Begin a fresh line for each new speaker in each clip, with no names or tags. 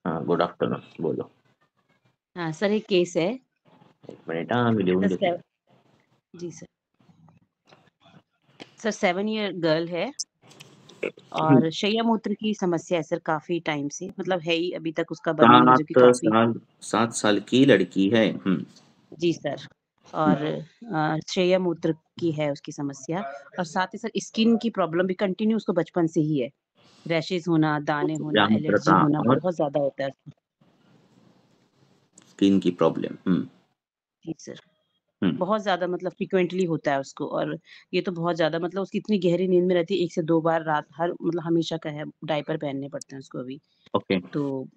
हाँ, good afternoon, बोलो।
हाँ सर, एक केस है।
1 मिनिट हां, मी लिहून
सर
घेतो.
जी सर। सर 7 ईयर गर्ल है और शैया मूत्र की समस्या है सर काफ़ी टाइम से, मतलब है ही अभी तक उसका बंद नहीं है जो कि
7
काफ़ी।
साल 7 साल की लड़की है।
जी सर।
हुँ,
और शैया मूत्र की है उसकी समस्या और साथ ही सर स्किन की प्रॉब्लम भी कंटिन्यू उसको बचपन से ही है। रैशेज़ होना, दाने होना, एलर्जी
व्यायामकर्ता
होना
और
बहुत ज़्यादा होता है उसको।
स्किन की प्रॉब्लम।
जी सर।
हुँ,
बहुत ज़्यादा मतलब फ्रीक्वेंटली होता है उसको और ये तो बहुत ज़्यादा मतलब उसकी इतनी गहरी नींद में रहती है 1 से 2 बार रात हर मतलब हमेशा का है, डायपर पहनने पड़ते हैं उसको अभी।
ओके।
तो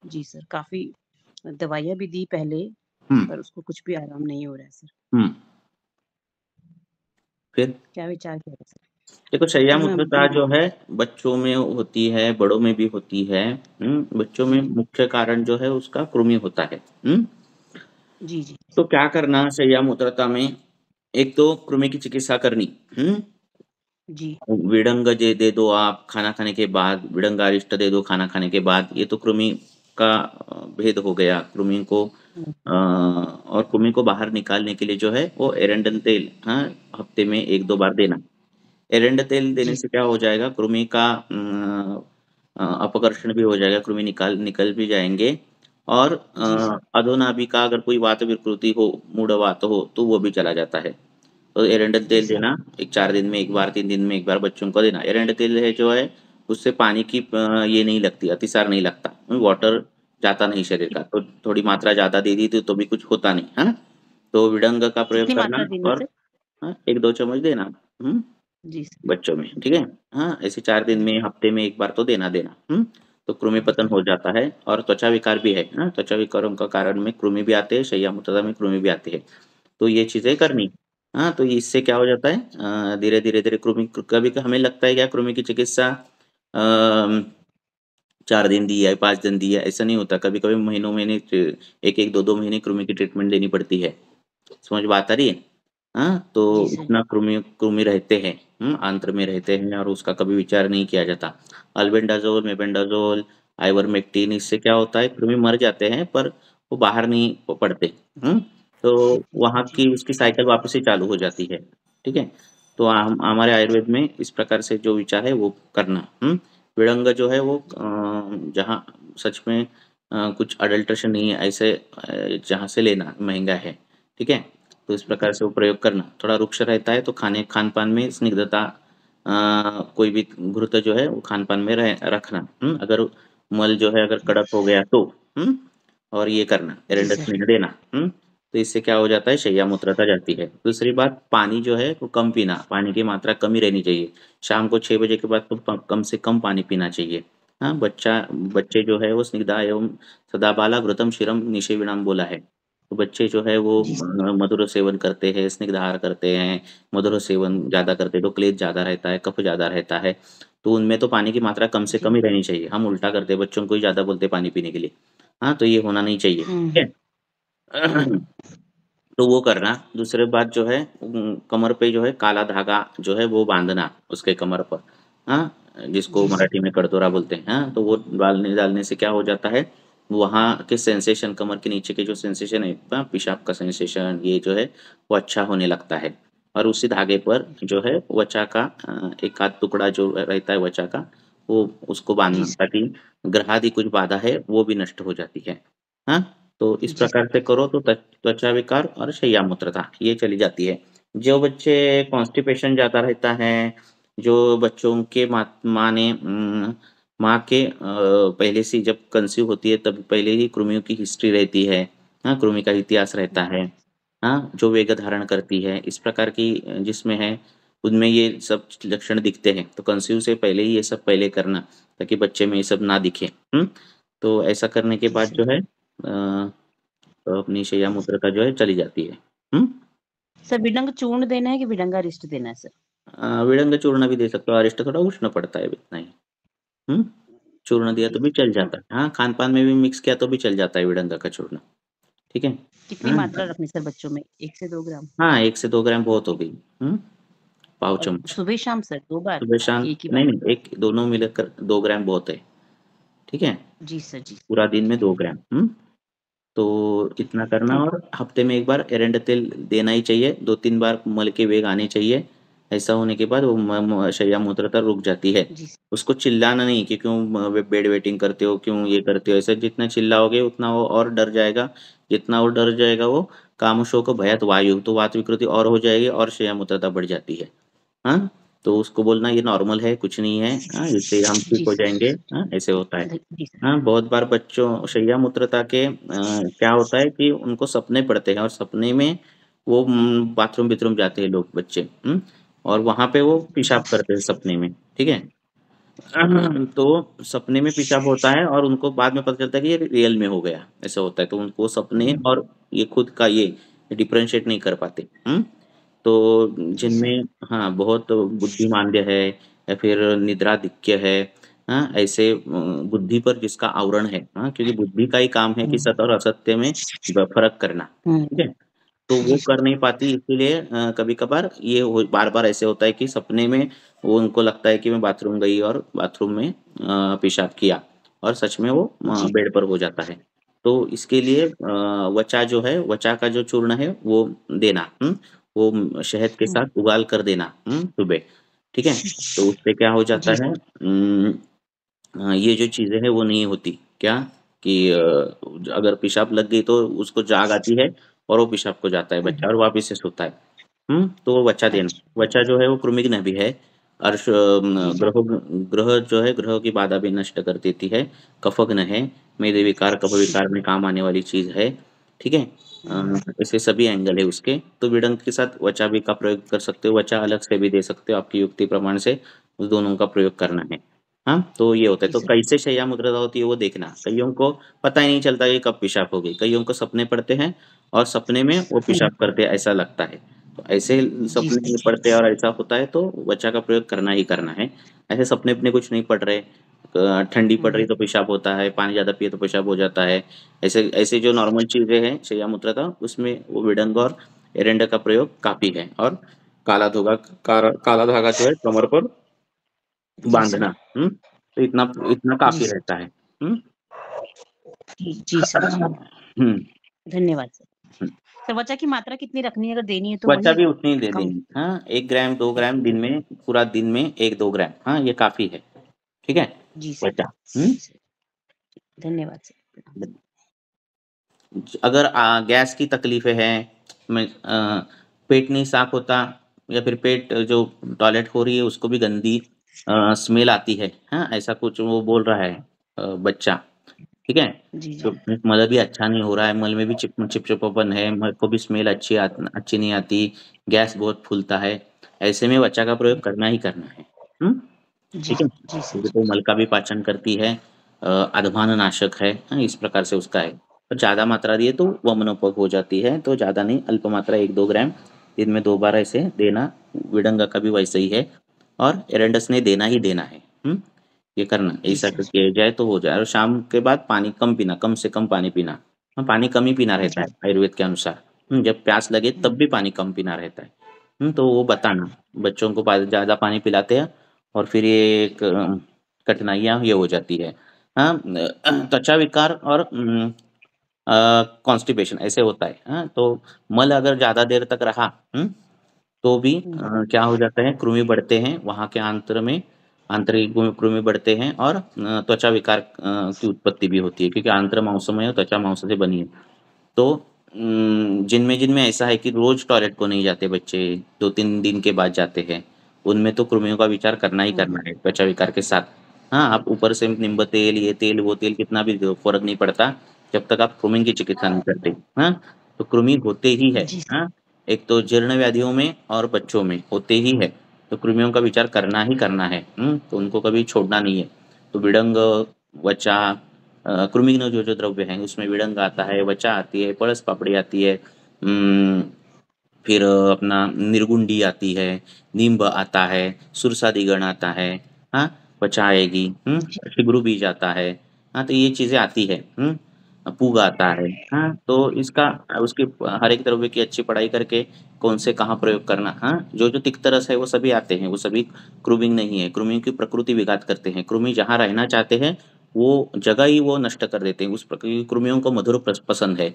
जी सर, काफ़ी दवाइयाँ भी दी पहले,
हुँ,
पर उसको कुछ भी आराम नहीं हो रहा है सर।
हुँ, फिर?
क्या विचार किया जाए सर?
देखो
तो मैं
शैय्यामुत्रता जो है बच्चों में होती है, बड़ों में भी होती है। बच्चों में
जी,
मुख्य कारण जो है उसका कृमि होता है।
जी, जी,
तो क्या करना शैय्यामुत्रता में? एक तो कृमि की चिकित्सा करनी। हुँ?
जी,
विडंग दे दो आप खाना खाने के बाद, विडंग अरिष्ट दे दो खाना खाने के बाद, ये तो कृमि का भेद हो गया। कृमि को
हुँ,
और कृमि को बाहर निकालने के लिए जो है वो एरेंडल तेल, हाँ, हफ्ते में 1-2 बार देना। एरेंडल तेल देने
जी,
से क्या हो जाएगा, कृमि का अपकर्षण भी हो जाएगा, कृमि निकल भी जाएँगे और
जी सर,
अधोनाभिका अगर कोई वात विकृति हो, मूढ़वात हो, तो वो भी चला जाता है। तो एरंडेल
जी
तेल
सर,
देना, एक 4 दिन में 1 बार, 3 दिन में 1 बार बच्चों को देना। एरंडेल तेल है जो है, उससे पानी की ये नहीं लगती, अतिसार नहीं लगता। वाटर जाता नहीं शरीर का, तो थोड़ी मात्रा ज़्यादा दे दी तो भी कुछ होता नहीं, है ना? तो विडंग का प्रयोग
कितनी
करना
मात्रा देनी
और
सर?
1-2 चम्मच देना, हुँ,
जी सर,
बच्चों में, ठीक है? हाँ, ऐसे 4 दिन
जी,
में, हफ्ते में 1 बार तो देना, हुँ? तो कृमि
जी
पतन
सर,
हो जाता है और त्वचा विकार भी है ना? त्वचा विकारों का कारण में कृमि भी आते हैं, शैय्यामुत्रता में कृमि भी आती है। तो ये चीज़ें
जी सर,
करनी। हाँ, तो इससे क्या हो जाता है धीरे-धीरे कृमि कभी हमें लगता है क्या कृमि की चिकित्सा 4 दिन दी है, 5 दिन दी है, ऐसा नहीं होता। कभी-कभी महीनों-महीने 1-1, 2-2 महीने कृमि की ट्रीटमेंट देनी पड़ती है। समझ बात आ रही है? हाँ,
जी
तो
सर,
इतना कृमि कृमि रहते हैं, आंत्र में रहते हैं और उसका कभी विचार नहीं किया जाता। अल्बेंडाज़ोल, मेबेंडाज़ोल, आइवरमेक्टिन इससे क्या होता है कृमि मर जाते हैं पर वो बाहर नहीं पड़ते। हुँ? तो वहाँ
जी,
की उसकी साइकिल वापस से चालू हो जाती है। ठीक है? तो हमारे आयुर्वेद में इस प्रकार से जो विचार है वो करना। विड़ंग जो है वो जहाँ सच में कुछ अडल्ट्रेशन नहीं है ऐसे जहाँ से लेना महँगा है। ठीक है? तो इस
जी,
प्रकार से वो प्रयोग करना। थोड़ा रुक्ष रहता है तो खान-पान में स्निग्धता कोई भी घृत जो है वो खान-पान में रखना। अगर मल जो है अगर कड़क हो गया तो, हुँ? और ये करना
जी
एरेंडस
सर,
में देना। तो इससे क्या हो जाता है शैय्यामुत्रता जाती है। दूसरी बात पानी जो है वो कम पीना, पानी की मात्रा कम ही रहनी चाहिए। शाम को 6 बजे के बाद तो कम से कम पानी पीना चाहिए। हाँ, बच्चे जो है वो स्निग्धा एवं सदा बाला घृतम क्षीरम निषेविणाम बोला है। तो बच्चे जो है वो
जी सर,
मधुर सेवन करते हैं, स्निग्ध आहार करते हैं, मधुर सेवन ज़्यादा करते हैं तो क्लेश ज़्यादा रहता है, कफ ज़्यादा रहता है। तो उनमें तो पानी की मात्रा कम से
जी,
कम ही रहनी चाहिए। हम उल्टा करते हैं, बच्चों को ही ज़्यादा बोलते हैं पानी पीने के लिए। हाँ, तो ये होना नहीं चाहिए,
हुँ,
ठीक है? तो वो करना, दूसरी बात जो है कमर पे जो है काला धागा जो है वो बाँधना उसके कमर पर, हाँ? जिसको
जी सर,
मराठी में कड़तोरा बोलते हैं, हाँ? तो वो डालने डालने से क्या हो जाता है, वहाँ के सेंसेशन कमर के नीचे के जो सेंसेशन है पेशाब का सेंसेशन ये जो है वो अच्छा होने लगता है। और उसी धागे पर जो है वचा का एक आध टुकड़ा जो रहता है वचा का, वो उसको
जी
बाँधना
सर,
ताकि ग्रहादि कुछ बाधा है वो भी नष्ट हो जाती है। हाँ? तो इस
जी
प्रकार
सर,
से करो तो त्वचा विकार और शैय्यामुत्रता ये चली जाती है। जो बच्चे कॉन्स्टिपेशन ज़्यादा रहता है, जो बच्चों के माँ ने माँ के पहले से जब कंसीव होती है तब पहले ही कृमियों की हिस्ट्री रहती है, हाँ? कृमि का इतिहास रहता है, हाँ? जो वेग धारण करती है, इस प्रकार की जिसमें है, उनमें ये सब लक्षण दिखते हैं। तो कंसीव से पहले ही ये सब पहले करना, ताकि बच्चे में ये सब ना दिखे। तो ऐसा करने के
जी
बाद
सर।
जो है तो अपनी शैय्यामुत्रता जो है चली जाती है। हुँ?
सर विडंग चूर्ण देना है कि विडंगा रिष्ट देना है सर?
विडंग चूर्ण भी दे सकते हो, अरिष्ट थोड़ा उष्ण पड़ता है इतना ही। हुँ? चूर्ण दिया
जी
तो भी
सर,
चल
तो
जाता है। हाँ, खान-पान में भी मिक्स किया तो भी चल जाता है विडंग का चूर्ण। ठीक है?
कितनी
हाँ,
मात्रा रखनी सर बच्चों में? 1 से 2 ग्राम?
हाँ, 1 से 2 ग्राम बहुत हो गई। पाव
और
चम्मच।
सुबह-शाम सर 2 बार?
सुबह-शाम
एक ही
नहीं,
बार?
नहीं, एक दोनों मिलाकर 2 ग्राम बहुत है। ठीक है?
जी सर, जी।
पूरा दिन में 2 ग्राम। तो इतना करना
ठीक।
और हफ्ते में 1 बार एरंड तेल देना ही चाहिए, 2-3 बार मल के वेग आने चाहिए। ऐसा होने के बाद वो शैया मूत्रता रुक जाती है।
जी, सर।
उसको चिल्लाना नहीं कि क्यों बेड वेटिंग करते हो, क्यों ये करते हो, ऐसे जितना चिल्लाओगे उतना वो और डर जाएगा। जितना वो डर जाएगा वो कामुशों को भयत वायु, तो वात विकृति और हो जाएगी और शैया मूत्रता बढ़ जाती है। हाँ? तो उसको बोलना ये नॉर्मल है, कुछ नहीं है, हाँ, इससे हम ठीक
जी,
हो
सर।
जाएँगे, हाँ, ऐसे होता है।
जी, सर।
हाँ, बहुत बार बच्चों शैया मूत्रता के क्या होता है कि उनको सपने पड़ते हैं और सपने में वो बाथरूम-बिथरूम जाते हैं लोग बच्चे, और वहाँ पे वो
जी,
पेशाब करते हैं सपने में, ठीक है? तो सपने में पेशाब होता है और उनको बाद में पता चलता है कि ये रियल में हो गया, ऐसा होता है। तो उनको सपने और ये खुद का ये डिफरेंशिएट नहीं कर पाते, तो
जी, सर।
जिनमें हाँ, बहुत बुद्धिमांद्य है या फिर निद्राधिक्य है, हाँ, ऐसे बुद्धि पर जिसका आवरण है, हाँ, क्योंकि बुद्धि का ही काम है कि
हुँ,
सत्य और असत्य में फ़र्क करना,
हुँ।
ठीक है? तो वो
जी,
कर
सर।
नहीं पाती इसीलिए कभी-कभार ये हो बार-बार ऐसे होता है कि सपने में वो उनको लगता है कि मैं बाथरूम गई और बाथरूम में पेशाब किया और सच में वो
जी।
बेड पर हो जाता है। तो इसके लिए वचा जो है, वचा का जो चूर्ण है वो देना, वो शहद के
हुँ।
साथ उबाल कर देना, सुबह, ठीक है? तो उससे क्या हो जाता
जी,
है,
सर।
ये जो चीज़ें हैं वो नहीं होती। क्या? कि अगर पेशाब लग गई तो उसको जाग आती है और वो पेशाब को जाता है
हुँ,
बच्चा
हुँ।
और वापिस से सोता है। तो वो वचा देना।
अच्छा।
वचा जो है वो कृमिघ्न भी है।
जी, सर।
ग्रहों ग्रह जो है ग्रहों की बाधा भी नष्ट कर देती है। कफघ्न है, मेदे विकार, कफ
जी,
विकार
सर।
में काम आने वाली चीज़ है। ठीक है?
हुँ।
ऐसे सभी एंगल है उसके। तो विडंक के साथ वचा भी का प्रयोग कर सकते हो, वचा अलग से भी दे सकते हो, आपकी युक्ति प्रमाण से उस दोनों का प्रयोग करना है। हाँ? तो ये होता है।
जी,
तो
सर।
कैसे शैय्या मुद्रा होती है वो देखना। कइयों को पता ही नहीं चलता कि कब पेशाब हो गई। कइयों को सपने पड़ते हैं और सपने में वो
हुँ।
पेशाब करते हैं ऐसा लगता है। तो ऐसे
जी,
सपने
सर।
में पड़ते हैं और ऐसा होता है तो वचा का प्रयोग करना ही करना है। ऐसे सपने-अपने कुछ नहीं पड़ रहे, ठंडी पड़ रही
हुँ।
तो पेशाब होता है, पानी ज़्यादा पिए तो पेशाब हो जाता है। ऐसे ऐसे जो नॉर्मल चीज़ें हैं शैय्या मूत्रता उसमें वो विडंग और एरंड का प्रयोग काफ़ी है और काला धागा जो है कमर पर
जी, सर।
बाँधना, तो इतना इतना
जी,
काफ़ी
सर।
रहता है। हुँ?
जी, जी, सर, जी।
हुँ,
धन्यवाद सर।
हुँ।
तो वचा की मात्रा कितनी रखनी है? अगर देनी है तो
त्वचा
वही
भी उतनी ही दे
कम?
देंगे, हाँ, 1 ग्राम, 2
ठीक
ग्राम
है।
दिन में पूरा दिन में 1-2 ग्राम, हाँ, ये काफ़ी है, ठीक है?
जी, सर।
त्वचा,
जी, सर। धन्यवाद सर।
अगर गैस की तकलीफ़ें हैं, पेट नहीं साफ़ होता या फिर पेट जो टॉयलेट हो रही है उसको भी गंदी स्मेल आती है, हाँ? ऐसा कुछ वो बोल रहा है बच्चा, ठीक है?
जी,
तो
जी।
मल भी अच्छा नहीं हो रहा है, मल में भी चिपचिपापन है, मल को भी स्मेल अच्छी नहीं आती, गैस बहुत फूलता है, ऐसे में वचा का प्रयोग करना ही करना है, हुँ?
जी,
ठीक है?
जी सर,
क्योंकि
जी।
तो मल का भी पाचन करती है, अधमान नाशक है, हाँ, इस प्रकार से उसका है। और ज़्यादा मात्रा दिए तो वमनोपग हो जाती है, तो ज़्यादा नहीं, अल्प मात्रा 1-2 ग्राम दिन में 2 बार ऐसे देना, विडंगा का भी वैसे ही है और एरेंडस ने देना ही देना है, ये करना,
जी
ऐसा
सर,
किया जाए तो हो जाए और शाम के बाद पानी कम पीना, कम से कम पानी पीना। हाँ, पानी कम ही पीना रहता
जी।
है आयुर्वेद के अनुसार, जब प्यास लगे
हुँ,
तब भी पानी कम पीना रहता है। तो वो बताना, बच्चों को ज़्यादा पानी पिलाते हैं और फिर ये एक कठिनाइयाँ ये हो जाती है। हाँ, त्वचा विकार और कॉन्स्टिपेशन ऐसे होता है, हाँ? तो मल अगर ज़्यादा देर तक रहा, तो भी
हुँ।
क्या हो जाता है, कृमि बढ़ते हैं, वहाँ के आंतरिक कृमि बढ़ते हैं और त्वचा विकार की उत्पत्ति भी होती है क्योंकि आंत्र मांसमय और त्वचा मांस से बनी है। तो जिनमें ऐसा है कि रोज़ टॉयलेट को नहीं जाते बच्चे, 2-3 दिन के बाद जाते हैं, उनमें तो कृमियों का विचार करना ही
हुँ,
करना
हुँ।
है त्वचा विकार के साथ। हाँ, आप ऊपर से नींब तेल, ये तेल, वो तेल कितना भी दो, फ़र्क नहीं पड़ता, जब तक आप कृमि की चिकित्सा नहीं करते। हाँ? तो कृमि होते ही है,
जी,
हाँ? एक तो जीर्ण व्याधियों में और बच्चों में होते ही है, तो कृमियों का विचार करना ही करना है, तो उनको कभी छोड़ना नहीं है। तो विडंग, वचा, कृमिघ्न जो द्रव्य हैं उसमें विडंग आता है, वचा आती है, पळस पापड़ी आती है, फिर अपना निर्गुंडी आती है, नींब आता है, सुरसादीगण आता है, हाँ? वचा आएगी,
जी।
शिग्रू बीज आता है, हाँ? तो ये चीज़ें आती है, पूग आता है, हाँ? तो इसका उसकी हर एक द्रव्य की अच्छी पढ़ाई करके कौन से कहाँ प्रयोग करना, हाँ? जो तिक्तरस है वो सभी आते हैं, वो सभी कृमिंग नहीं है, कृमियों की प्रकृति विघात करते हैं, कृमि जहाँ रहना चाहते हैं वो जगह ही वो नष्ट कर देते हैं। उस प्रकार कृमियों को मधुर पसंद है,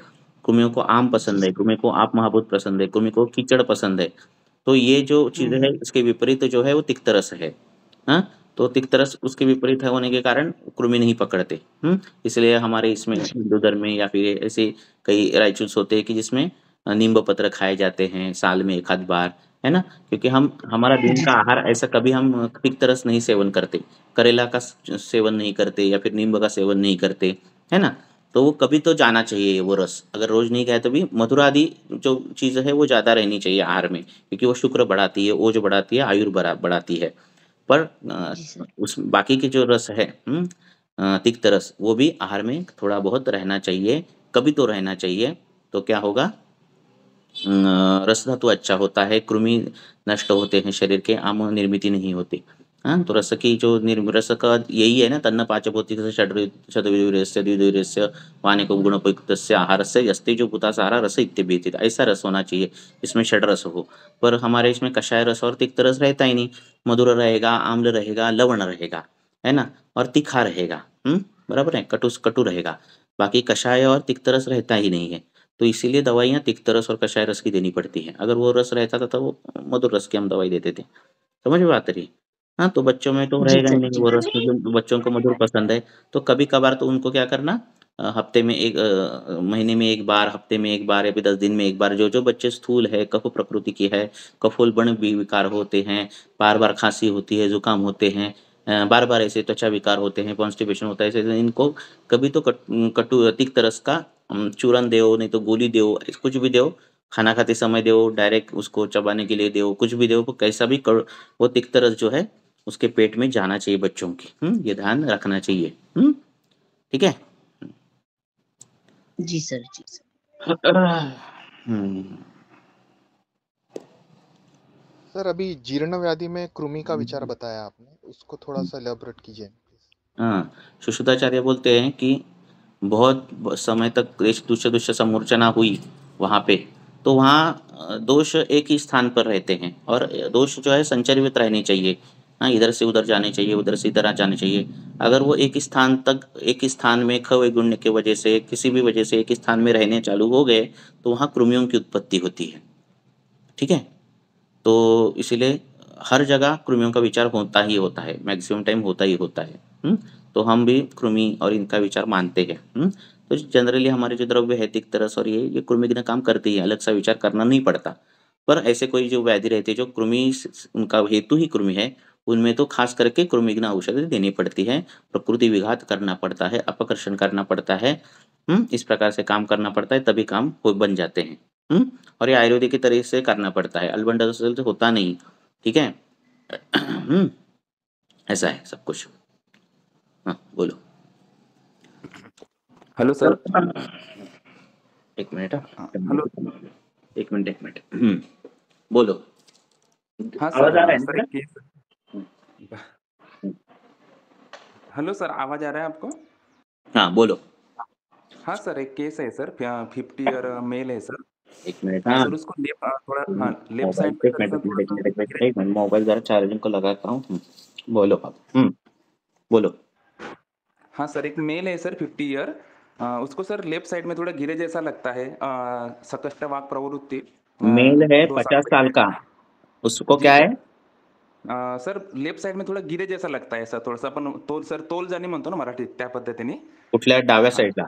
कृमियों को आम
जी
पसंद है,
सर।
कृमियों को आप महाभूत पसंद है, कृमि को कीचड़ पसंद है। तो ये जो चीज़ें है
हम्म।
इसके विपरीत जो है वो तिक्तरस है। हाँ? तो तिक्तरस उसके विपरीत है होने के कारण कृमि नहीं पकड़ते। इसलिए हमारे इसमें
जी
हिंदू धर्म में या फिर ऐसे कई राइचुअल्स होते हैं कि जिसमें नींब पत्र खाए जाते हैं साल में 1 आध बार, है ना? क्योंकि हम हमारा दिन
जी
का
सर।
आहार ऐसा कभी हम तिक्तरस नहीं सेवन करते, करेला का सेवन नहीं करते या फिर नींब का सेवन नहीं करते, है ना? तो वो कभी तो जाना चाहिए वो रस, अगर रोज नहीं खाए तो भी मधुर आदि जो चीज़ है वो ज़्यादा रहनी चाहिए आहार में, क्योंकि वो शुक्र बढ़ाती है, ओज बढ़ाती है, आयुर बढ़ाती है। पर
जी सर।
उस बाकी की जो रस है, तिक्त रस वो भी आहार में थोड़ा बहुत रहना चाहिए, कभी तो रहना चाहिए। तो क्या होगा, रस धातु अच्छा होता है, कृमि नष्ट होते हैं शरीर के, आम निर्मिति नहीं होती। हाँ, तो रस की जो रस का यही है ना, तन्न पाचभौतिक शतविधुर्यस्य द्विधुर्यस्य वानिको गुणोपयुक्तस्य आहारस्य यस्ते जो भूतासारा रस इत्यभिहित, ऐसा रस होना चाहिए जिसमें षड रस हो। पर हमारे इसमें कषाय रस और तिक्त रस रहता ही नहीं, मधुर रहेगा, आम्ल रहेगा, लवण रहेगा, है ना? और तीखा रहेगा, बराबर है, कटु रहेगा। बाकी कषाय और तिक्त रस रहता ही नहीं है। तो इसीलिए दवाइयाँ तिक्त रस और कषाय रस की देनी पड़ती हैं। अगर वो रस रहता था तो वो मधुर रस की हम दवाई देते थे। समझ में बात रही? हाँ, तो बच्चों में तो
जी
रहेगा ही
सर।
नहीं
जी
वो रस,
सर।
क्योंकि बच्चों को मधुर पसंद है। तो कभी-कभार तो उनको क्या करना, हफ्ते में महीने में 1 बार, हफ्ते में 1 बार या फिर 10 दिन में 1 बार, जो-जो बच्चे स्थूल है, कफ प्रकृति के है, कफोलबन विकार होते हैं, बार-बार खाँसी होती है, जुकाम होते हैं, बार-बार ऐसे त्वचा विकार होते हैं, कॉन्स्टिपेशन होता है, ऐसे इनको कभी तो कटु तिक्त रस का चूरन देओ, नहीं तो गोली देओ, कुछ भी देओ, खाना खाते समय देओ, डायरेक्ट उसको चबाने के लिए देओ, कुछ भी देओ, कैसा भी वो तिक्त रस जो है उसके पेट में जाना चाहिए बच्चों के। ये ध्यान रखना चाहिए। ठीक है?
जी सर। जी सर।
हम्म।
सर अभी जीर्ण व्याधि में कृमि का विचार बताया आपने, उसको थोड़ा सा एलैबोरेट कीजिए प्लीज।
हाँ, सुश्रुताचार्य बोलते हैं कि बहुत समय तक दुष्य दुष्य समूर्छना हुई वहाँ पे, तो वहाँ दोष एक ही स्थान पर रहते हैं और दोष जो है संचरित रहने चाहिए। हाँ, इधर से उधर जाने चाहिए, उधर से इधर जाने चाहिए। अगर वो एक ही स्थान में खवैगुण्य की वजह से, किसी भी वजह से एक ही स्थान में रहने चालू हो गए, तो वहाँ कृमियों की उत्पत्ति होती है। ठीक है? तो इसीलिए हर जगह कृमियों का विचार होता ही होता है, मैक्सिमम टाइम होता ही होता है। तो हम भी कृमि और इनका विचार मानते हैं। तो जनरली हमारे जो द्रव्य है तिक्तरस और ये कृमि का काम करते ही हैं, अलग सा विचार करना नहीं पड़ता। पर ऐसे कोई जो व्याधि रहती है जो उनका हेतु ही कृमि है, उनमें तो खास करके कृमिघ्न औषधि देनी पड़ती है, प्रकृति विघात करना पड़ता है, अपकर्षण करना पड़ता है। इस प्रकार से काम करना पड़ता है, तभी काम हो बन जाते हैं। और ये आयुर्वेदिक की तरह से करना पड़ता है, अल्बंडाजोल से होता नहीं। ठीक है? हम्म, ऐसा है सब कुछ। हाँ, बोलो।
Hello sir.
एक मिनट।
हेलो।
एक मिनट। बोलो।
हाँ
आवाज
सर।
आ रहा है ना
सर
मेरा?
एक केस। हेलो सर, आवाज आ रहा है आपको?
हाँ, बोलो।
हाँ सर, एक केस है सर, 50 ईयर मेल है सर।
एक मिनट।
हाँ
हाँ,
सर, उसको थोड़ा हाँ लेफ्ट
मोबाइल
साइड में
एक
सर
मिनट,
सर
एक मिनट,
थोड़ा
एक
सा
मिनट, एक मिनट,
गिरे।
एक मिनट, मोबाइल जरा चार्जिंग को लगाता हूँ। बोलो आप। बोलो।
हाँ सर, एक मेल है सर 50 ईयर। उसको सर लेफ्ट साइड में थोड़ा गिरे जैसा लगता है, सकष्ट वाक प्रवृत्ति।
मेल है
2 साल
50 साल
पहले।
का, उसको
जी
क्या है?
सर। सर लेफ्ट साइड में थोडा गिरे जैसा लगता है सर, थोडासा आपण तोल जाणी म्हणतो ना मराठीत, त्या पद्धतीने.
कुठल्या डाव्या
हां.
साईडला?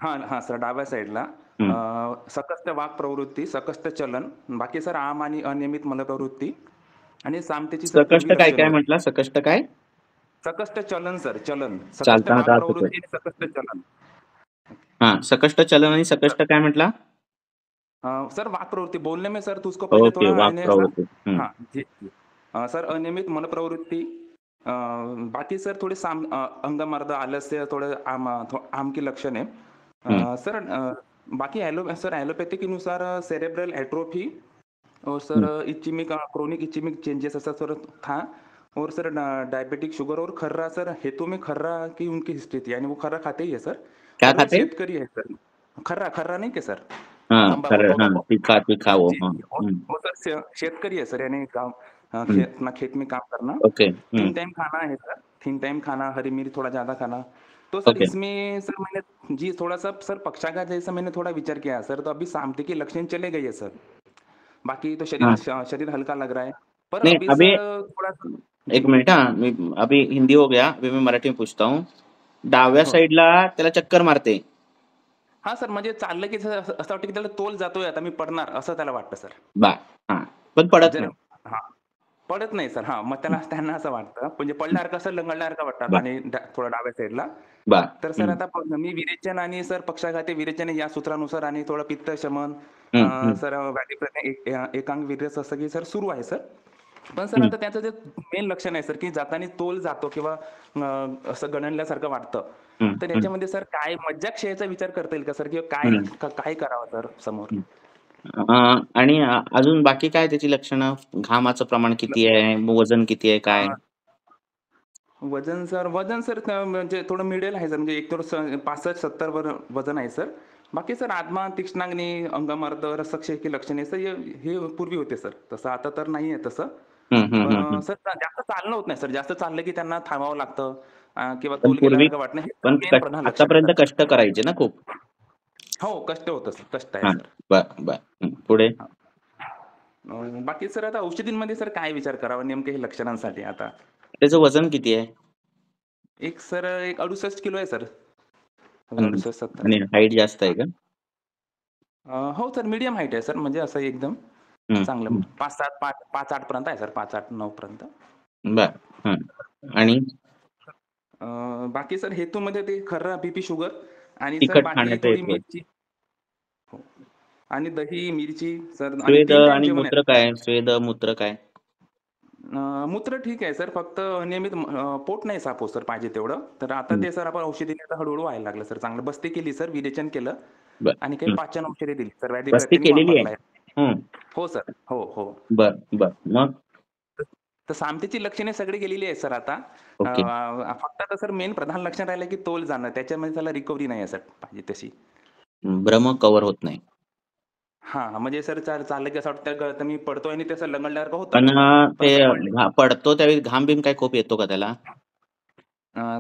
हां, हां सर, डाव्या साईडला.
हं.
सकस्त वाक प्रवृत्ती, सकस्त चलन, बाकी सर आम आणि अनियमित मलप्रवृत्ती आणि सामतेची सर
सकष्ट
पूर्वी
काय
लक्षणे
काय
होती.
म्हटला? सकष्ट काय?
सकस्त चलन सर, चलन. सकस्त
चालता
वाक
आता
प्रवृत्ती आणि सकस्त चलन.
हां, सकष्ट चलन आणि
सर
सकष्ट काय म्हटला?
सर वाक प्रवृत्ती बोलने में सर तो उसको पहले
ओके,
थोड़ा
वाक्
यानी ऐसा।
प्रवृत्ती. हं,
हाँ जी जी। सर अनियमित मन प्रवृत्ति, बाकी सर थोड़े अंगमर्द आलस्य, थोड़े आम की लक्षण है।
हं,
सर बाकी सर एलोपैथिक नुसार सेरेब्रल एट्रोफी और
हं.
सर इचिमिक क्रोनिक इचिमिक चेंजेस ऐसा सर था। और सर डायबिटिक शुगर और खर्रा सर, हेतु में खर्रा की उनकी हिस्ट्री थी, यानी वो खर्रा खाते ही है सर।
क्या
और वो
खाते?
शेतकरी है सर। खर्रा खर्रा नहीं के सर,
हां,
तंबाकू
खरं. हां,
टोबॅको।
तीखा वो.
जी,
हां.
जी। और
हं,
वो सर शेतकरी है सर, यानी काम
हं.
अपना खेत में काम करना।
ओके.
3 टाइम खाना है सर। 3 टाइम खाना, हरी मिर्च थोड़ा ज़्यादा खाना। तो सर
ओके।
इसमें सर मैंने जी थोड़ा-सा सर पक्षाघात जैसा मैंने थोड़ा विचार किया सर, तो अभी शांति के लक्षण चले गए हैं सर। बाकी तो
हाँ,
शरीर हल्का लग रहा है। पर
नहीं
अभी
अभी
सर थोड़ा-सा
एक
जी।
मिनिट हां, मी अभी हिंदी हो गया, अभी मैं मराठी में पूछता हूँ. डाव्या
हो.
साइडला त्याला चक्कर मारते.
हां सर, म्हणजे चाललं की असं असं वाटतं की त्याला तोल जातोय, आता मी पडणार असं त्याला वाटतं सर.
बा हां, पण पडत
जर
नाही.
हां. पडत नाही सर. हां, मग
हं,
त्यांना असं वाटतं. म्हणजे पडल्यासारखं असं लंगडल्यासारखं वाटतात
बा
आणि थोडं डाव्या साईडला.
बा
तर सर
हं,
आता मी विरेचन आणि सर पक्षाघाती विरेचन या सूत्रानुसार आणि थोडं पित्त शमन
हं, हं,
सर एकांग वीर्यच असं की सर सुरू आहे सर. पण सर
हं,
आता त्याचं जे मेन लक्षण आहे सर की जाताना तोल जातो किंवा असं गणल्यासारखं वाटतं.
हं,
तर
हं,
याच्यामध्ये सर काय मज्जाक्षयाचा विचार करता येईल का सर किंवा
हं,
काय करावं सर समोर?
हं. आणि अजून बाकी काय त्याची लक्षणं? घामाचं प्रमाण किती आहे? वजन किती आहे? काय?
वजन सर म्हणजे थोडं मिडल आहे सर, म्हणजे एक तर 65-70 वर वजन आहे सर. बाकी सर आत्मा, तीक्ष्णाग्नी, अंगमर्द, रसक्षयी लक्षणे सर हे पूर्वी होते सर. तसं आता तर नाही आहे तसं.
हं, हं,
पण
हं, हं.
सर जास्त चालणं होत नाही सर. जास्त चाललं की त्यांना थांबावं लागतं किंवा
पण
तोल
पूर्वी
गेल्यासारखं वाटणं हे
पण
मेन प्रधान लक्षण आहे
आतापर्यंत
सर.
कष्ट करायचे ना खूप?
हो, कष्ट होतं सर. कष्ट आहे
हां.
सर.
बरं, बरं. हं. पुढे?
हां. बाकी सर आता औषधींमध्ये सर काय विचार करावा नेमके हे लक्षणांसाठी आता?
त्याचं वजन किती आहे?
एक 68 किलो आहे सर.
अन
68-70.
आणि हाईट जास्त आहे का?
हो सर, मीडियम हाईट आहे सर, म्हणजे असं एकदम
हं,
चांगलं
हं.
5-7 5-8 पर्यंत आहे सर, 5-8-9 पर्यंत.
बरं. हं. आणि
बाकी सर हेतूमध्ये ते खर्रा, बीपी, शुगर आणि सर
तिखट
बाकी
खाण्याचा
थोडी
हेतू आहे.
मिरची हो. आणि दही, मिरची सर आणि
स्वेद
3 टाईम
आणि
जेवण आहे
मूत्र
सर.
काय? स्वेद, मूत्र काय?
मूत्र ठीक आहे सर, फक्त नियमित पोट नाही साफ होत सर पाहिजे तेवढं. तर आता
हं.
ते सर आपण औषधी दिली, आता हळू व्हायला लागलं सर. चांगलं बस्ती केली सर, विरेचन केलं
बरं.
आणि काही
हं.
पाचन औषधी दिली सर,
बस्ती
व्याधिप्रतिनिक
केलेली आहे?
वापरलाय.
हं.
हो सर. हो, हो.
बरं, बरं. मग?
तर सामतेची लक्षणे सगळी गेलेली आहेत सर आता.
ओके.
फक्त आता सर मेन प्रधान लक्षण राहिलं की तोल जाणं. त्याच्यामध्ये त्याला रिकव्हरी नाही आहे सर पाहिजे तशी.
भ्रम कव्हर होत नाही.
हां, म्हणजे सर चाललं की असं वाटतं तर मी पडतोय आणि त्याचं लंगडल्यासारखं होतं.
पण
पण
ते
असं पडले
पडतो त्यावेळी घाम-बीम काय खूप येतो का त्याला?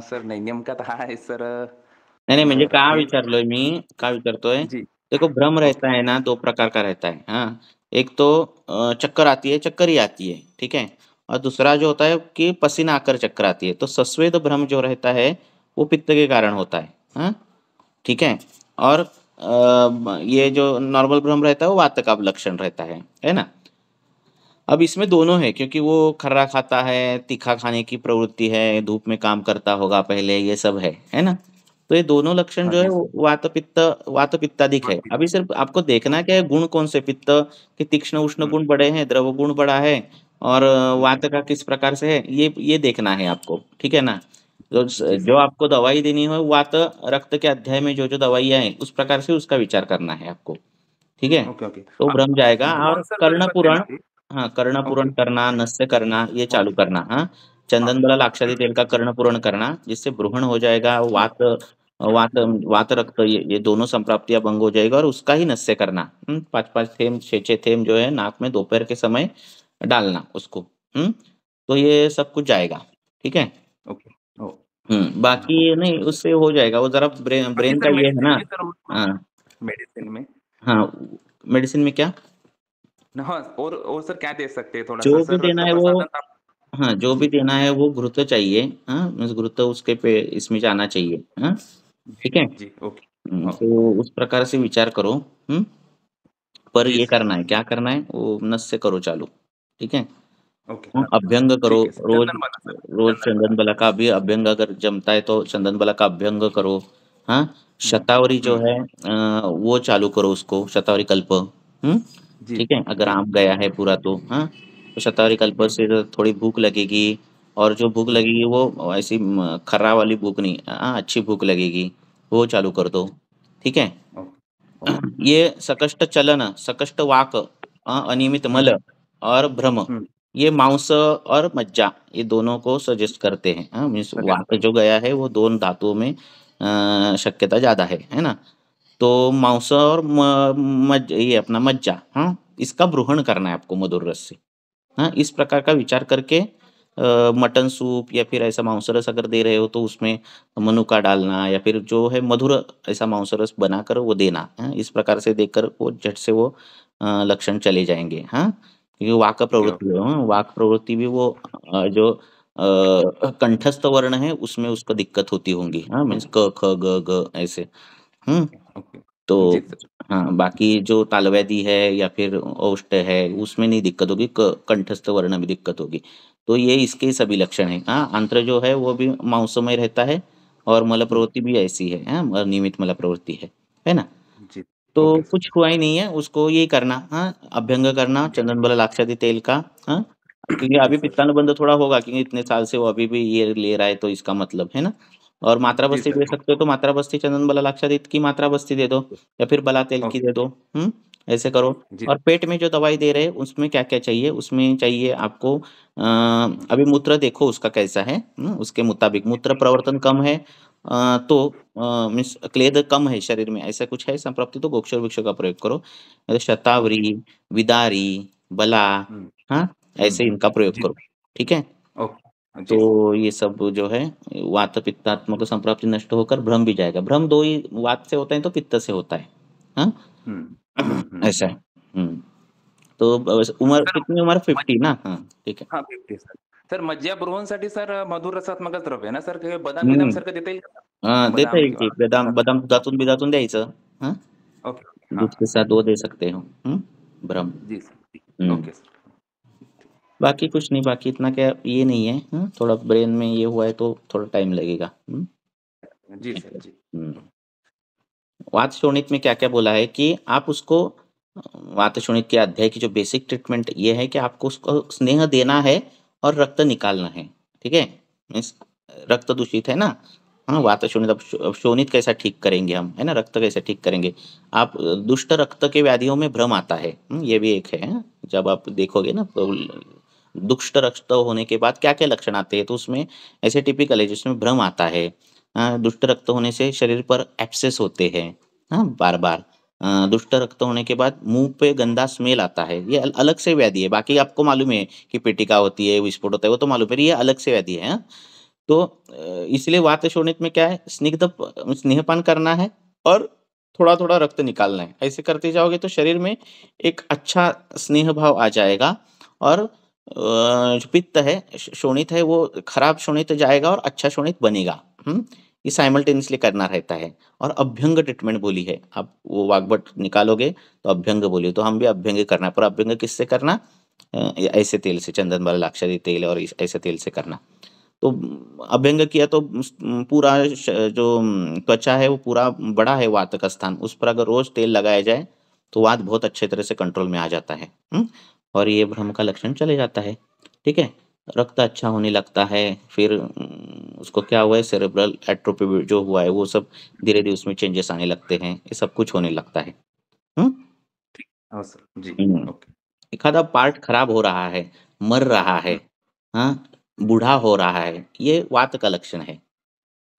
सर नाही नेमकं आता हा आहे सर
नहीं, नहीं म्हणजे
बरं
का
हे
विचारलोय मी, का विचारतोय?
जी.
देखो भ्रम
ओके.
रहता है ना, 2 प्रकार का रहता है, हाँ? एक तो चक्कर आती है, चक्कर ही आती है, ठीक है? और दूसरा जो होता है कि पसीना आकर चक्कर आती है। तो सस्वेद भ्रम जो रहता है, वो पित्त के कारण होता है, हाँ? ठीक है? और ये जो नॉर्मल भ्रम रहता है, वो वात का लक्षण रहता है ना? अब इसमें दोनों है क्योंकि वो खर्रा खाता है, तीखा खाने की प्रवृत्ति है, धूप में काम करता होगा पहले, ये सब है ना? तो ये दोनों लक्षण
हाँ
जो है
जी
वो
सर.
वात-पित्तादिक है।
वाटते.
अभी सिर्फ़ आपको देखना क्या है गुण कौन से पित्त के तीक्ष्ण उष्ण
हं.
गुण बड़े हैं, द्रव गुण बड़ा है और
ओके.
वात का किस प्रकार से है, ये देखना है आपको, ठीक है ना?
जी
जो
सर.
आपको दवाई देनी है वात रक्त के अध्याय में जो-जो दवाइयाँ हैं, उस प्रकार से उसका विचार करना है आपको, ठीक है?
Okay, okay.
तो भ्रम जाएगा और
दोन सर करू शकते
कर्णपुराण
ना ते?
हाँ, कर्णपूरण
ओके.
करना, नस्य करना, ये चालू
ओके.
करना, हाँ?
हां.
चंदन बला लाक्षादी तेल का
जी.
कर्णपूरण करना, जिससे ब्रूहण हो जाएगा,
हं.
वात वात रक्त ये दोनों संप्राप्तियाँ भंग हो जाएगा और उसका ही नस्य करना, 5-5 थेंब, 6-6 थेंब जो है नाक में दोपहर के समय डालना उसको, तो ये सब कुछ जाएगा, ठीक है?
ओके. हो.
बाकी
ओके.
नहीं उससे हो जाएगा, वो ज़रा
बाकी
ब्रेन का
सर
ये है
मेडिसिन
ना
में सर
हाँ,
मेडिसिन में
हाँ, मेडिसिन में क्या?
हाँ, और सर क्या दे सकते हैं थोड़ा-सा
जो भी
सर
देना
रक्त
है वो
प्रसादन
हाँ, जो भी
जी.
देना है वो घृत चाहिए, हाँ? मीन्स घृत उसके पे इसमें जाना चाहिए, हाँ?
जी,
ठीक है?
जी. ओके. हो.
तो उस प्रकार से विचार करो, हुँ? पर
जी
ये
सर.
करना है, क्या करना है? वो नस्य करो चालू, ठीक है?
ओके.
अभ्यंग करो,
ठीक है सर.
रोज़
चंदन वाला सर.
रोज़
चंदन
चंदन
वाला.
बला का भी अभ्यंग अगर जमता है तो चंदन बला का अभ्यंग करो, हाँ?
हं.
शतावरी जो
हं.
है वो चालू करो उसको, शतावरी कल्प,
जी,
ठीक है? अगर
जी.
आम गया है पूरा तो, हाँ? तो शतावरी कल्प
हं.
से तो थोड़ी भूख लगेगी और जो भूख
हं.
लगेगी वो ऐसी खर्रा वाली भूख नहीं, अच्छी भूख लगेगी, वो चालू कर दो, ठीक है?
ओके. ओके.
ये सकष्ट चलन, सकष्ट वाक, अनियमित
हं.
मल और भ्रम,
हं.
ये मांस और मज्जा, ये दोनों को सजेस्ट करते हैं, मीन्स
सजेस्ट
वात
कर.
जो गया है वो 2 धातुओं में शक्यता ज़्यादा है ना? तो मांस और ये अपना मज्जा, इसका ब्रूहण करना है आपको मधुर रस से, इस प्रकार का विचार करके मटन सूप या फिर ऐसा मांसरस अगर दे रहे हो तो उसमें मनुका डालना या फिर जो है मधुर ऐसा मांसरस बनाकर वो देना, इस प्रकार से देकर वो झट से वो लक्षण चले जाएंगे। हाँ, क्योंकि वाक
ओके
प्रवृत्ति
ओके
वाक प्रवृत्ति भी वो जो कंठस्थ वर्ण है उसमें उसको दिक्कत होती होंगी। हाँ, मीन्स क ख ग घ ऐसे। हम्म
ओके जी
तो
सर।
हाँ, बाकी जो तालव्याधी है या फिर औष्ठ है उसमें नहीं दिक्कत होगी, कंठस्थ वर्ण में दिक्कत होगी। तो ये इसके सभी लक्षण हैं। हाँ, आंत्र जो है वो भी मांसमय रहता है और मल प्रवृत्ति भी ऐसी है। हाँ, नियमित मल प्रवृत्ति है ना।
जी
तो
ओके सर।
कुछ हुआ ही नहीं है, उसको यही करना। हाँ, अभ्यंग करना
जी
चंदन बल लाक्षादि तेल का। हाँ, क्योंकि
जी
अभी
सर।
पित्तानुबंध थोड़ा होगा, क्योंकि इतने साल से वो अभी भी ये ले रहा है, तो इसका मतलब है ना। और मात्रा
जी
बस्ती
सर।
दे सकते हो तो मात्रा बस्ती चंदन बल लाक्षादित की मात्रा बस्ती दे दो या फिर बला तेल की
ओके
दे दो। ऐसे करो।
जी
और पेट में जो दवाई दे रहे हैं उसमें क्या क्या चाहिए, उसमें चाहिए आपको अभी मूत्र देखो उसका कैसा है। उसके मुताबिक मूत्र प्रवर्तन कम है, तो मीन्स क्लेद कम है शरीर में, ऐसा कुछ है संप्राप्ति, तो गोक्षर वृक्ष का प्रयोग करो। जैसे
ओके
शतावरी, विदारी, बला,
हम्म
हाँ, ऐसे
हम्म
इनका प्रयोग
जी
करो। ठीक है।
ओके जी सर।
तो ये सब जो है वात पित्तात्मक संप्राप्ति नष्ट होकर भ्रम भी जाएगा। भ्रम दो ही वात से होता है तो पित्त से होता है। हाँ, ऐसा है। तो बस उम्र
सर
कितनी, उम्र 50
मज-
ना। हाँ, ठीक है।
हा 50 सर। सर मज्जा ब्रोहनसाठी सर मधुर रसात्मक द्रव्य आहे ना सर, काही बदाम बिदाम
हम्म
सारखं देता येईल का?
देता
बदाम
येईल
किंवा
की बदाम, बदाम दुधातून
ओके
बिदातून द्यायचं। हाँ,
ओके ओके हाँ
दूध के साथ वो दे सकते हो। भ्रम।
जी सर।
हम्म
ओके सर।
बाकी कुछ नहीं, बाकी इतना क्या ये नहीं है। थोड़ा ब्रेन में ये हुआ है तो थोड़ा टाइम लगेगा।
जी सर जी।
हम्म वात शोणित में क्या क्या बोला है कि आप उसको वात शोणित के अध्याय की जो बेसिक ट्रीटमेंट ये है कि आपको उसको स्नेह देना है और रक्त निकालना है। ठीक है। मीन्स रक्त दूषित है ना। हाँ, वात शोणित, अब शोणित कैसा ठीक करेंगे हम, है ना, रक्त कैसे ठीक करेंगे। आप दुष्ट रक्त के व्याधियों में भ्रम आता है। ये भी एक है। जब आप देखोगे ना तो दुष्ट रक्त होने के बाद क्या क्या लक्षण आते हैं, तो उसमें ऐसे टिपिकल है जिसमें भ्रम आता है। दुष्ट रक्त होने से शरीर पर एब्सेस होते हैं। हाँ, बार बार दुष्ट रक्त होने के बाद मुंह पे गंदा स्मेल आता है। ये अलग से व्याधि है। बाकी आपको मालूम है कि पेटिका होती है, विस्फोट होता है, वो तो मालूम है। ये अलग से व्याधि है। हाँ? तो इसलिए वात शोणित में क्या है, स्निग्ध स्नेहपान करना है और थोड़ा थोड़ा रक्त निकालना है। ऐसे करते जाओगे तो शरीर में एक अच्छा स्नेह भाव आ जाएगा। और जो पित्त है, शोणित है, वो खराब शोणित जाएगा और अच्छा शोणित बनेगा। ये साइमल्टेनियसली करना रहता है। और अभ्यंग ट्रीटमेंट बोली है, आप वो वाग्भट निकालोगे तो अभ्यंग बोली, तो हम भी अभ्यंग करना है। पर अभ्यंग किससे करना, ऐसे तेल से, चंदन वाला लाक्षादी तेल और ऐसे तेल से करना। तो अभ्यंग किया तो पूरा जो त्वचा है वो पूरा बड़ा है वात का स्थान, उस पर अगर रोज तेल लगाया जाए तो वात बहुत अच्छे तरह से कंट्रोल में आ जाता है। और ये भ्रम का लक्षण चले जाता है। ठीक है। रक्त अच्छा होने लगता है। फिर उसको क्या हुआ है, सेरेब्रल एट्रोफी जो हुआ है वो सब धीरे धीरे उसमें चेंजेस आने लगते हैं। ये सब कुछ होने लगता है। हम्म
हाँ सर जी।
हम्म।
ओके
एखादा पार्ट खराब हो रहा है, मर रहा है, हाँ, बूढ़ा हो रहा है, ये वात का लक्षण है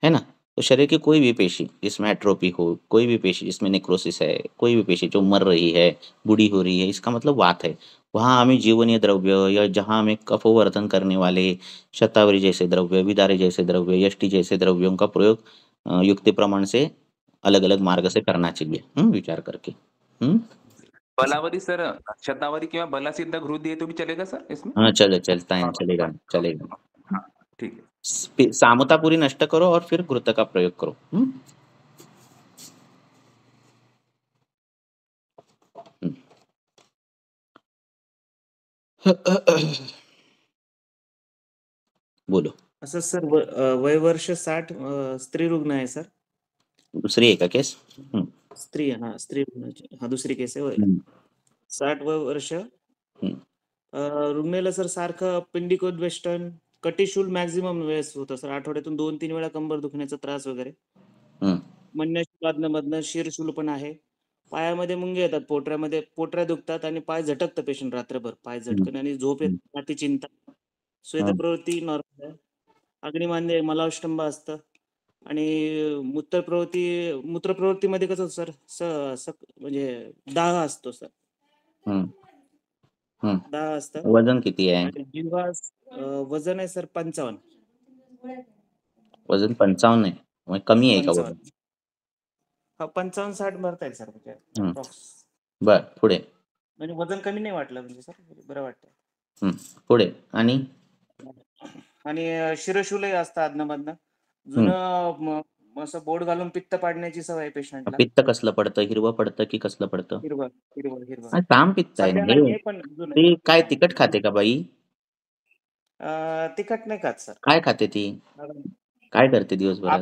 ना। तो शरीर की कोई भी पेशी जिसमें एट्रोपी हो, कोई भी पेशी जिसमें नेक्रोसिस है, कोई भी पेशी जो मर रही है, बूढ़ी हो रही है, इसका मतलब वात है। वहाँ हमें जीवनीय द्रव्य या जहाँ हमें कफोवर्धन करने वाले शतावरी जैसे द्रव्य, विदारे जैसे द्रव्य, यष्टि जैसे द्रव्यों का प्रयोग युक्ति प्रमाण से अलग अलग मार्ग से करना चाहिए, विचार करके। ऐसा।
बलावरी सर, शतावरी किंवा बलासिद्ध घृत दिए तो भी चलेगा सर इसमें?
हाँ, चलता है,
हाँ
चलेगा चलेगा।
हाँ ठीक है।
सामता पूरी नष्ट करो और फिर घृत का प्रयोग करो। बोलो।
असं सर वय वर्ष 60 स्त्री रुग्ण आहे सर.
दूसरी आहे का केस?
स्त्री रुग्णाची दुसरी केस आहे.
हम्म.
60 वय वर्ष.
हम्म.
रुग्णाला सर सारखं पेंडिकोद्वेष्टन, कटिशूल मॅक्झिमम वेळेस होतं सर. आठवड्यातून 2-3 वेळा कंबर दुखण्याचा त्रास वगैरे.
हम्म.
मधनं शिरशूल पण आहे. पायामध्ये मुंगे येतात, पोटऱ्या दुखतात आणि पाय झटकतं पेशंट रात्रभर. पाय
हम्म.
झटकन आणि झोप येत नाही, चिंता. स्वेद
हम्म.
प्रवृत्ती नॉर्मल आहे. अग्निमांद्य मलावष्टंभ असतं आणि मूत्रप्रवृत्तीमध्ये कसं सर म्हणजे दाह असतो सर.
हम्म. हं.
10 असतं
वजन किती आहे?
आणि जीवास वजन आहे सर 55.
वजन 55 आहे. म्हणजे कमी आहे का वजन?
55. हा 55-60 भरता सर म्हणजे
हं.
अप्रॉक्स.
बरं. पुढे?
म्हणजे वजन कमी नाही वाटलं म्हणजे सर बरं वाटतं.
हं. पुढे? आणि?
आणि शिरशूलही असतं अधनं-मधनं.
हं.
जुनं असं बोट घालून पित्त पाडण्याची सवय आहे पेशंटला.
पित्त कसलं पडतं? हिरवं पडतं की कसलं पडतं?
हिरवं.
ताम पित्त आहे ना
सध्या
हे.
नाहीये पण जुनं
ती काय
आहे.
तिखट खाते का बाई?
तिखट नाही खात सर.
काय खाते ती? काय करते दिवसभरात?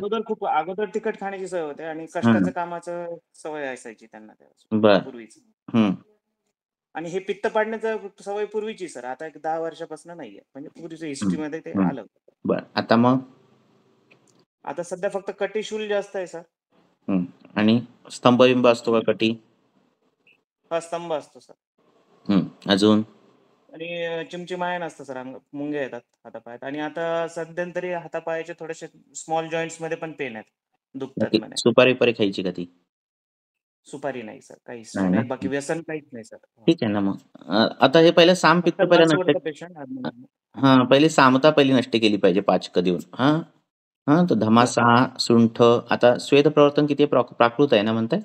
अगोदर तिखट खाण्याची सवय होते आणि
हं.
कष्टाचं कामाचं सवय असायची त्यांना
बरं.
पूर्वीच.
हं.
आणि हे पित्त पाडण्याचं सवय पूर्वीची सर. आता एक 10 वर्षापासून नाहीये. म्हणजे पूर्वीच्या
हं.
हिस्ट्रीमध्ये ते
हं.
आलं.
बरं. आता मग?
आता सध्या फक्त कटीशूल जास्त आहे सर.
हं. आणि स्तंभबिंब असतो का कटी?
हा स्तंभ असतो सर.
हं. अजून?
आणि चिमचिमायन असतं सर मुंग्या येतात हातापायात आणि आता सध्यांतरी हातापायाचे थोडेसे स्मॉल जॉईंट्स मध्ये पण पेन आहेत. दुखतात
ती
म्हणे.
सुपारी खायची का ती?
सुपारी नाही सर. काहीच
नाही ना?
नाही. बाकी व्यसन काहीच नाही सर.
ठीक आहे ना मग. आता हे पहिलं साम
फक्त
पित्त पहिलं
नस
नष्ट
ओढतं पेशंट अधनं-मधनं.
हां, पहिली सामता पहिली नष्ट केली पाहिजे पाचकं देऊन. हां. हां, तर धमासा, सुंठ आता श्वेत प्रवर्तन किती आहे? प्राकृत आहे ना म्हणताय?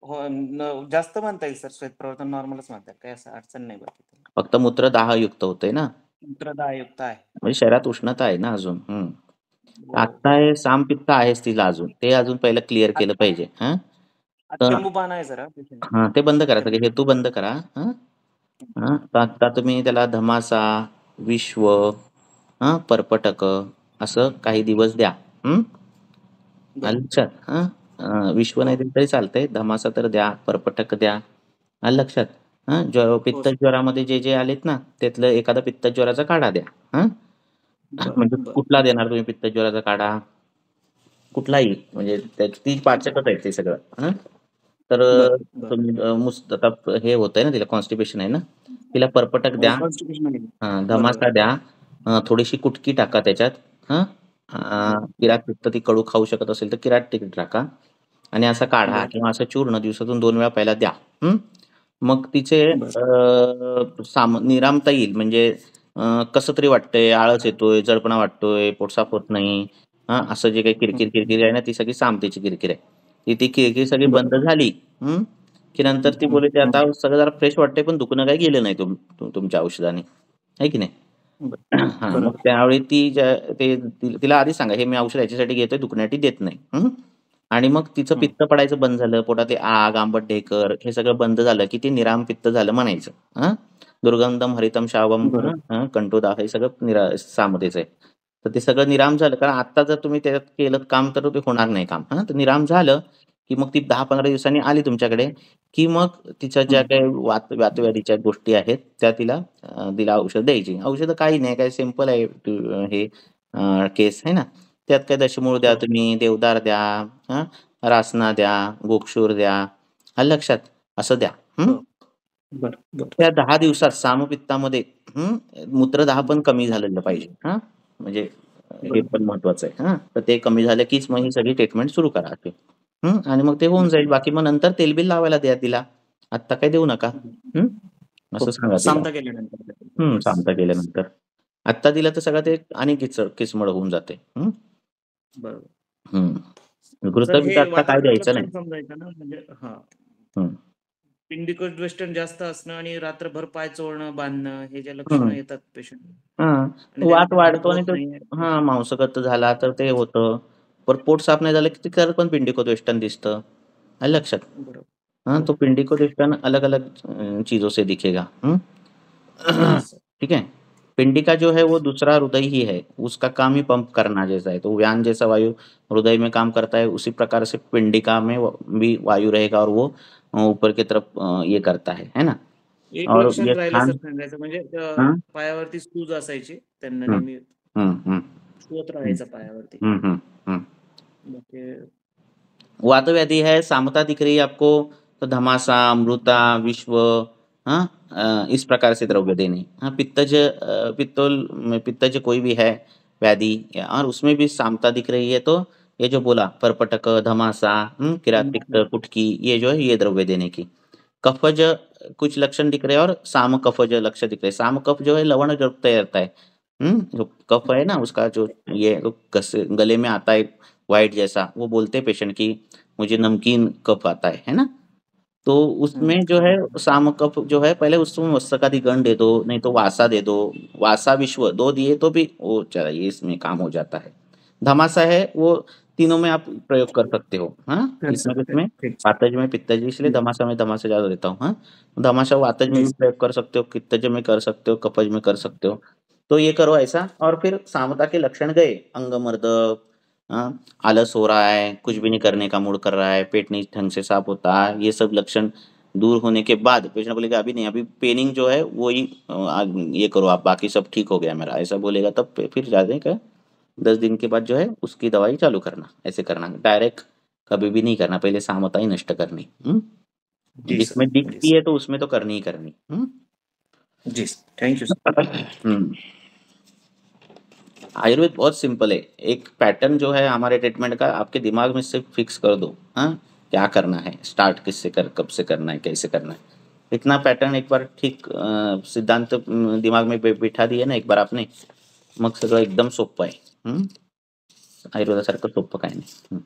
हो, जास्त म्हणता येईल सर. श्वेतप्रवर्तन नॉर्मलच म्हणतात. काही असं अडचण नाही बाकी.
फक्त मूत्र दाहयुक्त होतंय ना?
मूत्रदाहयुक्त आहे.
म्हणजे शरीरात उष्णता आहे ना अजून. हं.
हो.
आता हे सामपित्त आहेच तिला अजून. ते अजून पहिलं क्लिअर केलं पाहिजे. हां. तर
अचंबूपणा आहे जरा पेशंट.
हां, ते बंद करा. सगळे हेतू बंद करा. हां. हां. तर आता तुम्ही त्याला धमासा, विश्व, पर्पटक असं काही दिवस द्या. हं. आलं लक्षात? विश्व नाही दिलं तरी चालतंय. धमासा तर द्या, पर्पटक द्या. आलं लक्षात? पित्त ज्वरामध्ये जे आलेत ना, त्यातलं एखादा पित्त ज्वराचा काढा द्या. हां. म्हणजे कुठला देणार तुम्ही पित्त ज्वराचा काढा? कुठलाही म्हणजे ती पाचकच आहेत ते सगळं. हां. तर तुम्ही आता हे होतंय ना तिला कॉन्स्टिपेशन आहे ना, तिला पर्पटक द्या. हां, धमासा द्या. थोडीशी कुटकी टाका त्याच्यात. हां. किरात पित्त ती कडू खाऊ शकत असेल तर किरात तिखट टाका आणि असा काढा किंवा असं चूर्ण दिवसातून 2 वेळा पहिला द्या. मग तिचे निरामता येईल म्हणजे कसं तरी वाटतंय, आळस येतोय, जडपणा वाटतोय, पोट साफ होत नाही. असं जे काही किरकिर आहे ना, ती सगळी सामतेची किरकिर आहे. ती किरकिर सगळी बंद झाली की नंतर ती बोलते आता सगळं जरा फ्रेश वाटतंय पण दुखणं काही गेलं नाही तुमच्या औषधाने. आहे की नाही? हां, मग त्यावेळी तिला आधी सांगा हे मी औषध याच्यासाठी घेतोय दुखण्यासाठी देत नाही. आणि मग तिचं पित्त पडायचं बंद झालं, पोटात आग, आंबट ढेकर हे सगळं बंद झालं की ते निराम पित्त झालं म्हणायचं. दुर्गंधम हरितम शावम कंठोदाह हे सगळं सामतेचं आहे. तर ते सगळं निराम झालं कारण आता जर तुम्ही त्याच्यात केलं काम तर ते होणार नाही काम. तर निराम झालं की मग ती 10-15 दिवसांनी आली तुमच्याकडे की मग तिच्या ज्या काही वातव्याधीच्या गोष्टी आहेत त्या तिला औषध द्यायची. औषधं काही नाही, काही सिंपल आहे हे केस आहे ना. त्यात काय दशमूळ द्या तुम्ही, देवदार द्या, रासना द्या, गोक्षूर द्या. आलं लक्षात? असं द्या. त्या 10 दिवसात सामपित्तामध्ये मूत्रदाह पण कमी झालेलं पाहिजे. म्हणजे हे पण महत्वाचं आहे. तर ते कमी झालं कीच मग ही सगळी ट्रीटमेंट सुरू करा. आणि मग ते होऊन जाईल. बाकी मग नंतर तेलबिल लावायला द्या तिला. आत्ता काही देऊ नका. असं सांगा तिला. सामता केल्यानंतर. आत्ता दिलं तर सगळं ते आणि किचमड होऊन जाते. घृतविकासला काय द्यायचं नाही.
समजायचं ना म्हणजे
हं.
पिंडिकोद्वेष्टन जास्त असणं आणि रात्रभर पाय चोळणं, बांधणं हे जे लक्षणं येतात पेशंट.
वात वाढतो आणि तो मांसगत झाला तर ते होतं. पण पोट साफ नाही झालं की त्यात पण पिंडिकोद्वेष्टन दिसतं. आलं लक्षात? तो पिंडिकोद्वेष्टन अलग-अलग चीजों से दिखेगा. ठीक है? पिंडिका जो है वो दूसरा हृदय ही है. उसका काम ही पंप करना जैसा है. तो व्यान जैसा वायु हृदय में काम करता है उसी प्रकार से पिंडिका में भी वायु रहेगा और वो ऊपर की तरफ ये करता है ना?
एक
और
लक्षण
ये
राहिलं सर सांगायचं म्हणजे पायावरती सूज असायची त्यांना नेहमी सुवत राहायचं पायावरती.
वातव्याधि है, सामता दिख रही है आपको तो धमासा, अमृता, विश्व इस प्रकार से द्रव्य देने. पित्तज कोई भी है व्याधि और उसमें भी सामता दिख रही है तो ये जो बोला पर्पटक, धमासा, किरात पित्त, कुटकी ये जो है ये द्रव्य देने की. कफज कुछ लक्षण दिख रहे हैं और साम कफ जो लक्षण दिख रहे हैं। साम कफ जो है लवण जो तैरता है, जो कफ है ना उसका जो ये गले में आता है व्हाइट जैसा, वो बोलते हैं पेशेंट की मुझे नमकीन कफ आता है ना। तो उसमें जो है साम कफ जो है पहले उसमें मस्तकाधिगण दे दो, नहीं तो वासा दे दो, वासा विश्व 2 दिए तो भी वो चाहिए, इसमें काम हो जाता है। धमासा है वो तीनों में आप प्रयोग कर सकते हो, हाँ
कर
इसमें
सकते हैं,
किसमें
ठीक
वातज में पित्तज, इसलिए धमासा में धमासा ज्यादा देता हूँ। हाँ धमासा वातज में
जी
भी प्रयोग कर सकते हो, पित्तज में कर सकते हो, कफज में कर सकते हो। तो ये करो ऐसा, और फिर सामता के लक्षण गए, अंगमर्द, आलस हो रहा है, कुछ भी नहीं करने का मूड कर रहा है, पेट नहीं ढंग से साफ होता है, ये सब लक्षण दूर होने के बाद पेशेंट बोलेगा अभी नहीं, अभी पेनिंग जो है वो ही ये करो आप, बाकी सब ठीक हो गया मेरा, ऐसा बोलेगा तब फिर जाने का 10 दिन के बाद जो है उसकी दवाई चालू करना। ऐसे करना, डायरेक्ट कभी भी नहीं करना, पहले सामता ही नष्ट करनी।
जी
जिसमें
सर, जी
दिखती है तो उसमें तो करनी ही करनी।
जी सर, थैंक यू सर।
हम्म। आयुर्वेद बहुत सिंपल है, एक पैटर्न जो है हमारे ट्रीटमेंट का आपके दिमाग में सिर्फ फिक्स कर दो, हाँ क्या करना है, स्टार्ट किससे कर, कब से करना है, कैसे करना है, इतना पैटर्न एक बार ठीक सिद्धांत दिमाग में बिठा दिए ना एक बार आपने, मग सगळं एकदम सोपं आहे। आयुर्वेदासारखं सोपं काय नाही।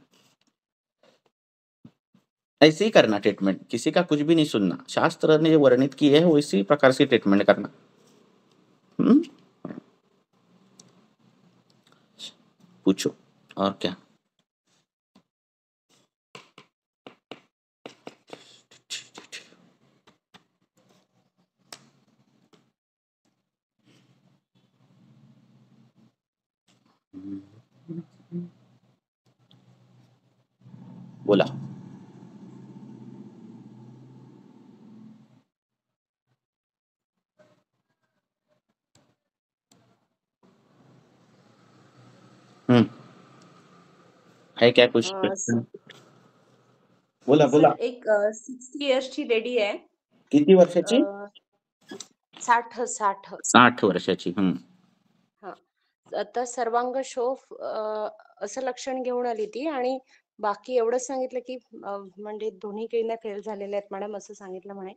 ऐसे ही करना ट्रीटमेंट, किसी का कुछ भी नहीं सुनना, शास्त्र ने जो वर्णित की है उसी प्रकार से ट्रीटमेंट करना। पूछो और क्या। बोला। हम्म है क्या कुछ प्रश्न? बोला
सर
बोला।
एक 60 इयर्सची लेडी आहे
किती वर्षाची?
60
60 वर्षाची।
हा तर सर्वांग शोफ असं लक्षण घेऊन आली ती आणि बाकी एवढंच सांगितलं की म्हणजे दोन्ही किडन्या फेल झालेल्या आहेत मॅडम असं सांगितलं म्हणे.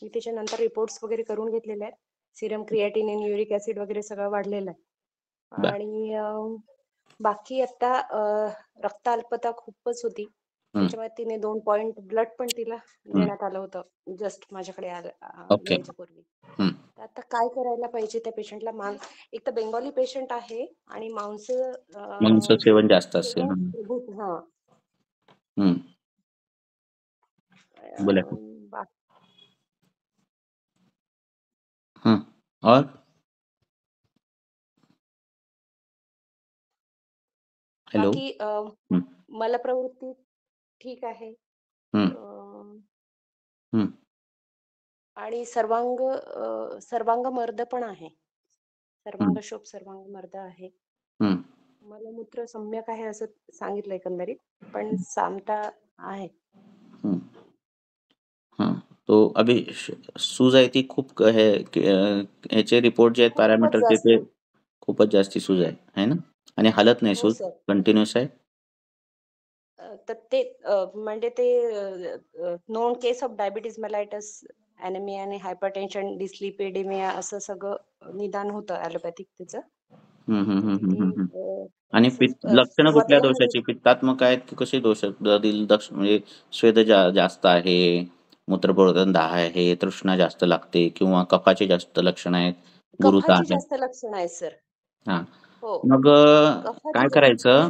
मी त्याच्यानंतर रिपोर्ट्स वगैरे करून घेतलेले आहेत. सिरम क्रिएटिनिन युरिक ऍसिड वगैरे सगळं वाढलेलं आहे आणि बाकी आता रक्त अल्पता खूपच होती. त्याच्यामुळे तिने 2 पॉइंट ब्लड पण तिला देण्यात आलं होतं जस्ट माझ्याकडे
ओके।
यायच्या पूर्वी. आता काय करायला पाहिजे त्या पेशंटला? एक तर बेंगॉली पेशंट आहे आणि मांस
सेवन जास्त असेल।
हा
बोला। और हेलो।
बाकी मलप्रवृत्ती ठीक आहे आणि सर्वांग मर्द पण आहे. सर्वांग शोभ सर्वांग मर्द आहे. मलमूत्र सम्यक आहे असं सांगितलं एकंदरीत, पण सामता आहे.
तो अभी सूज आहे ती खूप है, ह्याचे रिपोर्ट जे आहेत पॅरामीटरचे ते खूपच जास्ती सूज आहे ना, आणि हालत नाही सूज, कंटिन्युअस आहे.
तर ते म्हणजे ते known case of diabetes mellitus, anaemia आणि हायपरटेन्शन, डिस्लिपिडेमिया असं सगळं निदान होतं ॲलोपॅथिक त्याचं.
आणि लक्षणं कुठल्या दोषाची? पित्तात्मक आहेत की कसे दोष? म्हणजे स्वेद जास्त आहे, मूत्रप्रवर्धन आहे, तृष्णा जास्त लागते, किंवा कफाचे जास्त लक्षण आहेत, गुरुता आहे?
जास्त लक्षण आहे सर.
हा मग काय करायचं,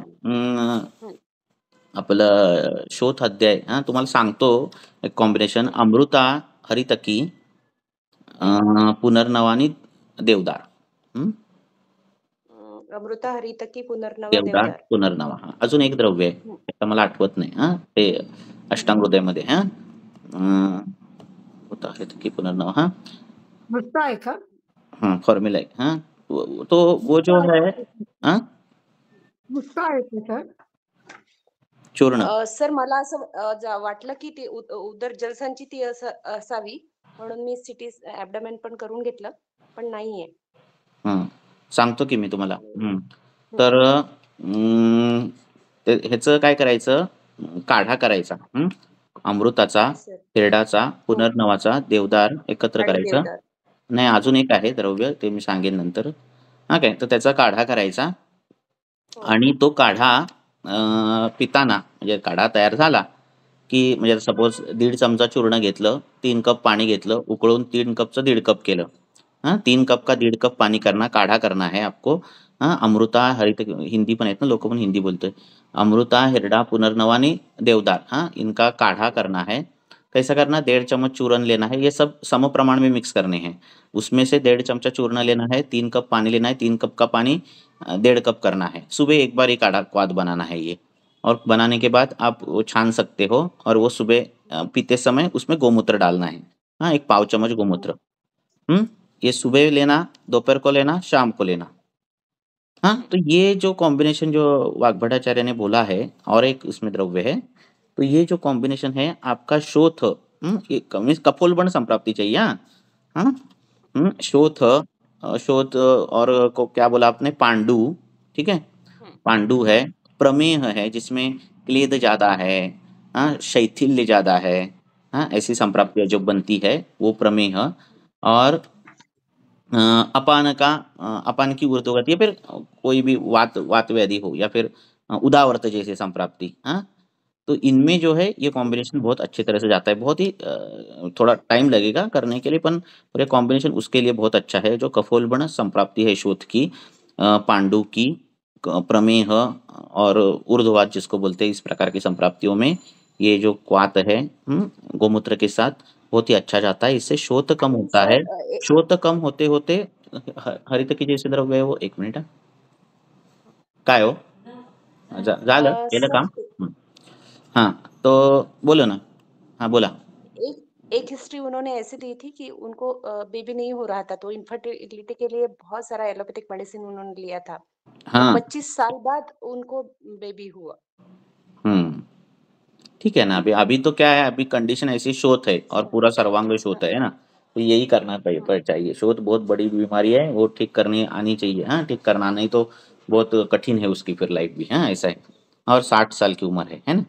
आपलं शोध अध्याय तुम्हाला सांगतो एक कॉम्बिनेशन, अमृता हरितकी पुनर्नवानी देवदार.
अमृता हरितकी
देवदार पुनर्नवा. अजून एक द्रव्य आहे, आता मला आठवत नाही, ते अष्टांगहृदयमध्ये होता हरितकी पुनर्नवा.
नुसता आहे का?
फॉर्म्युला आहे. तो वो जो है
नुसता आहे सर
चूर्ण.
सर मला असं वाटलं की ती उदर जलसांची ती असावी, म्हणून मी सिटी ॲब्डोमेन पण करून घेतलं, पण नाहीये.
सांगतो की मी तुम्हाला. तर ह्याचं काय करायचं, काढा करायचा. अमृताचा,
येस सर.
हिरडाचा,
हो
पुनर्नवाचा, देवदार एकत्र
आणि
करायचं.
देवदार.
नाही, अजून एक आहे द्रव्य, ते मी सांगेन नंतर. हां काय, तर त्याचा काढा करायचा
हो
आणि तो काढा पिताना म्हणजे काढा तयार झाला, की म्हणजे सपोज 1.5 चमचा चूर्ण घेतलं, 3 कप पानी घेतलं, उकळून 3 कपचं 1.5 कप केलं. हाँ, 3 कप का 1.5 कप पानी करना, काढ़ा करना है आपको. हाँ, अमृता, हरित, हिंदी पण आहेत ना, लोक पण हिंदी बोलतोय. अमृता, हिरडा, पुनर्नवा आणि देवदार, हाँ, इनका काढ़ा करना है. कैसा करना? 1.5 चम्मच चूर्ण लेना है. ये सब सम प्रमाण में मिक्स करने हैं. उसमें से 1.5 चमचा चूर्ण लेना है, 3 कप पानी लेना है, 3 कप का पानी 1.5 कप करना है. सुबह एक बार ये काढ़ा क्वाद बनाना है ये. और बनाने के बाद आप वो छान सकते हो और वो सुबह पीते समय उसमें गोमूत्र डालना है. हाँ, 1 पाव चम्मच गोमूत्र. ये सुबह लेना, दोपहर को लेना, शाम को लेना. हाँ, तो ये जो कॉम्बिनेशन जो वाग्भटाचार्य ने बोला है और एक इसमें द्रव्य है, तो ये जो कॉम्बिनेशन है आपका शोथ, ये मीन्स कपोलबन संप्राप्ति चाहिए. हाँ, हाँ, शोथ, शोथ और को क्या बोला आपने? पांडु, ठीक है? पांडु है, प्रमेह है जिसमें क्लेद ज्यादा है, हाँ, शैथिल्य ज्यादा है, हाँ, ऐसी संप्राप्तियां जो बनती है वो प्रमेह. और अपान का अपान की ऊर्ध्वगति या फिर कोई भी वात वात व्याधि हो या फिर उदावर्त जैसे संप्राप्ति. हाँ, तो इनमें जो है ये कॉम्बिनेशन बहुत अच्छी तरह से जाता है. बहुत ही थोड़ा टाइम लगेगा करने के लिए, पर ये कॉम्बिनेशन उसके लिए बहुत अच्छा है. जो कफोलबन संप्राप्ति है शोथ की, पांडु की, प्रमेह और ऊर्ध्ववात जिसको बोलते हैं, इस प्रकार की संप्राप्तियों में ये जो क्वात है गोमूत्र के साथ बहुत ही अच्छा जाता है. इससे शोथ कम होता है.
सर
शोथ कम होते होते हरित की जैसे द्रव्य है वो, 1 मिनिट हा. काय हो? झालं केलं
सर
काम. हाँ, तो बोलो ना. हाँ, बोला.
एक हिस्ट्री उन्होंने ऐसी दी थी कि उनको बेबी नहीं हो रहा था, तो इनफर्टिलिटी के लिए बहुत सारा एलोपैथिक मेडिसिन उन्होंने लिया था. तो
हाँ,
25 साल बाद उनको बेबी हुआ.
ठीक है ना. अभी तो क्या है, अभी कंडीशन ऐसी शोथ है और पूरा सर्वांग शोथ है ना, तो यही करना चाहिए. शोथ बहुत बड़ी बीमारी है, वो ठीक करनी आनी चाहिए. हाँ, ठीक करना, नहीं तो बहुत कठिन है उसकी फिर लाइफ भी. हाँ, ऐसा है. और 60 साल की उम्र है ना.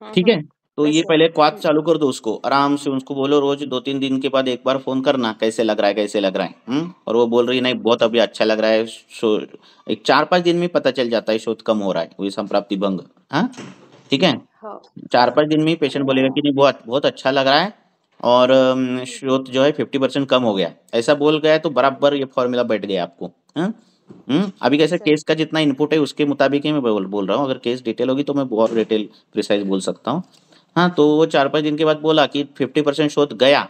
ठीक है, तो ये
वैसे
पहले क्वाथ चालू कर दो उसको आराम से. उसको बोलो रोज 2-3 दिन के बाद एक बार फोन करना, कैसे लग रहा है, कैसे लग रहा है. और वो बोल रही नहीं बहुत अभी अच्छा लग रहा है. एक 4-5 दिन में पता चल जाता है शोथ कम हो रहा है, वही संप्राप्ति भंग. हाँ, ठीक है.
हाँ
4-5 दिन में ही पेशेंट बोलेगा कि नहीं बहुत बहुत अच्छा लग रहा है और शोथ जो है 50% कम हो गया. ऐसा बोल गया तो बराबर ये फॉर्मूला बैठ गया आपको. हाँ, अभी कैसे
सर.
केस का जितना इनपुट है उसके मुताबिक ही मैं बोल रहा हूँ. अगर केस डिटेल होगी तो मैं बहुत डिटेल प्रिसाइज बोल सकता हूँ. हाँ, तो वो 4-5 दिन के बाद बोला कि 50% शोथ गया,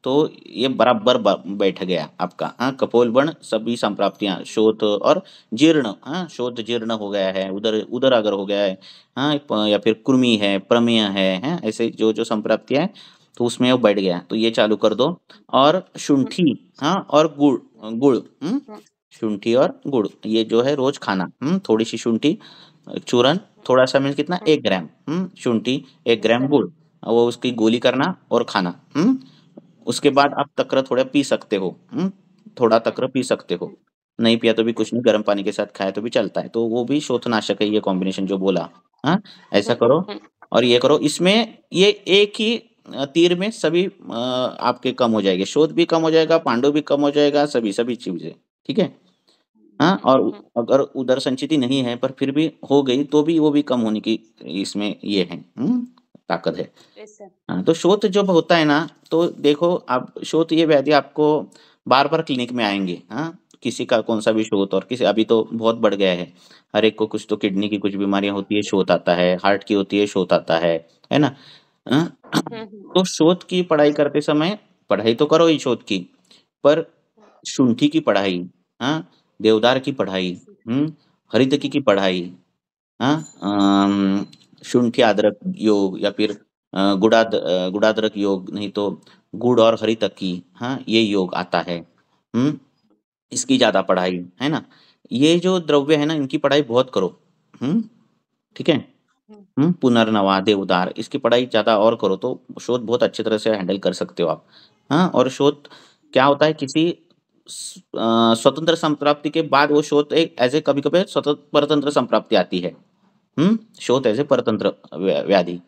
तो ये बराबर बैठ गया आपका. हाँ, कपोलबन सभी संप्राप्तियां, शोथ और जीर्ण. हाँ, शोथ जीर्ण हो गया है, उधर उधर अगर हो गया है, हाँ, या फिर कृमि है, प्रमेय है, हाँ, ऐसे जो जो संप्राप्तियां है तो उसमें वो बैठ गया. तो ये चालू कर दो. और शुंठी, हाँ, और गुड़, गुड़, शुंठी और गुड़ ये जो है रोज खाना. थोड़ी सी शुंठी चूरन, थोड़ा सा मीन्स कितना, 1 ग्राम शुंठी, 1 ग्राम
सर.
गुड़, वो उसकी गोली करना और खाना. उसके बाद आप तक्र थोड़ा पी सकते हो. थोड़ा तक्र पी सकते हो. नहीं पिया तो भी कुछ नहीं, गर्म पानी के साथ खाया तो भी चलता है. तो वो भी शोथनाशक है ये कॉम्बिनेशन जो बोला. हाँ, ऐसा करो और ये करो. इसमें ये एक ही तीर में सभी आपके कम हो जाएंगे. शोथ भी कम हो जाएगा, पांडु भी कम हो जाएगा, सभी सभी चीजें. ठीक है. हाँ, और अगर उदर संचिति नहीं है पर फिर भी हो गई तो भी वो भी कम होने की इसमें ये है ताकत है.
Yes sir.
हाँ, तो शोथ जब होता है ना, तो देखो आप शोथ ये व्याधि आपको बार बार क्लिनिक में आएंगे. हाँ, किसी का कौन सा भी शोथ, और किसी अभी तो बहुत बढ़ गया है. हर एक को कुछ तो किडनी की कुछ बीमारियां होती है, शोथ आता है. हार्ट की होती है, शोथ आता है ना. हाँ, तो शोथ की पढ़ाई करते समय पढ़ाई तो करो ही शोथ की, पर शुंठी की पढ़ाई, हाँ, देवदार की पढ़ाई, हरितकी की पढ़ाई, हाँ, शुंठी अदरक योग या फिर गुड़ादरक योग, नहीं तो गुड़ और हरितकी, हाँ, ये योग आता है. इसकी ज्यादा पढ़ाई है ना. ये जो द्रव्य है ना, इनकी पढ़ाई बहुत करो. ठीक है. पुनर्नवा, देवदार, इसकी पढ़ाई ज्यादा और करो तो शोध बहुत अच्छी तरह से हैंडल कर सकते हो आप. हाँ, और शोध क्या होता है, किसी स्वतंत्र संप्राप्ति के बाद वो शोध एक ऐसे कभी कभी स्वतंत्र परतंत्र संप्राप्ति आती है. शोध ऐसे परतंत्र व्याधि.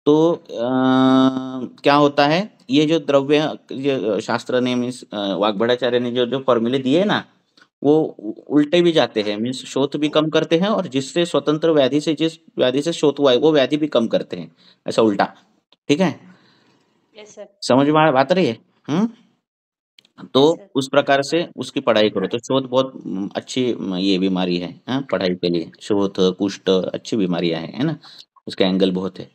तो क्या होता है, ये जो द्रव्य, ये शास्त्र ने मीन्स वाग्भटाचार्य ने जो फॉर्मूले दिए ना, वो उल्टे भी जाते हैं, मीन्स शोथ भी कम करते हैं, और जिससे स्वतंत्र व्याधि से, जिस व्याधि से शोथ हुआ है वो व्याधि भी कम करते हैं, ऐसा उल्टा। ठीक है,
यस सर।
समझ में बात रही है? तो
यस सर।
उस प्रकार से उसकी पढ़ाई करो। तो शोथ बहुत अच्छी ये बीमारी है, पढ़ाई के लिए। शोथ, कुष्ठ अच्छी बीमारियां हैं, है ना, उसके एंगल बहुत है।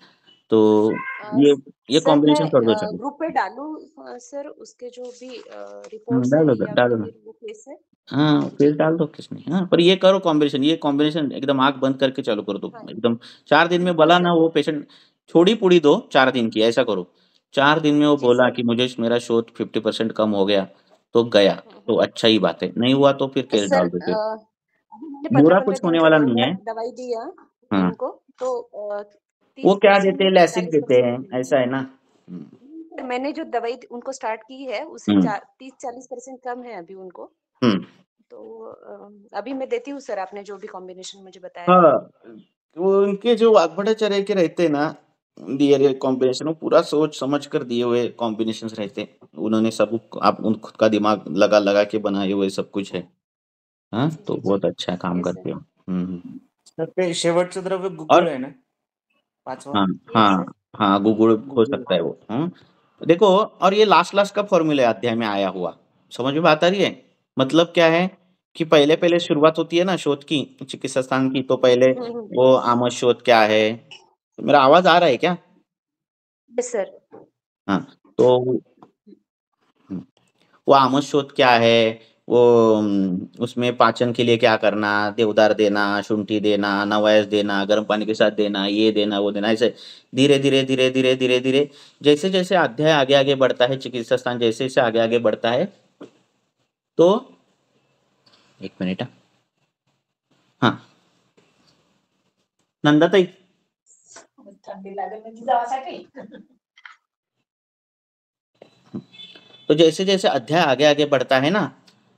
तो ये
सर मैं
कॉम्बिनेशन कर दो चालू।
ग्रुप पे डालूं सर उसके जो भी रिपोर्ट्स है या
डालो ना।
फिर वो केस है?
हाँ, फिर डाल दो, किस नहीं। हाँ, पर ये करो कॉम्बिनेशन, ये कॉम्बिनेशन एकदम आंख बंद करके चालू कर दो
हाँ
एकदम। 4 दिन में
हाँ
बोला ना
सर।
वो पेशेंट, थोड़ी पूड़ी दो 4 दिन की, ऐसा करो। 4 दिन में वो
जी
बोला
सर।
कि मुझे मेरा शोथ 50% कम हो गया, तो गया, तो अच्छा ही बात है। नहीं हुआ तो फिर केस
सर
डाल दो फिर।
अभी मैंने
बुरा
15-15
कुछ
दिन
होने
से
वाला नहीं है।
दवाई दिया
हाँ,
उनको, तो
वो क्या
30%
देते हैं, लैसिक देते
40%
हैं, ऐसा है ना। हम्म।
मैंने जो दवाई उनको स्टार्ट की है उससे
हम्म।
30-40% कम है अभी उनको।
हम्म।
तो अभी मैं देती हूँ सर, आपने जो भी कॉम्बिनेशन मुझे बताया है।
हाँ, वो उनके जो वाग्भटाचार्य के रहते हैं ना, दिए गए कॉम्बिनेशन, वो पूरा सोच समझ कर दिए हुए कॉम्बिनेशन रहते हैं। उन्होंने सब, आप उन खुद का दिमाग लगा लगा के बनाए हुए सब कुछ है। हाँ, तो
जी जी।
बहुत अच्छा काम
यस
करते
सर।
हो।
तर ते शेवटचं द्रव्य गुग्गुळ
और
आहे ना, 5वां?
हाँ,
यस सर।
हाँ, हाँ, गूगल हो
गुग्गुळ.
सकता है वो। देखो, और ये लास्ट लास्ट का फॉर्मूला है अध्याय में आया हुआ। समझ में बात आ रही है? मतलब क्या है कि पहले
यस
पहले
सर।
शुरुआत होती है ना शोध की, चिकित्सा स्थान की, तो पहले
हम्म।
वो आमद शोध क्या है। मेरा आवाज आ रहा है क्या?
Yes sir.
हाँ, तो हम्म, वो आमद शोध क्या है, वो उसमें पाचन के लिए क्या करना, देवदार देना, शुंठी देना, नवायस देना, गर्म पानी के साथ देना, ये देना, वो देना, ऐसे धीरे धीरे धीरे धीरे धीरे धीरे, जैसे जैसे अध्याय आगे आगे बढ़ता है, चिकित्सा स्थान जैसे जैसे आगे आगे बढ़ता है, तो 1 मिनट। हाँ, नंदाताई,
थंडी लागेल म्हणजे जावासाठी
तो जैसे जैसे अध्याय आगे आगे बढ़ता है ना,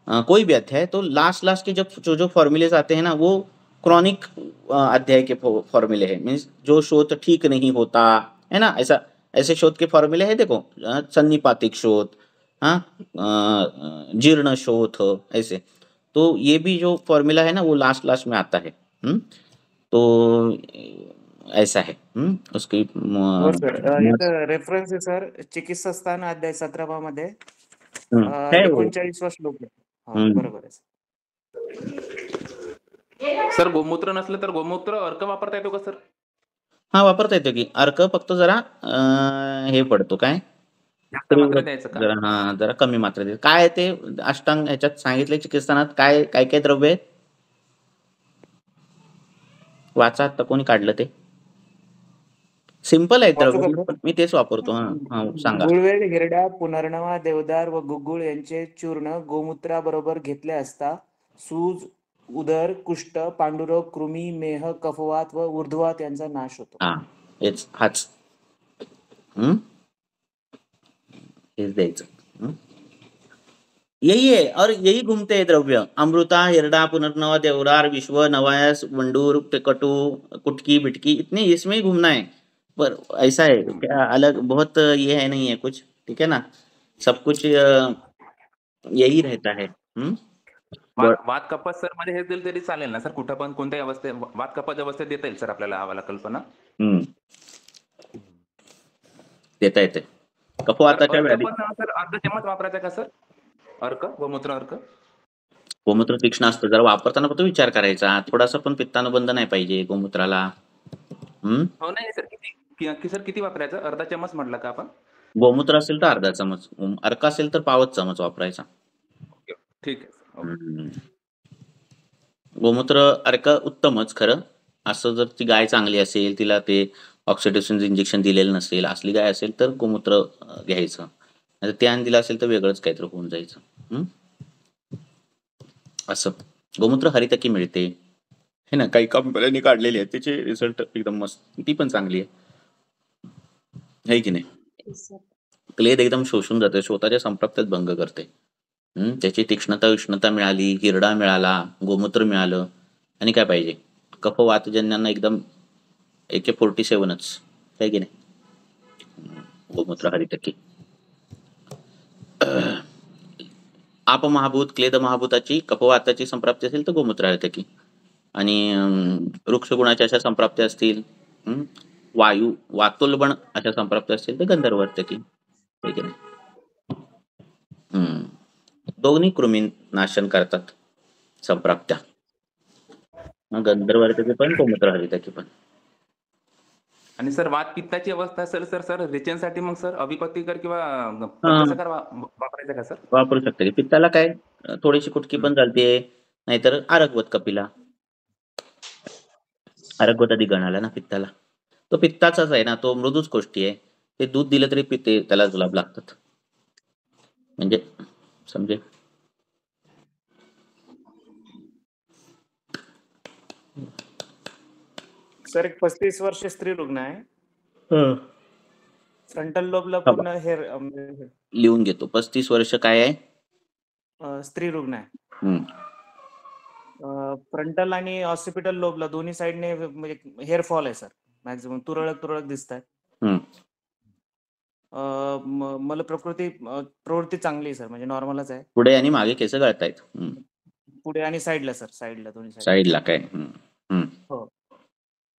कोई भी अध्याय, तो लास्ट लास्ट के जब जो जो फॉर्मूलेज आते हैं ना, वो क्रॉनिक अध्याय के फॉर्मूले हैं। मीन्स जो शोथ ठीक नहीं होता है ना, ऐसा, ऐसे शोथ के फॉर्मूले हैं। देखो, सन्निपातिक शोथ, हाँ, जीर्ण शोथ, ऐसे। तो ये भी जो फॉर्मूला है ना, वो लास्ट लास्ट में आता है। तो ऐसा है। उसकी
हो सर. याचं रेफरन्स आहे सर, चिकित्सा स्थान अध्याय 17 मध्ये
है वो।
39वा श्लोक आहे. हा,
हम्म।
बरोबर आहे.
सर गोमूत्र नसलं तर गोमूत्र अर्क वापरता येतो का सर?
हाँ, वापरता येतो की. अर्क फक्त जरा हे पडतो काय,
जास्त
तीव्र,
मात्रा द्यायचं का?
जरा, हा, जरा कमी मात्रा दे. काय आहे ते अष्टांग ह्याच्यात सांगितले चिकित्सानात, काय काय काय द्रव्य आहेत? वाचा, आता कोणी काढलं ते. सिंपल आहे
वाचू
द्रव्य,
का सर?
मी तेच वापरतो. हा, हा, सांगा.
गुळवेल, हिरडा, पुनर्नवा, देवदार व गुग्गुळ यांचे चूर्ण गोमूत्राबरोबर घेतले असता सूज, उदर, कुष्ठ, पांडुरोग, कृमी, मेह, कफवात व ऊर्ध्ववात यांचा नाश होतो.
हा, हेच, हाच. हेच द्यायचं. यही है, और यही घूमते हैं द्रव्य। अमृता, हिरडा, पुनर्नवा, देवदार, विश्व, नवायस, वंडूर, कटु, कुटकी, बिटकी, इतने इसमें ही घूमना है। पर ऐसा है क्या, अलग बहुत ये है नहीं है कुछ, ठीक है ना, सब कुछ यही रहता है।
वात कपात सर मध्ये हे दिलं तरी चालेल ना सर? कुठं पण कोणत्याही अवस्थेत वात कपात अवस्थेत देता येईल सर आपल्याला आवाला कल्पना?
देता येते
तर
कफवाताच्या
अर्क
व्याधी.
पण सर अर्ध चम्मच वापरायचा का सर? अर्क, गोमूत्र अर्क?
गोमूत्र तीक्ष्ण असतं, जरा वापरताना फक्त विचार करायचा, थोडासा पण पित्तानं बंद नाही पाहिजे गोमूत्राला.
हो नाही सर, किती सर किती वापरायचं? अर्धा चम्मच म्हटलं का आपण?
गोमूत्र असेल तर अर्धा चमच, अर्क असेल तर पावच चमच वापरायचा.
ओके, ठीक आहे सर. ओके.
गोमूत्र अर्क उत्तमच खरं. असं जर ती गाय चांगली असेल, तिला ते ऑक्सिडोसिन इंजेक्शन दिलेलं नसेल, असली गाय असेल तर गोमूत्र घ्यायचं. नाहीतर त्यान दिलं असेल तर वेगळंच काहीतरी होऊन जायचं. असं गोमूत्र हरितकी मिळते हे ना, काही कंपन्यांनी काढलेली आहे, त्याचे रिझल्ट एकदम मस्त, ती पण चांगली आहे की नाही.
Yes sir.
क्लेद एकदम शोषून जाते, स्वतःच्या संपृक्तात भंग करते. त्याची तीक्ष्णता उष्णता मिळाली, हिरडा मिळाला, गोमूत्र मिळालं, आणि काय पाहिजे. कफवातजन्यांना एकदम AK-47च आहे की नाही. गोमूत्र हरितकी. आपमहाभूत क्लेद महाभूताची कफवाताची संप्राप्ती असेल तर गोमूत्र हरितकी. आणि वृक्षगुणाच्या अशा संप्राप्ती असतील, वायू वातुल्बण अशा संप्राप्ती असतील तर गंधर्वर्तकी. हे की नाही. दोन्ही कृमी नाशन करतात संप्राप्त्या. गंधर्वर्तकी पण गोमूत्र हरितकी पण.
आणि सर वात पित्ताची अवस्था असेल सर रेचनसाठी मग सर अभिपत्तिकर किंवा पंचसकार वापरायचा का सर?
वापरू शकते. पित्ताला काय थोडीशी कुटकी पण चालते, नाहीतर आरगवत कपिला. आरगवत आधी गणाला ना पित्ताला. तो पित्ताचाच आहे ना, तो मृदूच गोष्टी आहे. ते दूध दिलं तरी पिते त्याला जुलाब लागतात. म्हणजे समजे.
सर एक 35 वर्ष स्त्री रुग्ण आहे. फ्रंटल लोबला पूर्ण हेअर
लिहून घेतो. 35 वर्ष काय आहे?
स्त्री रुग्ण आहे. फ्रंटल आणि ऑसिपिटल लोबला दोन्ही साइडने म्हणजे हेअर फॉल आहे सर. मॅक्झिमम तुरळक दिसत आहे. मला प्रवृत्ती चांगली आहे सर, म्हणजे नॉर्मलच आहे.
पुढे आणि मागे केस गळतायत.
पुढे आणि साइडला सर, साइडला दोन्ही
साइडला काय?
हो.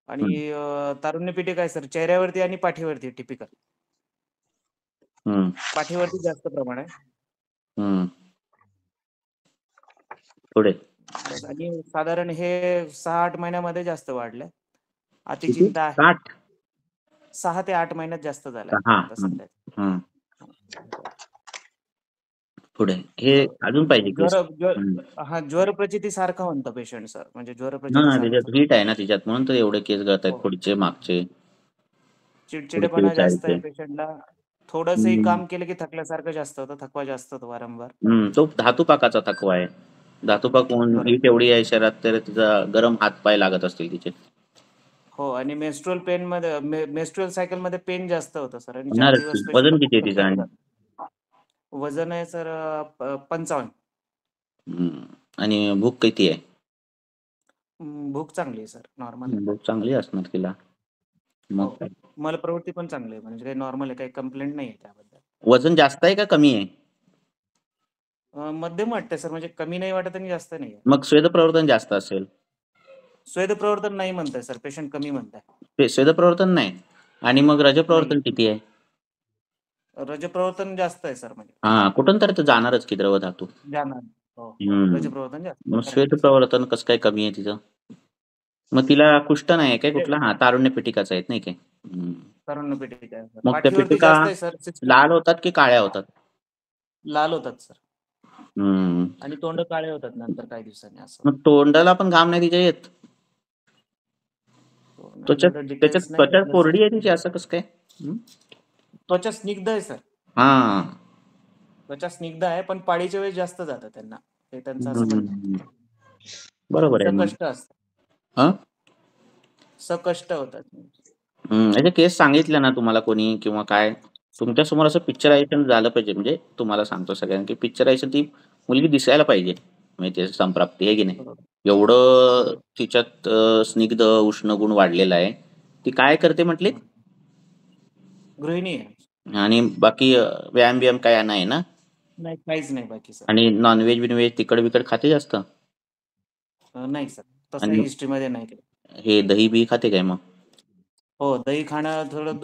आणि तारुण्य पिटिका आहे सर, चेहऱ्यावरती आणि पाठीवरती टिपिकल. पाठीवरती जास्त प्रमाण आहे.
पुढे
आणि साधारण हे 6-8 महिन्यामध्ये जास्त वाढलंय. अतिचिंता आहे. 6 ते 8 महिन्यात जास्त झालं.
पुढे हे अजून पाहिजे.
ज्वर प्रचिती सारखं म्हणतं पेशंट सर, म्हणजे ज्वर प्रचिती
हीट आहे ना तिच्यात, म्हणून तर एवढे केस गळत आहेत पुढचे मागचे.
चिडचिडेपणा जास्त आहे पेशंटला. थोडंसंही काम केलं की थकल्यासारखं जास्त होतं, थकवा जास्त होतो वारंवार.
तो धातुपाकाचा थकवा आहे. धातुपाक होऊन हीट एवढी आहे शरीरात, तर तिचा गरम हात पाय लागत असतील तिचे.
हो. आणि मेन्स्ट्रुअल पेन मध्ये, मेन्स्ट्रुअल सायकल मध्ये पेन जास्त होतं सर.
वजन किती आहे तिचं?
वजन आहे सर 55.
आणि भूक किती आहे?
भूक चांगली आहे सर, नॉर्मल.
भूक चांगली असणार तिला. मग
मला प्रवृत्ती पण चांगली आहे, म्हणजे काही नॉर्मल आहे, काही कंप्लेंट नाही आहे त्याबद्दल.
वजन जास्त आहे का कमी आहे?
मध्यम वाटतंय सर, म्हणजे कमी नाही वाटत आणि जास्त नाही.
मग स्वेदप्रवर्तन जास्त असेल.
स्वेदप्रवर्तन नाही म्हणताय सर, पेशंट कमी म्हणताय.
स्वेदप्रवर्तन नाही. आणि मग रजप्रवर्तन किती आहे?
रजप्रवर्तन जास्त आहे सर, म्हणजे
कुठून तर जाणारच की द्रव धातू
जाणार. रजप्रवर्तन जास्त.
मग श्वेतप्रवर्तन कसं काय कमी आहे तिचं? मग तिला कुष्ठ नाही काय कुठला? तारुण्य पिटिकाच आहेत नाही काय?
तारुण्य पिटिका.
मग त्या पिटिका लाल होतात की काळ्या होतात?
लाल होतात सर. आणि तोंड काळे होतात नंतर काही दिवसांनी. असं
मग तोंडाला पण घाम नाही तिच्या येत? त्याच्यात त्वचा कोरडी आहे तिची, असं कसं काय?
त्वचा स्निग्ध आहे सर. त्वचा स्निग्ध आहे, पण पाळीच्या वेळेस जास्त जातं त्यांना. हे त्यांचं असं म्हणणं.
बरोबर आहे.
कष्ट असतं. सकष्ट होतात.
याचे केस सांगितले ना तुम्हाला कोणी किंवा काय, तुमच्या समोर असं पिक्चरायझेशन झालं पाहिजे. म्हणजे तुम्हाला सांगतो सगळ्यांना की पिक्चरायझेशन ती मुलगी दिसायला पाहिजे, म्हणजे त्याची संप्राप्ती आहे की नाही. एवढं तिच्यात स्निग्ध उष्ण गुण वाढलेला आहे. ती काय करते म्हटली?
गृहिणी आहे.
आणि बाकी व्यायाम बियाम काय नाही ना?
नाही, काहीच नाही बाकी सर.
आणि नॉनव्हेज बिनव्हेज तिखट बिकट खाते जास्त?
नाही सर, तसं हिस्ट्री मध्ये नाही.
हे दही बी खाते काय मग?
हो, दही खाणं थोडं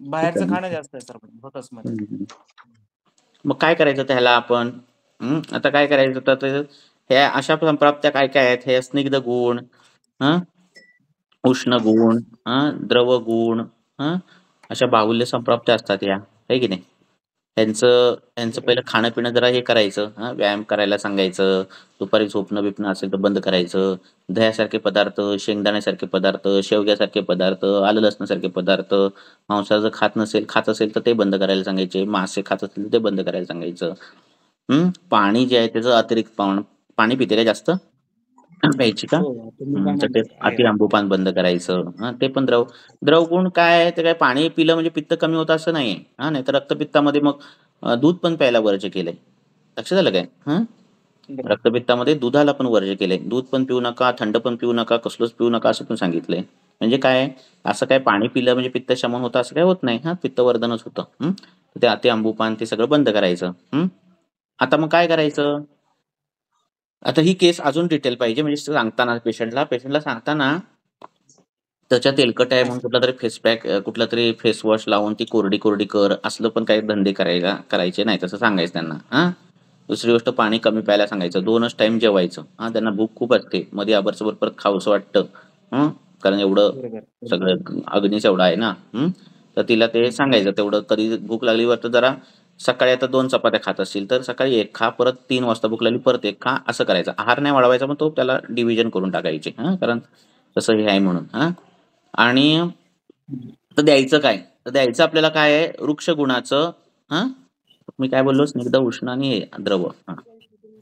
बाहेरचं खाणं जास्त आहे सर, होतच मध्ये.
मग काय करायचं त्याला आपण? आता काय करायचं तर ह्या अशा संप्राप्त्या काय काय आहेत? हे स्निग्ध गुण, उष्ण गुण, द्रव गुण, अशा बाहुल्य संप्राप्त्या असतात या, आहे की नाही. ह्यांचं पहिलं खाणं पिणं जरा हे करायचं. व्यायाम करायला सांगायचं. दुपारी झोपणं बिपणं असेल तर बंद करायचं. दह्यासारखे पदार्थ, शेंगदाण्यासारखे पदार्थ, शेवग्यासारखे पदार्थ, आलं लसणासारखे पदार्थ, मांसाचं खात असेल तर ते बंद करायला सांगायचे. मासे खात असेल तर ते बंद करायला सांगायचं. पाणी जे आहे त्याचं अतिरिक्त पाणी पिते का जास्त? प्यायची का? ते अति आंबूपान बंद करायचं. ते पण द्रवगुण काय आहे, ते काय पाणी पिलं म्हणजे पित्त कमी होतं असं नाहीये. नाही तर रक्तपित्तामध्ये मग दूध पण प्यायला वर्ज्य केलंय. लक्षात आलं काय? रक्तपित्तामध्ये दुधाला पण वर्ज्य केलंय. दूध पण पिऊ नका, थंड पण पिऊ नका, कसलंच पिऊ नका असं पण सांगितलंय. म्हणजे काय, असं काय पाणी पिलं म्हणजे पित्त शमन होतं असं काय होत नाही. पित्तवर्धनच होतं. ते अति आंबूपान ते सगळं बंद करायचं. आता मग काय करायचं? आता ही केस अजून डिटेल पाहिजे म्हणजे सांगताना पेशंटला सांगताना त्याच्या तेलकट आहे म्हणून कुठला तरी फेस पॅक कुठला तरी फेस वॉश लावून ती कोरडी कोरडी कर असलं पण काही धंदे करायचे नाही तसं सांगायचं त्यांना. दुसरी गोष्ट पाणी कमी प्यायला सांगायचं. 2च टाइम जेवायचं. त्यांना भूक खूप असते. मध्ये आबरसोबर परत खावंसं वाटतं. कारण एवढं
बरोबर
सगळं अग्नीच एवढा आहे ना. तर तिला ते सांगायचं तेवढं कधी भूक लागलीवर तर जरा सकाळी आता 2 चपात्या खात असतील तर सकाळी 1 खा, परत 3 वाजता भूक लागली परत 1 खा, असं करायचं. आहार नाही वाढवायचा, पण तो त्याला डिव्हिजन करून टाकायचे. कारण तसं हे आहे म्हणून. आणि तर द्यायचं काय? तर द्यायचं आपल्याला काय आहे, वृक्ष गुणाचं मी काय बोललो, स्निग्ध, उष्ण आणि हे द्रव.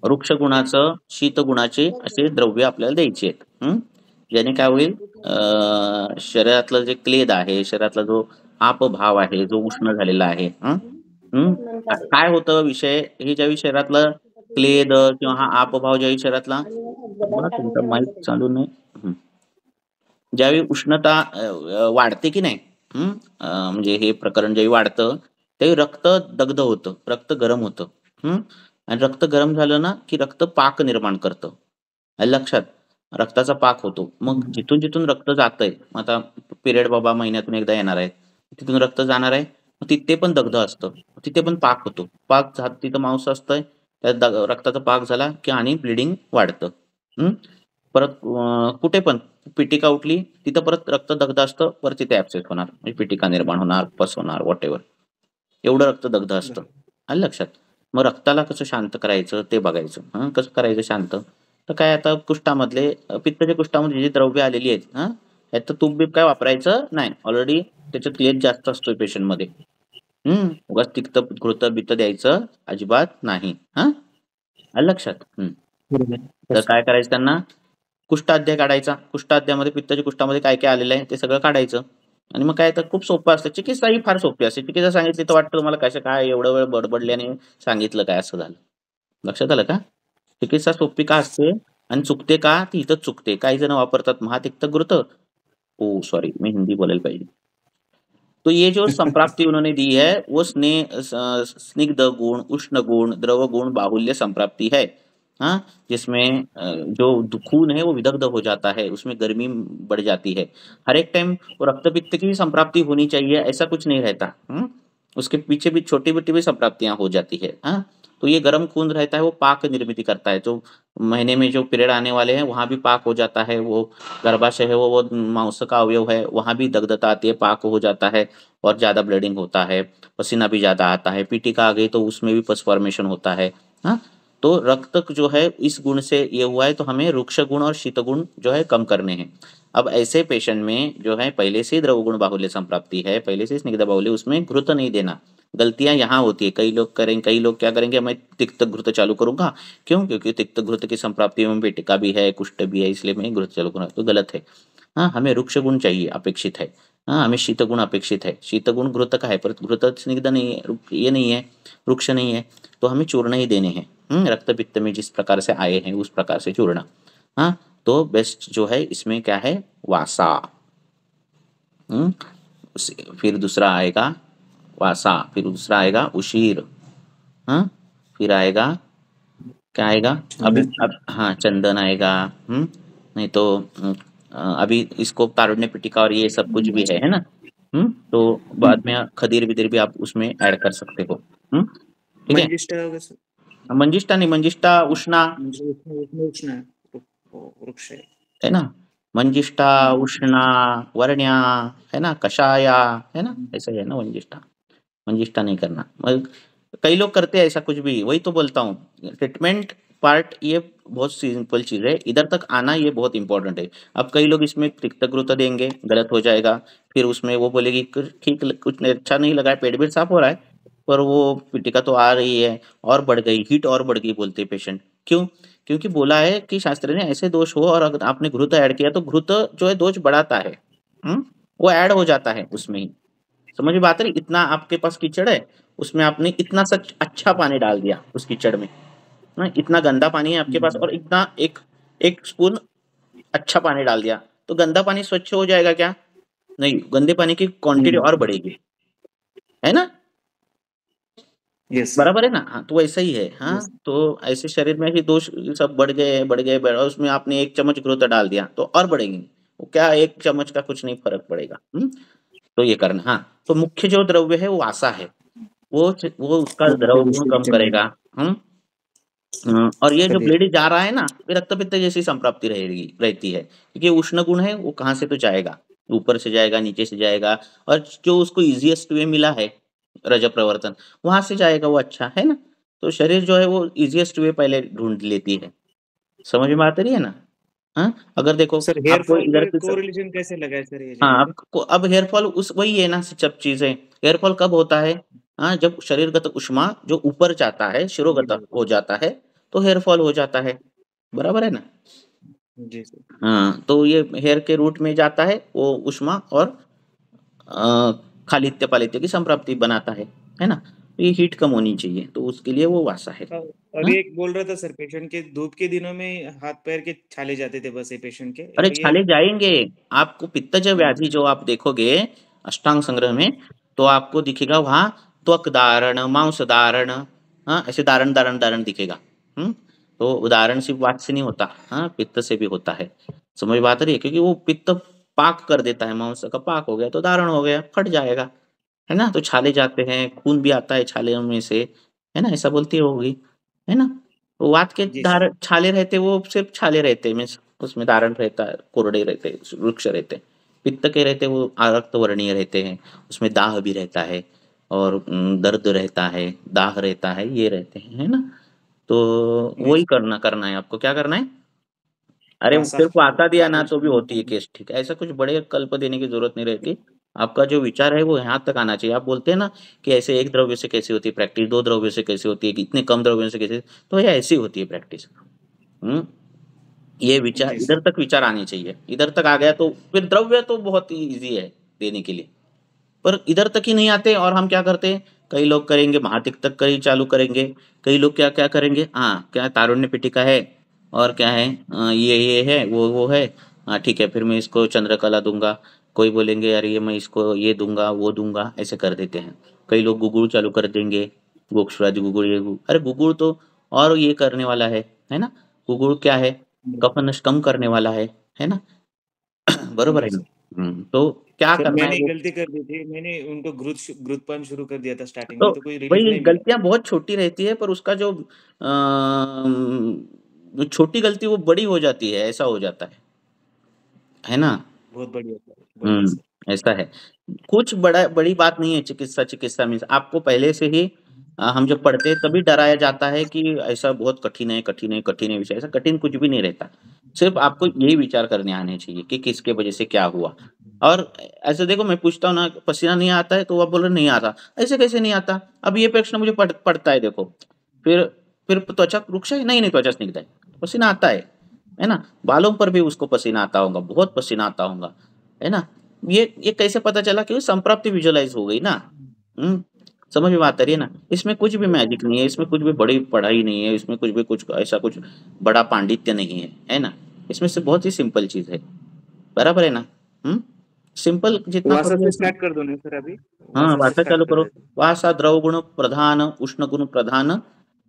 वृक्ष गुणाचं, शीत गुणाचे असे द्रव्य आपल्याला द्यायचे आहेत. ज्याने काय होईल, शरीरातलं जे क्लेद आहे, शरीरातला जो आपभाव आहे, जो उष्ण झालेला आहे. काय होतं विषय, हे ज्यावेळी शरीरातलं क्लेद किंवा हा आपभाव ज्यावेळी शरीरातला, तुमचा माईक चालू नाही. ज्यावेळी उष्णता वाढते की नाही, म्हणजे हे प्रकरण ज्यावेळी वाढतं त्यावेळी रक्त दग्ध होतं, रक्त गरम होतं. आणि रक्त गरम झालं ना की रक्त पाक निर्माण करतं. लक्षात, रक्ताचा पाक होतो. मग जिथून जिथून रक्त जातंय, मग आता पिरियड बाबा महिन्यातून एकदा येणार आहे, तिथून रक्त जाणार आहे, मग तिथे पण दग्ध असतं, तिथे पण पाक होतो. पाक तिथं मांस असतंय, त्या रक्ताचा पाक झाला की आणि ब्लिडिंग वाढतं. परत कुठे पण पिटिका उठली तिथं परत रक्त दग्ध असतं, परत तिथे ऍब्सेस होणार, म्हणजे पिटिका निर्माण होणार, पस होणार, वॉट एव्हर. एवढं रक्त दग्ध असतं. आलं लक्षात. मग रक्ताला कसं शांत करायचं ते बघायचं. कसं करायचं शांत, तर काय आता कुष्ठामधले पित्ताच्या कुष्ठामध्ये जी द्रव्य आलेली आहेत, यात तूप बीप काय वापरायचं नाही. ऑलरेडी त्याच्यात क्लेद जास्त असतोय पेशंटमध्ये. उगाच तिक्त घृत बित्त द्यायचं अजिबात नाही. आलं लक्षात. तर काय करायचं, त्यांना कुष्ठाध्याय काढायचा. कुष्ठाध्यामध्ये पित्ताच्या कुष्ठामध्ये काय काय आलेलं आहे ते सगळं काढायचं. आणि मग काय तर खूप सोपं असतं. चिकित्सा ही फार सोपी असते. चिकित्सा सांगितली तर वाटतं तुम्हाला कसं काय एवढं वेळ बडबडल्याने सांगितलं काय असं झालं. लक्षात आलं का? चिकित्सा सोपी का असते आणि चुकते का, ती इथंच चुकते. काही जण वापरतात महातिक्त घृत. ओ सॉरी, मैं हिंदी बोलायला पाहिजे. तो ये जो संप्राप्ति उन्होंने दी है वो स्निग्ध गुण, उष्ण गुण, द्रव गुण, बाहुल्य संप्राप्ति है. जिसमें जो खून है वो विदग्ध हो जाता है, उसमें गर्मी बढ़ जाती है. हर एक टाइम वो रक्त पित्त की भी संप्राप्ति होनी चाहिए ऐसा कुछ नहीं रहता. उसके पीछे भी छोटी मोटी भी संप्राप्तियां हो जाती है. तो ये गर्म खून रहता है, वो पाक निर्मित करता है. जो महीने में जो पीरियड आने वाले हैं वहां भी पाक हो जाता है. वो गर्भाशय है, वो मांस का अवयव है, वहां भी दग्धता आती है, पाक हो जाता है और ज्यादा ब्लीडिंग होता है, पसीना भी ज्यादा आता है. पीटिका आ गई तो उसमें भी पस फॉर्मेशन होता है. तो रक्त जो है इस गुण से ये हुआ है, तो हमें रुक्ष गुण और शीत गुण जो है कम करने हैं. अब ऐसे पेशेंट में जो है पहले से द्रव गुण बाहुल्य संप्राप्ति है, पहले से स्निग्ध बाहुल्य, उसमें घृत नहीं देना. गलतियां यहाँ होती है. कई लोग क्या करेंगे, मैं तिक्त घृत चालू करूंगा. क्यों? क्योंकि तिक्त घृत की संप्राप्ति में पेटिका भी है, कुष्ठ भी है, इसलिए मैं घृत चालू करूंगा. तो गलत है. हमें रुक्ष गुण चाहिए, अपेक्षित है. हमें शीत गुण अपेक्षित है. शीत गुण घृत का है, पर घृत स्निग्ध नहीं है, ये नहीं है, वृक्ष नहीं है, तो हमें चूर्ण ही देने हैं. रक्त पित्त में जिस प्रकार से आए हैं उस प्रकार से चूर्ण. तो बेस्ट जो है इसमें क्या है, वासा. फिर दूसरा आएगा वासा, फिर दूसरा आएगा उशीर, फिर आएगा क्या आएगा, अभी चंदन आएगा. नहीं तो अभी इसको तारुण्य पिटिका और ये सब कुछ भी है ना. तो बाद में खदीर विदीर भी आप उसमें ऐड कर सकते हो. ठीक है. मंजिष्ठा नहीं, मंजिष्ठा उष्णा
वृक्ष
है ना. मंजिष्ठा, उष्णा, वर्ण्या है ना, कषाया है ना, ऐसा ही है ना मंजिष्ठा. मंजिष्ठा नहीं करना. कई लोग करते हैं ऐसा कुछ भी. वही तो बोलता हूँ, ट्रीटमेंट पार्ट ये बहुत सिंपल चीज है, इधर तक आना ये बहुत इंपॉर्टेंट है. अब कई लोग इसमें तिक्त घृत देंगे, गलत हो जाएगा. फिर उसमें वो बोलेगी ठीक कुछ अच्छा नहीं लगा है, पेट भी साफ हो रहा है, पर वो पिटिका तो आ रही है और बढ़ गई, हीट और बढ़ गई बोलते पेशेंट. क्यों? क्योंकि बोला है कि शास्त्र ने ऐसे दोष हो और अगर आपने घृत ऐड किया तो घृत जो है दोष बढ़ाता है. वो ऐड हो जाता है उसमें ही. समझ में बात रही. इतना आपके पास कीचड़ है, उसमें आपने इतना सच अच्छा पानी डाल दिया उस कीचड़ में. इतना गंदा पानी है आपके पास और इतना एक स्पून अच्छा पानी डाल दिया, तो गंदा पानी स्वच्छ हो जाएगा क्या? नहीं, गंदे पानी की क्वांटिटी और बढ़ेगी, है ना?
यस
बराबर है ना? हाँ, तो वैसा ही है। हाँ,
यस
तो ऐसे शरीर में भी दोष सब बढ़ गए, बढ़ गए, बढ़, और उसमें आपने 1 चम्मच ग्रोथ डाल दिया, तो और बढ़ेंगे। वो क्या 1 चम्मच का कुछ नहीं फ़र्क पड़ेगा। तो ये करना। हाँ, तो मुख्य जो द्रव्य है वो आशा है। वो उसका द्रव गुण कम करेगा। हुँ? और ये जो
कभी
ब्लीडिंग जा रहा है ना, ये रक्त-पित्त जैसी संप्राप्ति रहती है। क्योंकि उष्ण गुण है, वो कहाँ से तो जाएगा, ऊपर से जाएगा, नीचे से जाएगा, और जो उसको ईज़ीएस्ट वे मिला है, रज प्रवर्तन, वहाँ से जाएगा वो अच्छा, है ना? तो शरीर जो है वो ईज़ीएस्ट वे पहले ढूँढ लेती है। समझ में बात आ रही है ना? हाँ, अगर देखो
सर हेयर
आपको
फॉल
इधर
पे
की
कोरिलेशन कैसे लगाए सर ये
हाँ,
जगह पे?
आपको अब हेयर फॉल उस वही है ना सब चीज़ें। हेयर फॉल कब होता है? हाँ, जब शरीरगत ऊष्मा जो ऊपर जाता है, शिरोगत हो जाता है, तो हेयर फॉल हो जाता है। बराबर है ना?
जी सर
हाँ, तो ये हेयर के रूट में जाता है, वो ऊष्मा और खालित्य-पालित्य की संप्राप्ति बनाता है ना? तो ये हीट कम होनी चाहिए, तो उसके लिए वो वासा है।
अभी एक बोल रहा था सर पेशेंट के धूप के दिनों में हाथ पैर के छाले जाते थे बस ये पेशेंट के
अरे
और ये
छाले जाएँगे, आपको पित्तज व्याधि जो आप देखोगे अष्टांग संग्रह में, तो आपको दिखेगा वहाँ त्वक दारण, मांस दारण, हाँ, ऐसे दारण दिखेगा। तो उदाहरण सिर्फ वात से नहीं होता, हाँ, पित्त से भी होता है। समझ बात आ रही है? क्योंकि वो पित्त पाक कर देता है, मांस का पाक हो गया तो दारण हो गया, फट जाएगा, है ना? तो छाले जाते हैं, खून भी आता है छाले में से, है ना? ऐसा बोलती होगी, है ना? तो वात के
जी सर
छाले रहते वो सिर्फ छाले रहते मीन्स उसमें धारण रहता है, कोरडे रहते हैं, वृक्ष रहते हैं। पित्त के रहते वो रक्त वर्णीय रहते हैं, उसमें दाह भी रहता है और दर्द रहता है, दाह रहता है, ये रहते हैं, है ना? तो
जी
वही करना करना है आपको, क्या करना है? अरे
वासा
सिर्फ आता दिया ना तो भी होती है केस ठीक है, ऐसा कुछ बड़े कल्प देने की ज़रूरत नहीं रहती। आपका जो विचार है वो यहाँ तक आना चाहिए। आप बोलते हैं ना कि ऐसे 1 द्रव्य से कैसे होती है प्रैक्टिस, 2 द्रव्य से कैसे होती है, कि इतने कम द्रव्यों से कैसे, तो ये ऐसी होती है प्रैक्टिस। हुँ? ये विचार
जी
इधर
सर
तक विचार आने चाहिए। इधर तक आ गया तो फिर द्रव्य तो बहुत ही ईज़ी है देने के लिए। पर इधर तक ही नहीं आते और हम क्या करते हैं, कई लोग करेंगे महातिक तक कहीं चालू करेंगे, कई लोग क्या-क्या करेंगे, हाँ, क्या तारुण्य पिटीका है और क्या है ये है, वो है, हाँ, ठीक है, फिर मैं इसको चंद्रकला दूँगा। कोई बोलेंगे यार ये मैं इसको ये दूँगा, वो दूँगा, ऐसे कर देते हैं। कई लोग गुगुड़ चालू कर देंगे, गोक्षराज गुगुड़ ये अरे गुगुड़ तो और ये करने वाला है ना? गुगुड़ क्या है? कफ नश कम करने वाला है ना? बरोबर
जी
है ना?
सर
तो क्या
सर
करना है
मैंने
वो
गलती कर दी थी मैंने उनको ग्रुत पान शुरू कर दिया था स्टार्टिंग
तो
में तो कोई रिलीफ
वही
नहीं मिला
गलतियाँ बहुत छोटी रहती है पर उसका जो छोटी गलती वो बड़ी हो जाती है, ऐसा हो जाता है ना?
बहुत बढ़िया सर बढ़िया
हुँ,
सर
ऐसा है। कुछ बड़ी बात नहीं है चिकित्सा मीन्स आपको पहले से ही हम जब पढ़ते हैं तभी डराया जाता है कि ऐसा बहुत कठिन है विषय, ऐसा कठिन कुछ भी नहीं रहता। सिर्फ़ आपको यही विचार करने आने चाहिए कि किसके वजह से क्या हुआ। और ऐसे देखो मैं पूछता हूँ ना पसीना नहीं आता है तो आप बोल रहे नहीं आता, ऐसे कैसे नहीं आता? अब ये प्रश्न मुझे पड़ता है देखो। फिर फिर त्वचा रुक्षा है? नहीं, त्वचा से निकलता है। पसीना आता है ना? बालों पर भी उसको पसीना आता होगा, बहुत पसीना आता होगा, है ना? ये कैसे पता चला कि संप्राप्ति विजुअलाइज़ हो गई ना। समझ में बात आ रही है ना? इसमें कुछ भी मैजिक नहीं है, इसमें कुछ भी बड़ी पढ़ाई नहीं है, इसमें कुछ भी कुछ ऐसा कुछ बड़ा पांडित्य नहीं है ना? इसमें से बहुत ही सिंपल चीज़ है, बराबर है ना? सिंपल जितना
वासा
करोगे
से
उतना
स्टार्ट कर दो ना सर अभी
हाँ,
वासा से
वार्ता
स्टार्ट
चालू
कर
करो।
देते
वासा द्रव गुण प्रधान, उष्ण गुण प्रधान,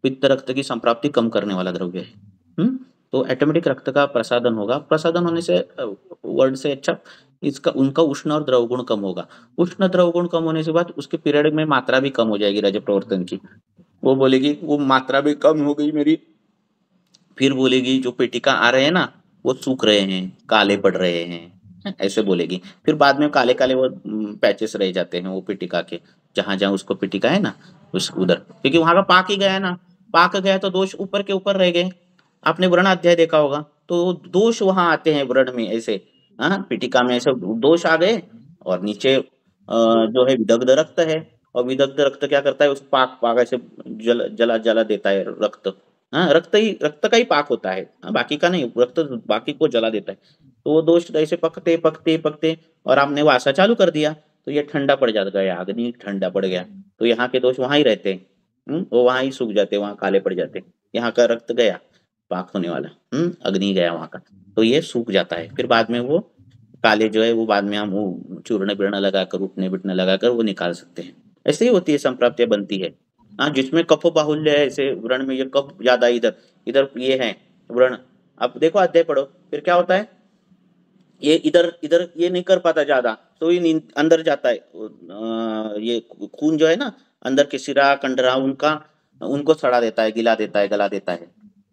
पित्त रक्त की संप्राप्ति कम करने वाला द्रव्य है। तो ऑटोमेटिक रक्त का प्रसादन होगा। प्रसादन होने से वर्ड से अच्छा इसका उनका उष्ण और द्रव गुण कम होगा। उष्ण द्रव गुण कम होने के बाद उसके पीरियड में मात्रा भी कम हो जाएगी रज प्रवर्तन की। वो बोलेगी वो मात्रा भी कम हो गई मेरी, फिर बोलेगी जो पेटिका आ रहे हैं ना, वो सूख रहे हैं, काले पड़ रहे हैं, ऐसे बोलेगी। फिर बाद में काले-काले वो पैचेस रह जाते हैं वो पेटिका के, जहाँ-जहाँ उसको पेटिका है ना, उस उधर। क्योंकि वहाँ का पाक ही गया ना, पाक गया तो दोष ऊपर के ऊपर रह गए। आपने व्रण अध्याय देखा होगा, तो दोष वहाँ आते हैं व्रण में ऐसे, हाँ, पेटिका में ऐसे दोष आ गए और नीचे जो है विदग्ध रक्त है और विदग्ध रक्त क्या करता है उस पाक पाक ऐसे जला देता है रक्त। हाँ, रक्त का ही पाक होता है, हाँ, बाकी का नहीं, रक्त बाकी को जला देता है। तो वो दोष ऐसे पकते और आपने वासा चालू कर दिया, तो ये ठंडा पड़ जाता है, अग्नि ठंडा पड़ गया, तो यहाँ के दोष वहाँ ही रहते हैं, वो वहाँ ही सूख जाते हैं, वहाँ काले पड़ जाते हैं। यहाँ का रक्त गया, पाक होने वाला, अग्नि गया वहाँ का, तो ये सूख जाता है। फिर बाद में वो काले जो है वो बाद में हम वो चूर्ण बिर्ण लगाकर उठने बिटने लगाकर वो निकाल सकते हैं। ऐसे ही होती है संप्राप्तियां बनती है। हाँ, जिसमें कफ बाहुल्य है, ऐसे व्रण में ये कफ ज्यादा इधर इधर ये है व्रण। अब देखो अध्याय पढ़ो, फिर क्या होता है, ये इधर इधर ये नहीं कर पाता ज्यादा, तो ये अंदर जाता है। ये खून जो है ना अंदर के शिरा कंडरा उनको सड़ा देता है, गिला देता है, गला देता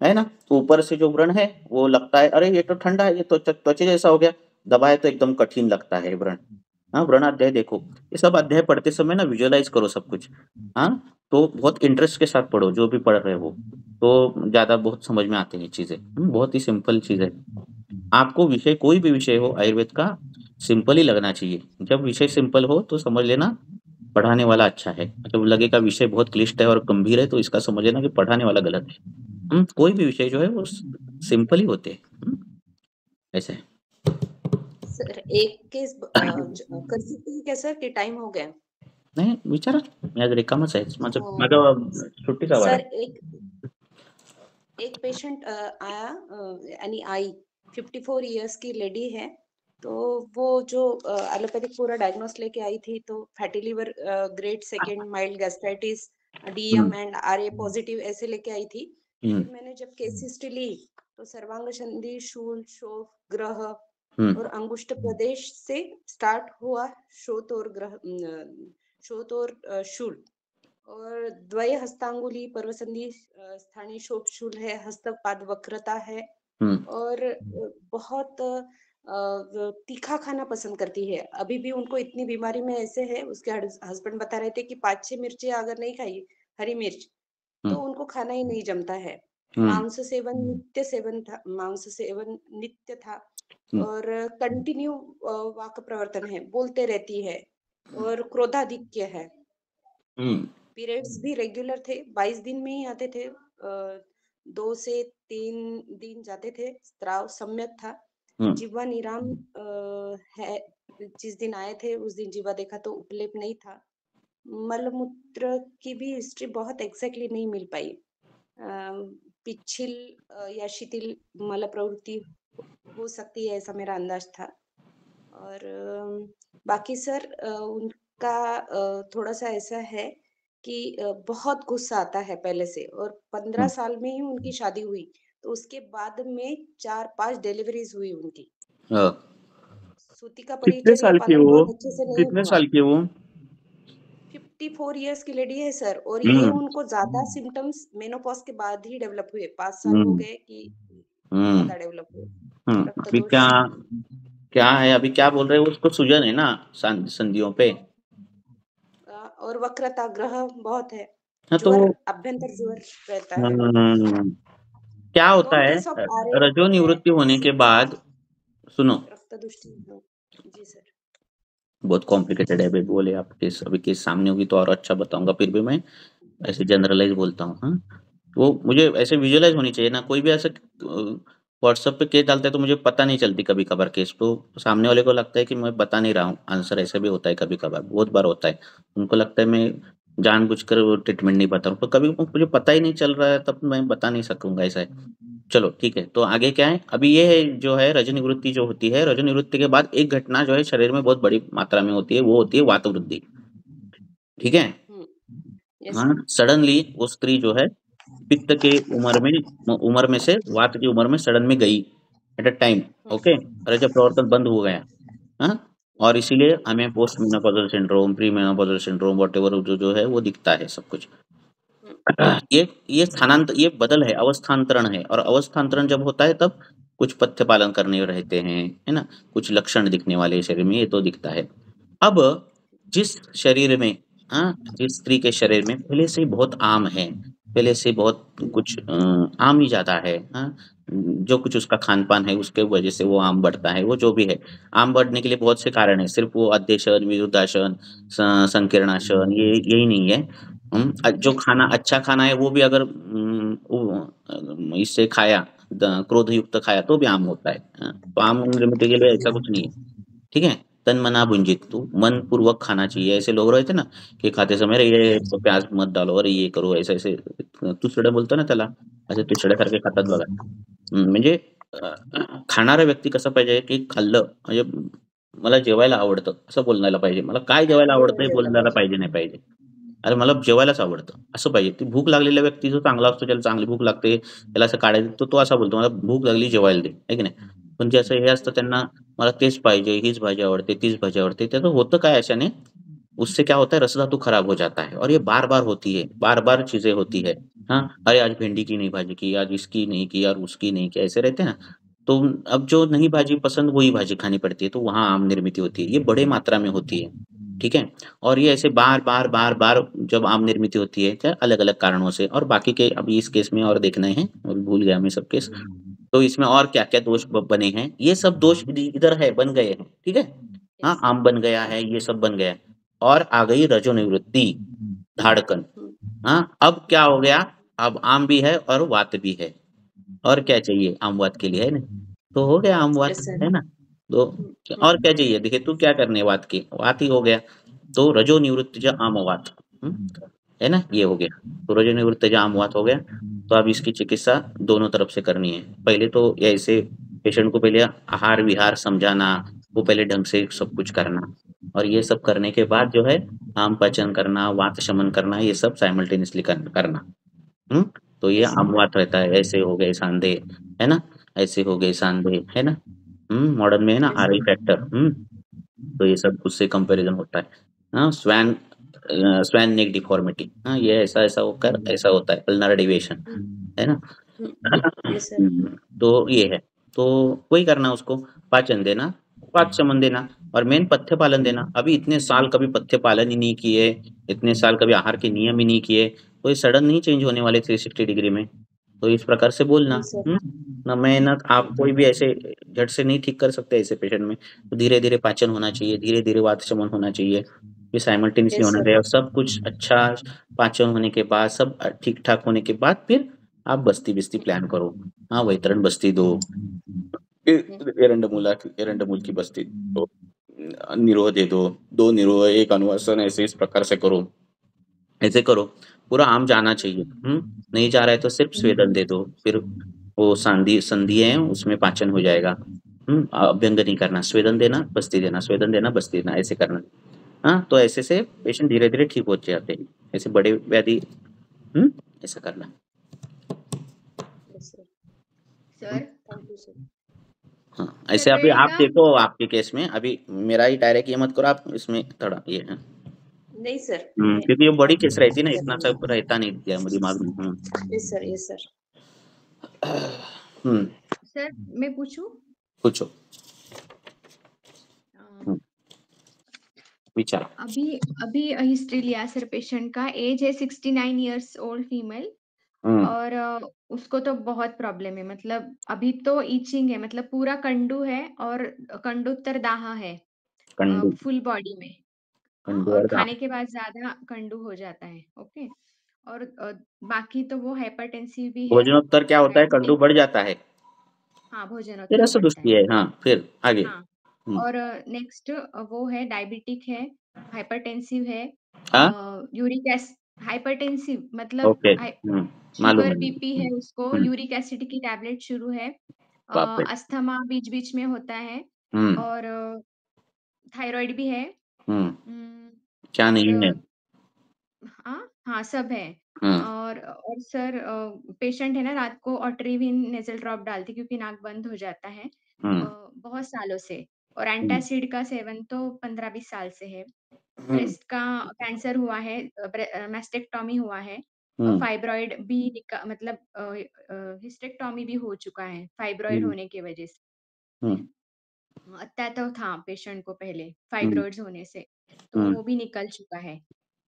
है ना। तो ऊपर से जो व्रण है वो लगता है अरे ये तो ठंडा है, ये तो त्वचा जैसा हो गया, दबाए तो एकदम कठिन लगता है व्रण। हाँ, व्रण अध्याय देखो, ये सब अध्याय पढ़ते समय ना विजुअलाइज करो सब कुछ। हाँ, तो बहुत इंटरेस्ट के साथ पढ़ो जो भी पढ़ रहे हो, तो ज्यादा बहुत समझ में आते हैं चीजें। बहुत ही सिंपल चीज है। आपको विषय कोई भी विषय हो आयुर्वेद का सिंपल ही लगना चाहिए। जब विषय सिंपल हो तो समझ लेना पढ़ाने वाला अच्छा है। जब लगेगा विषय बहुत क्लिष्ट है और गंभीर है तो इसका समझ लेना कि पढ़ाने वाला गलत है। कोई भी विषय जो है वो सिंपल ही होते हैं। ऐसे
सर एक केस कर सकते हैं क्या सर, की टाइम हो गया?
नाही विचारा, मी आज रिकामच आहे, माझं सुट्टीचा वार
सर
आहे।
एक पेशेंट आया यानी आई 54 इयर्स की लेडी है, तो वो जो एलोपैथिक पूरा डायग्नोस लेके आई थी, तो fatty liver grade second, mild gastritis, DM and RA positive ऐसे लेके आई थी। फिर मैंने जब केस हिस्ट्री ली तो सर्वांग संधि, शूल, शोफ, ग्रह और अंगुष्ठ प्रदेश से स्टार्ट हुआ शोथ और ग्रह शोथ और शूल, और द्वय हस्तांगुली पर्वसंधि स्थानीय शोभ शूल है, हस्तपाद वक्रता है, और बहुत तीखा खाना पसंद करती है। अभी भी उनको इतनी बीमारी में ऐसे है, उसके हस्बैंड बता रहे थे कि 5-6 मिर्ची अगर नहीं खाई, हरी मिर्च, तो उनको खाना ही नहीं जमता है। मांस सेवन नित्य था, और कंटिन्यू वाक प्रवर्तन है, बोलते रहती है, और क्रोधाधिक्य है। पीरियड्स भी रेगुलर थे, 22 दिन में ही आते थे, 2 से 3 दिन जाते थे, स्त्राव सम्यक था, जीवा निराम है। जिस दिन आए थे उस दिन जीवा देखा तो उपलेप नहीं था। मलमूत्र की भी हिस्ट्री बहुत एग्जैक्टली नहीं मिल पाई। पिछिल या शिथिल मल प्रवृत्ति हो सकती है, ऐसा मेरा अंदाज था। और बाकी सर उनका थोड़ा सा ऐसा है कि बहुत गुस्सा आता है पहले से, और 15 साल में ही उनकी शादी हुई, तो उसके बाद में 4-5 डिलीवरीज हुई उनकी। सूती का
कितने
परिचर्या
साल की
पालन
वो,
बहुत अच्छे से नहीं
कितने
हुआ।
साल की वो?
54 इयर्स की लेडी है सर, और ये उनको ज्यादा सिम्टम्स मेनोपॉज के बाद ही डेवलप हुए। 5 साल हो गए कि ज्यादा डेवलप हुए। रक्त
अभी
दोष
क्या है, अभी क्या बोल रहे हो, उसको सूजन है ना संधियों पे,
और वक्रता ग्रह बहुत है।
हाँ, तो
ज्वर, अभ्यंतर ज्वर रहता है।
क्या होता है
नोटिस ऑफ आरए
रजो निवृत्ति होने के बाद, सुनो
रक्त दुष्टि। जी सर।
बहुत कॉम्प्लिकेटेड है, अभी बोले आप केस, अभी केस सामने होगी तो और अच्छा बताऊंगा, फिर भी मैं ऐसे जनरलाइज बोलता हूँ। हाँ, वो मुझे ऐसे विजुअलाइज होनी चाहिए ना, कोई भी ऐसे व्हाट्सएप पे केस डालता है तो मुझे पता नहीं चलती कभी कभार केस, तो सामने वाले को लगता है कि मैं बता नहीं रहा हूँ आंसर। ऐसे भी होता है कभी कभार, बहुत बार होता है, उनको लगता है मैं जानबूझकर वो ट्रीटमेंट नहीं बता रहा हूँ, तो कभी मुझे पता ही नहीं चल रहा है तब मैं बता नहीं सकूंगा, ऐसा है। चलो ठीक है, तो आगे क्या है, अभी ये है जो है रजोनिवृत्ति जो होती है, रजोनिवृत्ति के बाद एक घटना जो है शरीर में बहुत बड़ी मात्रा में होती है, वो होती है वात वृद्धि। ठीक है। हाँ, सडनली वो स्त्री जो है पित्त के उम्र में से वात की उम्र में सडन में गई एट अ टाइम। ओके, और जब प्रवर्तन बंद हो गया। हाँ, और इसीलिए हमें post menopausal syndrome, pre menopausal syndrome, whatever जो है वो दिखता है सब कुछ। ये बदल है, अवस्थांतरण है, और अवस्थांतरण जब होता है तब कुछ पथ्य पालन करने रहते हैं, है ना, कुछ लक्षण दिखने वाले शरीर में, ये तो दिखता है। अब जिस शरीर में, हाँ, जिस स्त्री के शरीर में पहले से बहुत आम है, पहले से बहुत कुछ आम ही ज्यादा है, हाँ, जो कुछ उसका खान पान है उसके वजह से वो आम बढ़ता है, वो जो भी है। आम बढ़ने के लिए बहुत से कारण है, सिर्फ वो अध्यशन, विरुद्धासन, संकीर्णासन ये यही नहीं है। जो खाना अच्छा खाना है वो भी अगर इससे खाया, क्रोध युक्त खाया तो भी आम होता है। तो आम रेमेडी के लिए ऐसा कुछ नहीं है। ठीक है, तन मना भुंजित, तो मन पूर्वक खाना चाहिए। ऐसे लोग रहते ना की खाते समय अरे ये प्याज मत डालो, अरे ये करो, ऐसे ऐसे तुसडं बोलतो ना त्याला, असे तुसड्यासारखे खातात बघा। म्हणजे खाणारा व्यक्ती कसा पाहिजे की खाल्लं म्हणजे मला जेवायला आवडतं असं बोलायला पाहिजे. मला काय जेवायला आवडतं हे बोलायला पाहिजे नाही पाहिजे. अरे मला जेवायलाच आवडतं असं पाहिजे. ती भूक लागलेल्या व्यक्ती जो चांगला असतो, ज्याला चांगली भूक लागते, त्याला असं काढायचं तो असा बोलतो, "मला भूक लागली जेवायला दे." आहे की नाही? पण जे असं हे असतं त्यांना मला तेच पाहिजे, हीच भाजी आवडते, तीच भाजी आवडते. त्याचं होतं काय अशाने, उससे क्या होता है रस धातु खराब हो जाता है और ये बार-बार होती है, बार-बार चीज़ें होती है। हाँ, अरे आज भिंडी की नहीं भाजी की, आज इसकी नहीं की, यार उसकी नहीं की, ऐसे रहते हैं ना। तो अब जो नहीं भाजी पसंद वही भाजी खानी पड़ती है, तो वहाँ आम निर्मित होती है। ये बड़े मात्रा में होती है, ठीक है? और ये ऐसे बार-बार, बार-बार जब आम निर्मित होती है, क्या अलग-अलग कारणों से और बाकी के अभी इस केस में और देखने हैं, अभी भूल गया मैं सब केस। तो इसमें और क्या-क्या दोष ब बने हैं, ये सब दोष इधर है, बन गए हैं, ठीक है? हाँ,
यस
आम बन गया है, ये सब बन गया है और आ गई रजोनिवृत्ति, धाड़कन। हाँ, अब क्या हो गया, अब आम भी है और वात भी है। और क्या चाहिए आम-वात के लिए, है ना? तो हो गया आम-वात,
यस सर
है ना? तो और क्या चाहिए? देखिए तू क्या करने वात की? वात ही हो गया। तो रजो निवृत्तिज आम-वात, हुँ? है ना? ये हो गया। तो रजो निवृत्तिज आम-वात हो गया। तो अब इसकी चिकित्सा दोनों तरफ से करनी है। पहले तो ऐसे पेशेंट को पहले आहार-विहार समझाना, वो पहले ढंग से सब कुछ करना और ये सब करने के बाद जो है आम पाचन करना, वात शमन करना, ये सब साइमल्टेनियसली करना। हुँ? तो ये
यस सर
अमवात रहता है, ऐसे हो गए सांधे, है ना? ऐसे हो गए सांधे, है ना? मॉडर्न में है ना
यस
आरएल
सर
फैक्टर, तो ये सब उससे कंपैरिज़न होता है। हाँ, स्वैन नेक डिफ़ॉर्मिटी, हाँ, ये ऐसा-ऐसा होकर ऐसा होता है, अल्नर डेविएशन, है ना?
यस सर
तो ये है, तो वही करना उसको, पाचन देना, वात शमन देना और मेन पथ्य पालन देना। अभी इतने साल कभी पथ्य पालन ही नहीं किए, इतने साल कभी आहार के नियम ही नहीं किए, तो ये सडन नहीं चेंज होने वाले 360 डिग्री में। तो इस प्रकार से बोलना,
जी सर
ना मैं ना आप कोई भी ऐसे झट से नहीं ठीक कर सकते ऐसे पेशेंट में। तो धीरे-धीरे पाचन होना चाहिए, धीरे-धीरे वात शमन होना चाहिए, ये साइमल्टेनियसली
यस
होना
सर
चाहिए और सब कुछ अच्छा पाचन होने के बाद, सब ठीक-ठाक होने के बाद फिर आप बस्ती-बिस्ती प्लान करो। हाँ, वैतरण बस्ती दो, एरंडमूल की बस्ती दो, निरोह दे दो, 2 निरोह, 1 अनुवासन ऐसे इस प्रकार से करो। ऐसे करो, पूरा आम जाना चाहिए, नहीं जा रहा है तो सिर्फ स्वेदन दे दो, फिर वो संधि है उसमें पाचन हो जाएगा। अभ्यंग नहीं करना, स्वेदन देना, बस्ती देना, स्वेदन देना, बस्ती देना, ऐसे करना। हाँ, तो ऐसे से पेशेंट धीरे-धीरे ठीक हो जाते हैं। ऐसे बड़े व्याधि ऐसा करना।
Yes sir
hmm,
sir
thank you sir
हाँ,
सर
ऐसे अभी आप
रहेगा
देखो आपके केस में अभी मेरा ही डायरेक्ट ये मत करो आप इसमें थोड़ा ये है।
नहीं सर मैं
क्योंकि ये बड़ी केस रहती है ना,
कर
इतना
लूंगी
सब रहता नहीं दिमाग में।
यस सर
हुँ,
सर मैं पूछूं
पूछो।
अ,
हुँ, विचारा।
अभी अभी हिस्ट्री लिया सर पेशेंट का एज है 69 इयर्स ओल्ड फीमेल
हुँ,
और उसको तो बहुत प्रॉब्लम है मतलब अभी तो ईचिंग है मतलब पूरा कंडू है और कंडूत्तर दाहा है
कंडू,
फुल बॉडी में हाँ
कंडू
और
और
खाने
दाह।
के बाद ज्यादा कंडू हो जाता है ओके और बाकी तो वो हाइपरटेंसिव भी है
भोजनोत्तर क्या होता है? कंडू
डायबिटिक
बढ़ जाता है।
हाँ
ये
भोजनोत्तर बढ़ता
रसदुष्टि
है
है। हाँ, फिर आगे।
हाँ
हुँ,
और नेक्स्ट वो है डायबिटिक है हाइपरटेंसिव है
हाँ?
यूरिक एस हाइपरटेंसिव मतलब
ओके। मालूम
शुगर
है मुझे।
बीपी है उसको
हुँ,
यूरिक एसिड की टैबलेट शुरू है
बाप रे!
अस्थमा बीच बीच में होता है
हुँ,
और थायराइड भी है
हुँ,
उम,
क्या
और
नहीं है?
हाँ, हाँ, सब है
हुँ,
और सर पेशेंट है ना रात को ऑट्रिविन नेज़ल ड्रॉप डालती क्योंकि नाक बंद हो जाता है
हुँ,
बहुत सालों से और
हुँ,
एंटासिड का सेवन तो 15-20 साल से है।
हुँ,
ब्रेस्ट का कैंसर हुआ है मैस्टेक्टॉमी हुआ है
हुँ,
फाइब्रॉइड भी मतलब हिस्टेक्टॉमी भी हो चुका है फाइब्रॉइड
हुँ,
होने की वजह
हुँ,
से। अत्या तो था पेशेंट को पहले
हुँ,
फाइब्रॉइड्स होने से, तो
हुँ,
वो भी निकल चुका है।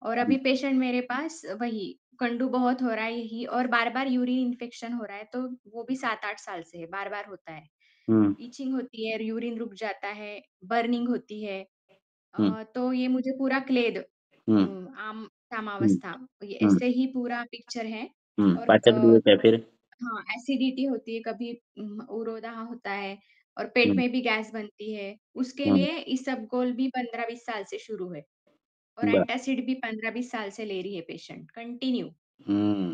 और
हुँ,
अभी पेशेंट मेरे पास वही कंडू बहुत हो रहा है यही और बार-बार यूरिन इन्फेक्शन हो रहा है, तो वो भी 7-8 साल से है, बार-बार होता है।
हुँ,
ईचिंग होती है, यूरिन रुक जाता है, बर्निंग होती है।
हुँ,
तो ये मुझे पूरा क्लेद
हुँ,
आम
हुँ,
सामावस्था ये
हुँ,
ऐसे ही पूरा पिक्चर है और
पाचक दिवस है फिर।
हाँ, एसिडिटी होती है, कभी उरोधा होता है और पेट
हुँ,
में भी गैस बनती है। उसके
हुँ,
लिए इसबगोल भी 15-20 साल से शुरू है और
ब
एंटासिड भी 15-20 साल से ले रही है पेशेंट कंटिन्यू।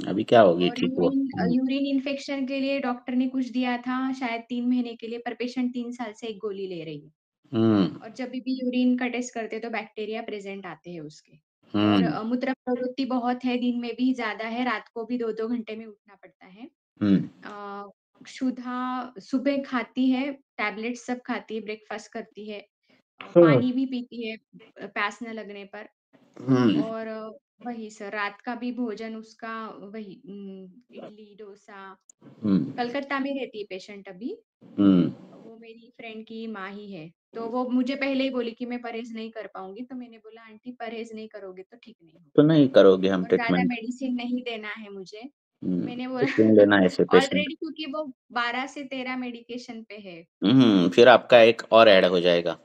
अभी क्या होगी
और
ठीक हुआ?
यूरिन इन्फेक्शन के लिए डॉक्टर ने कुछ दिया था शायद 3 महीने के लिए, पर पेशेंट 3 साल से एक गोली ले रही है। और जब भी यूरिन का टेस्ट करते हैं तो बैक्टीरिया प्रेजेंट आते हैं उसके। और
हुँ,
मूत्र प्रवृत्ति बहुत है, दिन में भी ज़्यादा है, रात को भी 2-2 घंटे में उठना पड़ता है।
हुँ,
क्षुधा सुबह खाती है, टैबलेट सब खाती है, ब्रेकफ़ास्ट करती है,
हुँ,
पानी भी पीती है प्यास न लगने पर।
हुँ,
और वही सर, रात का भी भोजन उसका वही इडली, डोसा।
हुँ,
कलकत्ता में रहती है पेशेंट अभी।
हुँ।
वो मेरी फ्रेंड की माँ ही है। तो वो मुझे पहले ही बोली कि मैं परहेज़ नहीं कर पाऊँगी, तो मैंने बोला आंटी परहेज़ नहीं करोगे तो ठीक नहीं
तो
होगा
नहीं करोगे हम
और ज़्यादा
ट्रीटमेंट।
मेडिसिन नहीं देना है मुझे। मैंने
तो
बोला
क्यों लेना ऐसे पेशेंट?
ऑलरेडी क्योंकि वो 12 से 13 मेडिकेशन पे है।
फिर आपका एक और ऐड हो जाएगा।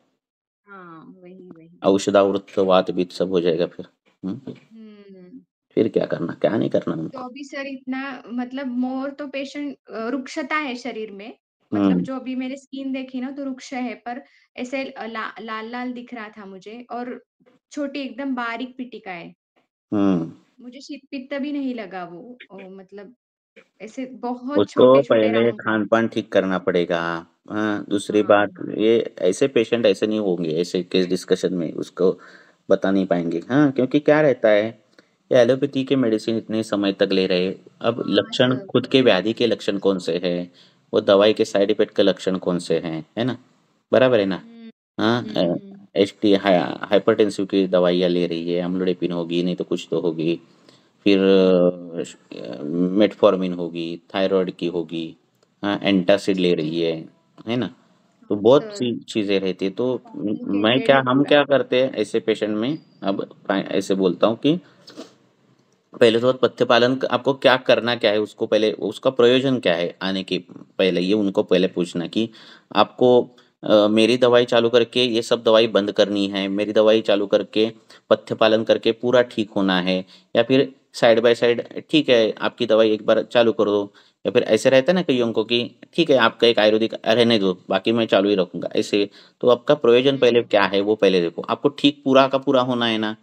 हाँ, वही, वही।
औषधावृत वात-पित्त सब हो जाएगा फिर। हुँ,
हुँ।
फिर क्या करना? क्या नहीं करना
तो
उनको?
अभी सर इतना मतलब मोर तो पेशेंट रुक्षता है शरीर में। मतलब
हुँ,
जो अभी मैंने स्किन देखी ना तो रुक्ष है पर ऐसे लाल-लाल दिख रहा था मुझे और छोटी एकदम बारीक पिटिका है।
हुँ।
मुझे शीत-पित्त भी नहीं लगा वो मतलब ऐसे बहुत
उसको
छोटे-छोटे
पहले
राउंड राउंड।
खान-पान ठीक करना पड़ेगा। हाँ, दूसरी
हाँ,
बात ये ऐसे पेशेंट ऐसे नहीं होंगे, ऐसे केस डिस्कशन में उसको बता नहीं पाएँगे। हाँ, क्योंकि क्या रहता है, ये एलोपैथी के मेडिसिन इतने समय तक ले रहे, अब
हाँ
लक्षण
सर।
खुद के व्याधि के लक्षण कौन से हैं, वो दवाई के साइड इफ़ेक्ट के लक्षण कौन से हैं, है ना? बराबर है ना?
हुँ,
हाँ,
हुँ, हुँ।
एचटी हाइपरटेंसिव की दवाइयाँ ले रही है, अम्लोडेपिन होगी, नहीं तो कुछ तो होगी। फिर मेटफॉर्मिन होगी, थायरॉइड की होगी, हाँ, एंटासिड ले रही है ना? तो
हाँ
बहुत
सर,
सी चीज़ें रहती हैं, तो मैं
कॉम्प्लिकेटेड
क्या
है
हम
पूरा।
क्या करते हैं ऐसे पेशेंट में, अब ऐसे बोलता हूँ कि पहले तो पथ्य पालन आपको क्या करना क्या है, उसको पहले उसका प्रयोजन क्या है आने के पहले, ये उनको पहले पूछना कि आपको मेरी दवाई चालू करके ये सब दवाई बंद करनी है, मेरी दवाई चालू करके पथ्य पालन करके पूरा ठीक होना है, या फिर साइड बाय साइड ठीक है आपकी दवाई एक बार चालू कर दो, या फिर ऐसे रहता है ना कईयों को कि ठीक है आपका एक आयुर्वेदिक रहने दो बाकी मैं चालू ही रखूंगा ऐसे। तो आपका प्रयोजन पहले
हुँ,
क्या है वो पहले देखो, आपको ठीक पूरा का पूरा होना है ना,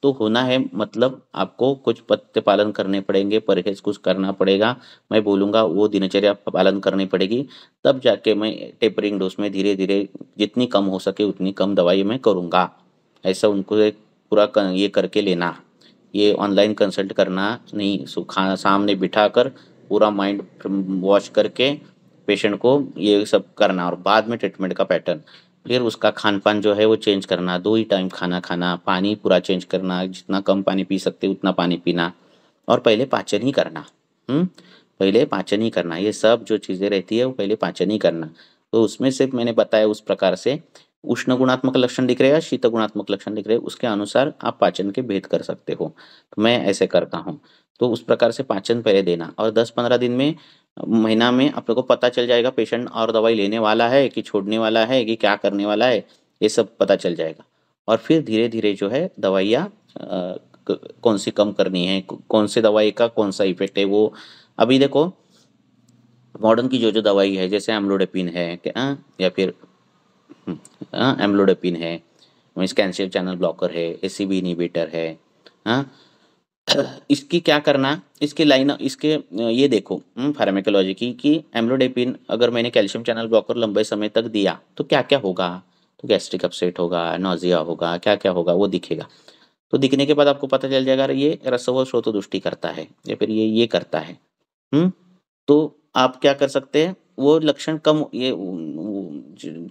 तो होना है मतलब आपको कुछ पथ्य पालन करने पड़ेंगे, परहेज कुछ करना पड़ेगा। मैं बोलूँगा वो दिनचर्या पालन करनी पड़ेगी, तब जाके मैं टेपरिंग डोज़ में धीरे-धीरे जितनी कम हो सके उतनी कम दवाई मैं करूँगा। ऐसा उनको एक पूरा क ये करके लेना। ये ऑनलाइन कंसल्ट करना नहीं, सामने बिठाकर पूरा माइंड वॉश करके पेशेंट को ये सब करना और बाद में ट्रीटमेंट का पैटर्न। फिर उसका खान-पान जो है वो चेंज करना, 2 ही टाइम खाना खाना, पानी पूरा चेंज करना, जितना कम पानी पी सकते उतना पानी पीना और पहले पाचन ही करना। हुँ? पहले पाचन ही करना, ये सब जो चीज़ें रहती है वो पहले पाचन ही करना। तो उसमें से मैंने बताया उस प्रकार से उष्ण गुणात्मक लक्षण दिख रहे हैं या शीत गुणात्मक लक्षण दिख रहे हैं, उसके अनुसार आप पाचन के भेद कर सकते हो। तो मैं ऐसे करता हूँ। तो उस प्रकार से पाचन पहले देना और 10-15 दिन में महीना में आप लोग को पता चल जाएगा पेशेंट और दवाई लेने वाला है कि छोड़ने वाला है कि क्या करने वाला है, ये सब पता चल जाएगा। और फिर धीरे-धीरे जो है दवाइयाँ कौन सी कम करनी है, कौन सी दवाई का कौन सा इफेक्ट है वो अभी देखो मॉडर्न की जो दवाई है जैसे एम्लोडेपिन है या फिर एम्लोडेपिन है, मीन्स कैल्शियम चैनल ब्लॉकर है, एसीबी इनहिबिटर है, हाँ। इसकी क्या करना, इसकी लाइन इसके ये देखो फार्माकोलॉजी की कि एम्लोडेपिन अगर मैंने कैल्शियम चैनल ब्लॉकर लंबे समय तक दिया तो क्या-क्या होगा? तो गैस्ट्रिक अपसेट होगा, नौजिया होगा, क्या-क्या होगा वो दिखेगा। तो दिखने के बाद आपको पता चल जाएगा अरे ये रसव श्रोतदुष्टि करता है या फिर ये करता है। हुँ? तो आप क्या कर सकते हैं, वो लक्षण कम ये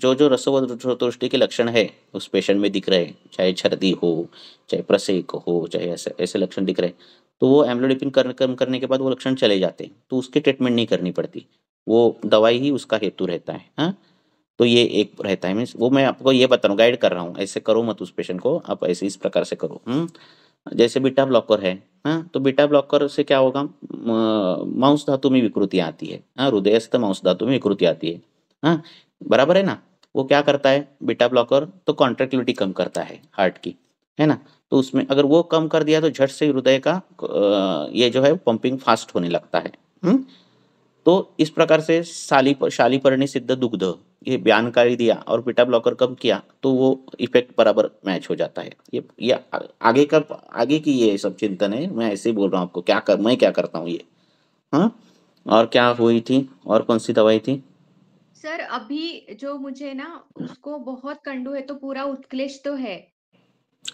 जो रसव श्रोतदुष्टि के लक्षण है, उस पेशेंट में दिख रहे हैं, चाहे छर्दी हो, चाहे प्रसेक हो, चाहे ऐसे ऐसे लक्षण दिख रहे हैं, तो वो एम्लोडेपिन कम करने के बाद वो लक्षण चले जाते हैं, तो उसकी ट्रीटमेंट नहीं करनी पड़ती। वो दवाई ही उसका हेतु रहता है, हाँ? तो ये एक रहता है मीन्स वो मैं आपको ये बता रहा हूँ, गाइड कर रहा हूँ, ऐसे करो मत उस पेशेंट को, आप ऐसे इस प्रकार से करो। जैसे बीटा ब्लॉकर है, हाँ? तो बीटा ब्लॉकर से क्या होगा मांस धातु में विकृति आती है, हाँ? हृदयस्थ मांस धातु में विकृति आती है, हाँ? बराबर है ना? वो क्या करता है बीटा ब्लॉकर, तो कॉन्ट्रैक्टिलिटी कम करता है हार्ट की, है ना? तो उसमें अगर वो कम कर दिया तो झट से हृदय का ये जो है पंपिंग फास्ट होने लगता है। तो इस प्रकार से शालीपर्णी सिद्ध दुग्ध ये बयानकारी दिया और बीटा ब्लॉकर कम किया तो वो इफेक्ट बराबर मैच हो जाता है। ये आगे की ये सब चिंतन है, मैं ऐसे ही बोल रहा हूँ आपको मैं क्या करता हूँ ये। हाँ, और क्या हुई थी और कौन सी दवाई थी?
सर अभी जो मुझे ना उसको बहुत कंडू है तो पूरा उत्क्लेश तो है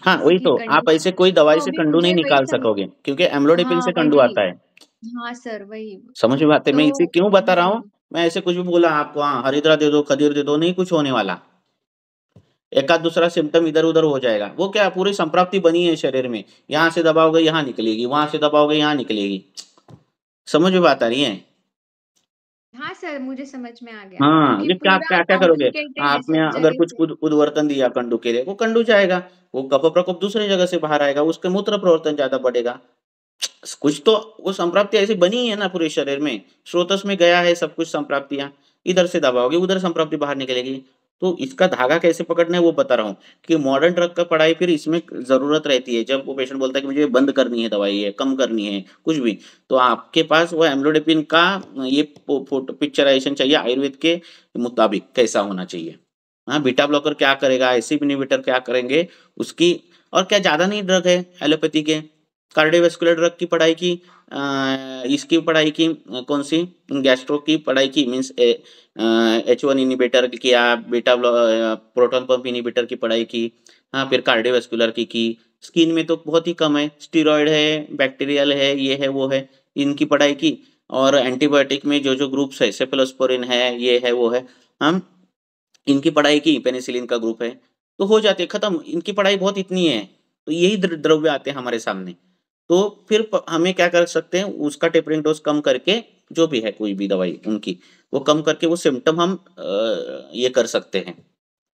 हाँ, वही
बेसिकली
तो।
कंडू
आप ऐसे कोई
तो
दवाई से
अभी
कंडू नहीं
मुझे वही
निकाल सकोगे क्योंकि एम्लोडेपिन
हाँ
से कंडू
वही
आता है।
हाँ सर वही
समझ में बात है? मैं
तो
इसे क्यों बता रहा हूँ? मैं ऐसे कुछ भी बोला आपको, हाँ हरिद्रा दे दो, खदीर दे दो, नहीं कुछ होने वाला। एकाध दूसरा सिम्टम इधर-उधर हो जाएगा। वो क्या पूरी संप्राप्ति बनी है शरीर में। यहाँ से दबाओगे यहाँ निकलेगी, वहाँ से दबाओगे यहाँ निकलेगी। समझ में बात आ रही है?
हाँ सर मुझे समझ में आ गया
हाँ,
क्योंकि
ये क्या
पूरा
क्या-क्या करोगे?
कॉम्प्लिकेटेड है
आपने अगर
सर्जरी
कुछ
से
उद्वर्तन दिया कंडू के लिए, वो कंडू जाएगा। वो कफ प्रकोप दूसरी जगह से बाहर आएगा, उसके मूत्र प्रवर्तन ज़्यादा बढ़ेगा। कुछ तो वो संप्राप्ति ऐसी बनी ही है ना पूरे शरीर में, स्रोतस में गया है सब कुछ संप्राप्तियाँ, इधर से दबाओगे उधर संप्राप्ति बाहर निकलेगी। तो इसका धागा कैसे पकड़ना है वो बता रहा हूँ कि मॉडर्न ड्रग का पढ़ाई फिर इसमें ज़रूरत रहती है। जब वो पेशेंट बोलता है कि मुझे बंद करनी है दवाई है, कम करनी है, कुछ भी, तो आपके पास वो एम्लोडेपिन का ये फोटो पिक्चराइज़ेशन चाहिए आयुर्वेद के मुताबिक कैसा होना चाहिए। हाँ, बीटा ब्लॉकर क्या करेगा, एसिड इन्हिबिटर क्या करेंगे, उसकी और क्या ज़्यादा नहीं ड्रग है एलोपैथी के। कार्डियोवैस्कुलर ड्रग की पढ़ाई की, इसकी पढ़ाई की, कौन सी गैस्ट्रो की पढ़ाई की, मीन्स H1 इनहिबिटर किया, प्रोटॉन पंप इनहिबिटर की पढ़ाई की। हाँ, फिर कार्डियोवैस्कुलर की। स्किन में तो बहुत ही कम है, स्टीरॉयड है, बैक्टीरियल है, ये है वो है, इनकी पढ़ाई की। और एंटीबायोटिक में जो ग्रुप्स है, सेफेलोस्पोरिन है, ये है वो है, हम इनकी पढ़ाई की, पेनिसिलिन का ग्रुप है, तो हो जाती है खत्म। इनकी पढ़ाई बहुत इतनी है, तो यही द्रव्य आते हैं हमारे सामने। तो फिर हमें क्या कर सकते हैं, उसका टेपरिंग डोज कम करके, जो भी है कोई भी दवाई उनकी, वो कम करके वो सिम्टम हम ये कर सकते हैं।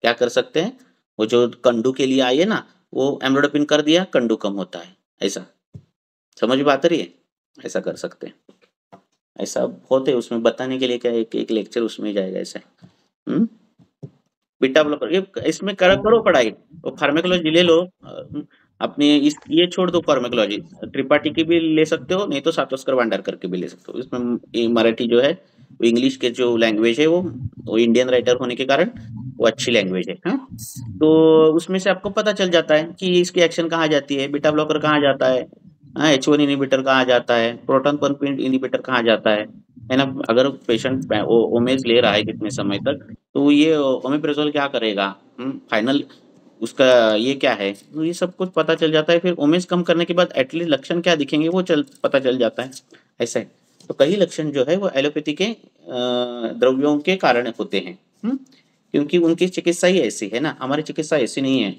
क्या कर सकते हैं? वो जो कंडू के लिए आई है ना, वो एम्लोडेपिन कर दिया, कंडू कम होता है, ऐसा। समझ में बात आ रही है? ऐसा कर सकते हैं। ऐसा बहुत है, उसमें बताने के लिए क्या एक लेक्चर उसमें जाएगा ऐसे। बीटा ब्लॉकर ये इसमें करो पढ़ाई। वो फार्माकोलॉजी ले लो, अपने इस ये छोड़ दो फार्माकोलॉजी, त्रिपाठी की भी ले सकते हो, नहीं तो सातोस्कर भांडारकर की भी ले सकते हो। इसमें ये मराठी जो है, वो इंग्लिश के जो लैंग्वेज है, वो इंडियन राइटर होने के कारण वो अच्छी लैंग्वेज है। हाँ, तो उसमें से आपको पता चल जाता है कि इसकी एक्शन कहाँ जाती है, बीटा ब्लॉकर कहाँ जाता है, हाँ, H1 इनहिबिटर कहाँ जाता है, प्रोटॉन पंप इनहिबिटर कहाँ जाता है ना। अगर पेशेंट ओमेज ले रहा है कितने समय तक, तो ये ओमेप्राज़ोल क्या करेगा, फाइनल उसका ये क्या है, तो ये सब कुछ पता चल जाता है। फिर ओमेज कम करने के बाद एटलीस्ट लक्षण क्या दिखेंगे वो पता चल जाता है। ऐसा है। तो कई लक्षण जो है वो एलोपैथी के द्रव्यों के कारण होते हैं, क्योंकि उनकी चिकित्सा ही ऐसी है ना, हमारी चिकित्सा ऐसी नहीं है।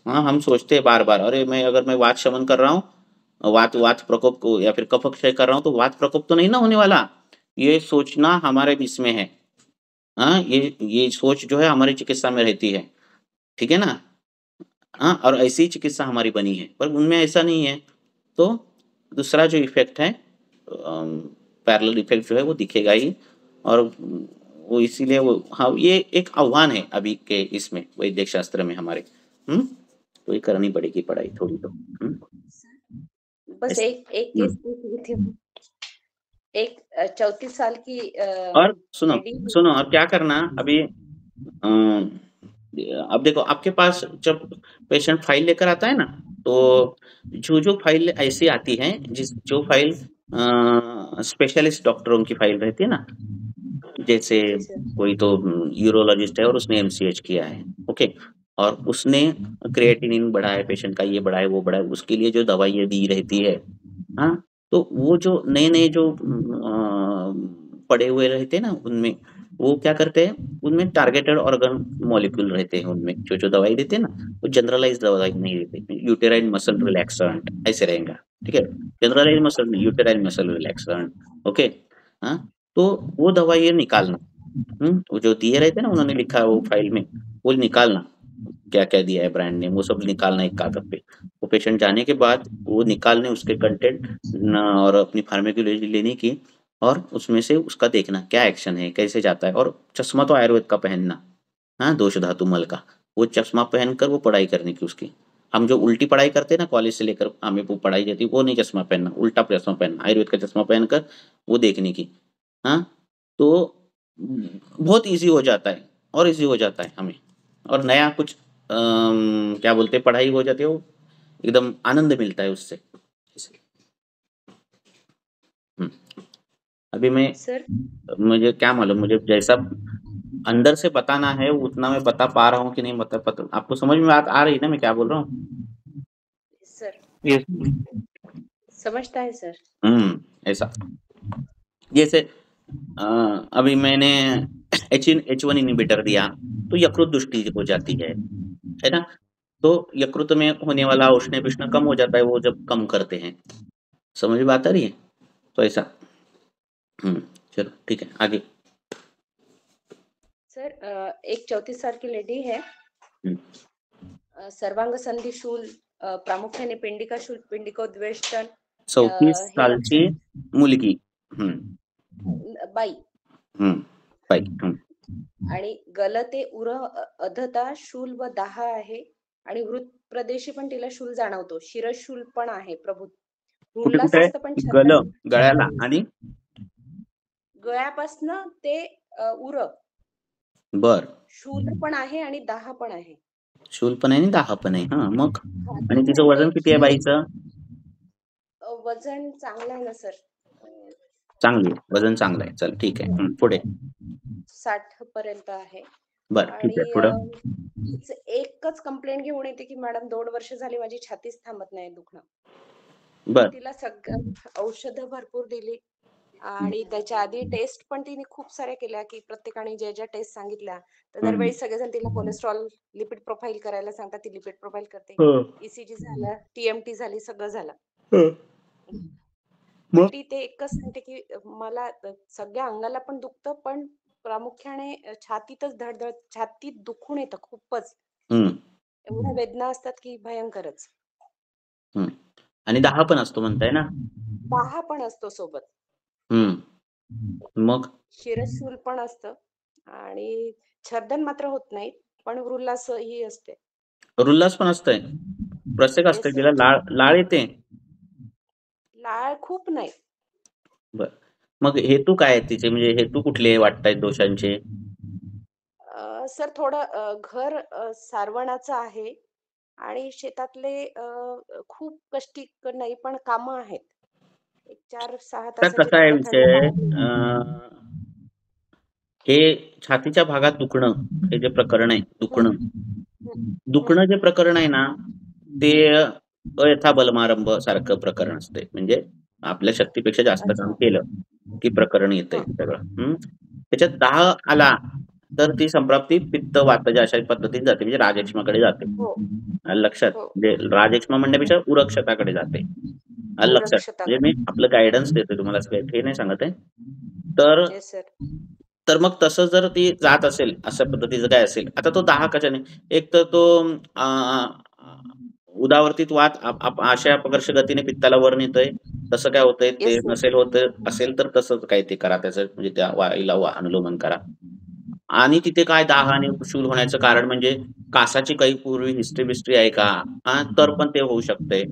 हाँ, हम सोचते हैं बार-बार, अरे अगर मैं वात शमन कर रहा हूँ, वात प्रकोप को या फिर कफ क्षय कर रहा हूँ, तो वात प्रकोप तो नहीं ना होने वाला। ये सोचना हमारे इसमें है। हाँ, ये सोच जो है हमारी चिकित्सा में रहती है, ठीक है ना? हाँ, और ऐसी ही चिकित्सा हमारी बनी है, पर उनमें ऐसा नहीं है। तो दूसरा जो इफ़ेक्ट है, पैरेलल इफ़ेक्ट जो है वो दिखेगा ही, और वो इसीलिए वो, हाँ, ये एक आह्वान है अभी के इसमें वैद्यक शास्त्र में हमारे। तो ये करनी पड़ेगी पढ़ाई थोड़ी तो।
बस एक केस पूछ रही थी। एक 34 साल की
और सुनो
लेडी।
और क्या करना अभी, अब देखो आपके पास जब पेशेंट फाइल लेकर आता है ना, तो जो फाइल ऐसी आती है, जो फाइल स्पेशलिस्ट डॉक्टरों की फाइल रहती है ना, जैसे
जी सर।
कोई तो यूरोलॉजिस्ट है और उसने एमसीएच किया है, ओके, और उसने क्रिएटिनिन बढ़ा है, पेशेंट का ये बढ़ा है वो बढ़ा है, उसके लिए जो दवाइयाँ दी रहती है, हाँ, तो वो जो नए-नए जो पड़े हुए रहते हैं ना उनमें, वो क्या करते हैं, उनमें टारगेटेड ऑर्गन मॉलिक्यूल रहते हैं उनमें, जो दवाई देते हैं ना, वो जनरलाइज़्ड दवाई नहीं देते। यूटेराइन मसल रिलैक्सेंट ऐसे रहेगा, ठीक है? जनरलाइज़्ड मसल नहीं, यूटेराइन मसल रिलैक्सेंट, ओके? हाँ, तो वो दवाइयाँ निकालना, वो जो दिए रहते हैं ना, उन्होंने लिखा है वो फाइल में, वो निकालना, क्या-क्या दिया है ब्रांड नेम, वो सब निकालना एक कागज़ पे। वो पेशेंट जाने के बाद वो निकालने उसके कंटेंट और अपनी फार्माकोलॉजी लेने की, और उसमें से उसका देखना क्या एक्शन है, कैसे जाता है, और चश्मा तो आयुर्वेद का पहनना, हाँ, दोष धातु मल का, वो चश्मा पहनकर वो पढ़ाई करने की उसकी। हम जो उल्टी पढ़ाई करते हैं ना कॉलेज से लेकर हमें वो पढ़ाई जाती है, वो नहीं चश्मा पहनना, उल्टा चश्मा पहनना, आयुर्वेद का चश्मा पहनकर वो देखने की। हाँ, तो बहुत ईज़ी हो जाता है, और ईज़ी हो जाता है हमें, और नया कुछ क्या बोलते हैं, पढ़ाई हो जाती है, वो एकदम आनंद मिलता है उससे। अभी मैं
सर
मुझे क्या मालूम, मुझे जैसा अंदर से बताना है, उतना मैं बता पा रहा हूँ कि नहीं पता आपको समझ में बात आ रही है ना मैं क्या बोल रहा हूँ?
Sir
yes.
समझता है सर।
ऐसा जैसे अभी मैंने H1 इनहिबिटर दिया तो यकृत दृष्टि हो जाती है ना? तो यकृत में होने वाला उष्ण कम हो जाता है वो जब कम करते हैं। समझ में बात आ रही है? तो ऐसा चलो ठीक है आगे।
सर एक 34 साल की लेडी है, सर्वांग संधी शूल, प्रामुख्याने पिंडिका शूल, पिंडिकोद्वेष्टन
34
हे
सालची
लक्षण
मुलगी
बाई
बाई
आणि गलते उर अधता शूल व दाह आहे आणि हृद प्रदेशी पण तिला शूल जाणवतो, शिरशूल पण आहे प्रभू,
कुठे
उल्हास
कुठे
असतं पण
आहे? गळ्याला आणि
गळ्यापासनं ते उर
बर
शूल पण आहे आणि दाह पण आहे.
शूल पण आहे आणि दाह पण आहे. हा मग आणि
ती
तिचं वजन
म्हणते
किती आहे
की
बाईचं?
वजन चांगलं आहे ना सर?
चांगली वजन चांगलं आहे. चल ठीक आहे. पुढे
60 पर्यंत आहे.
बर ठीक आहे. पुढं
तिचं एकच कंप्लेंट घेऊन येते की मॅडम 2 वर्ष झाली माझी छातीच थांबत नाही दुखणं.
बर
तिला सगळं औषधं भरपूर दिली आणि त्याच्या आधी टेस्ट पण तिने खूप साऱ्या केल्या की प्रत्येकाने ज्या टेस्ट सांगितल्या तर दरवेळी सगळेजण तिला कोलेस्ट्रॉल लिपिड प्रोफाईल करायला सांगतात, ती लिपिड प्रोफाईल करते, ECG झालं, TMT झाली, सगळं झालं. ती ते एकच सांगते की मला सगळ्या अंगाला पण दुखतं पण प्रामुख्याने छातीतच धडधड, छातीत दुखून येतं खूपच, एवढ्या वेदना असतात की भयंकरच.
आणि दाह पण असतो म्हणताय ना?
दाह पण असतो सोबत.
मग
शिरशूल पण असतं आणि छर्दन मात्र होत नाही पण उल्हास ही असते.
उल्हास पण असतंय, प्रत्येक असतंय तिला लाळ येते?
लाळ खूप नाही.
बर मग हेतू काय आहे तिचे, म्हणजे हेतू कुठले वाटतायत दोषांचे?
सर थोडं घर सारवणाचं आहे आणि शेतातले खूप कष्टी नाही पण कामं आहेत. एक 4-6 तासाची
कसा आहे
थंड
विषय?
पाण्यात
हे छातीच्या भागात दुखणं हे जे प्रकरण आहे, दुखणं जे प्रकरण आहे ना ते अयथा बलमारंभ सारखं प्रकरण असते. म्हणजे आपल्या शक्तीपेक्षा जास्त काम केलं की प्रकरण येतंय सगळं. त्याच्यात दाह आला तर ती संप्राप्ती पित्त वातज अशा पद्धतीने जाते, म्हणजे राजयक्ष्माकडे जाते. लक्षात, म्हणजे राजयक्ष्मा म्हणण्यापेक्षा उरक्षताकडे जाते. लक्षात, म्हणजे मी आपलं गायडन्स देतोय तुम्हाला, हे नाही सांगत आहे. तर मग तसं जर ती जात असेल अशा पद्धतीचं काय असेल, आता तो दाह कशाने, एक तर तो उदावर्तीत वात अशा अपकर्ष गतीने पित्ताला वर नेतोय, तसं काय होतंय ते नसेल होत असेल तर तसंच काय ते करा, त्याचं म्हणजे त्या वाईला अनुलोमन करा. आणि तिथे काय दाह आणि शूल होण्याचं कारण म्हणजे कासाची काही पूर्वी हिस्ट्री आहे का, तर पण ते होऊ शकतंय.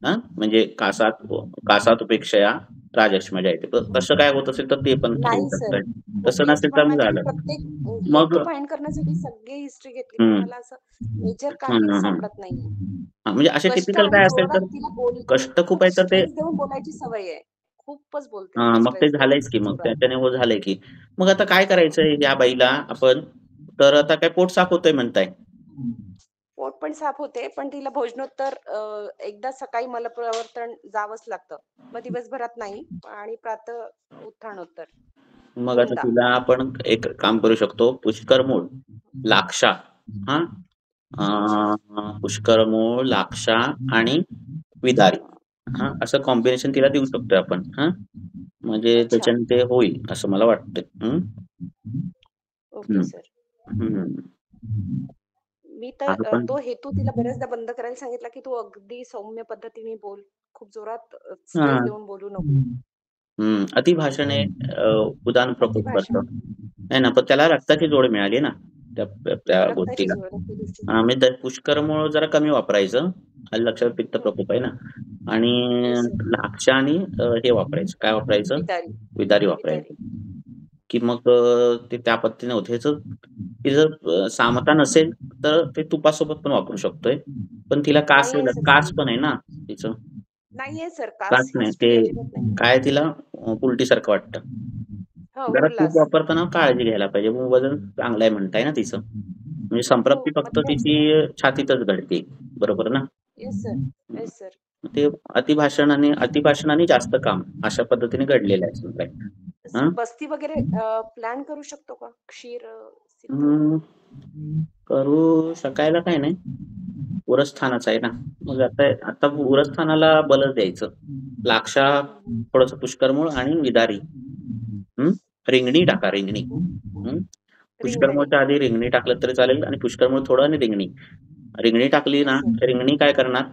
म्हणजे कासात उपेक्षया राजयक्ष्मा येते, तसं काय होत असेल तर ते पण होऊ शकतंय. तसं नसेल तर झालं मग
फाइंड करण्यासाठी सगळी हिस्ट्री घेतली पण मला असं मेजर काहीच सापडत नाहीये.
म्हणजे असे टिपिकल काय असेल तर कष्ट खूप आहे तर ते
बोलायची सवय आहे, खूपच बोलते.
मग ते झालंयच की, मग त्याच्याने हो झालंय की. मग आता काय करायचंय या बाईला आपण, तर आता काय पोट साफ होतंय म्हणताय?
पोट पण साफ होते पण तिला भोजनोत्तर एकदा सकाळी मलप्रवर्तन जावंच लागतं, मग दिवसभरात नाही आणि प्रातः उत्थानोत्तर.
मग आता तिला आपण एक काम करू शकतो, पुष्करमूळ, लाक्षा, पुष्करमूळ, लाक्षा आणि विदारी, असं कॉम्बिनेशन तिला देऊ शकतोय आपण. म्हणजे त्याच्याने ते होईल असं मला वाटतंय.
Okay sir. मी तर तो हेतू तिला बऱ्याचदा बंद करायला सांगितला की तू अगदी सौम्य पद्धतीने बोल, खूप जोरात स्ट्रेस देऊन बोलू नको.
अतिभाषणे उदान प्रकोप करतं आहे ना, पण त्याला रक्ताची जोड मिळाली ना त्या गोष्टीला. म्हणजे पुष्करमूळ जरा कमी वापरायचं, लक्षात, पित्त प्रकोप आहे ना. आणि लाक्षा आणि हे वापरायचं, काय वापरायचं, विदारी वापरायचं, की मग ते त्या पद्धतीने होते. जर सामता नसेल तर ते तुपासोबत पण वापरू शकतोय, पण तिला कास पण आहे ना तिचं.
नाहीये सर,
कास नाही, ते काय तिला उलटी सारखं वाटतं.
हो
जरा तूप
उरलास.
वापरताना काळजी घ्यायला पाहिजे. मग वजन चांगलं आहे म्हणताय ना तिचं. म्हणजे
हो
संप्राप्ती फक्त
म्हणजे
तिची छातीतच घडते. बरोबर ना?
Yes sir.
हं.
Yes sir.
ते अतिभाषणाने जास्त काम अशा पद्धतीने घडलेलं आहे समजा.
सर बस्ती वगैरे प्लॅन करू शकतो का? क्षीर सिद्ध.
करू शकायला काय नाही. उरस्थानाचं आहे ना. मग आता उरस्थानाला बलच द्यायचं. लाक्षा, थोडंसं पुष्करमूळ आणि विदारी. रिंगणी टाका, रिंगणी. पुष्करमूळच्या आधी रिंगणी टाकलं तरी चालेल आणि पुष्करमूळ थोडं आणि रिंगणी. रिंगणी टाकली ना, रिंगणी काय करणार?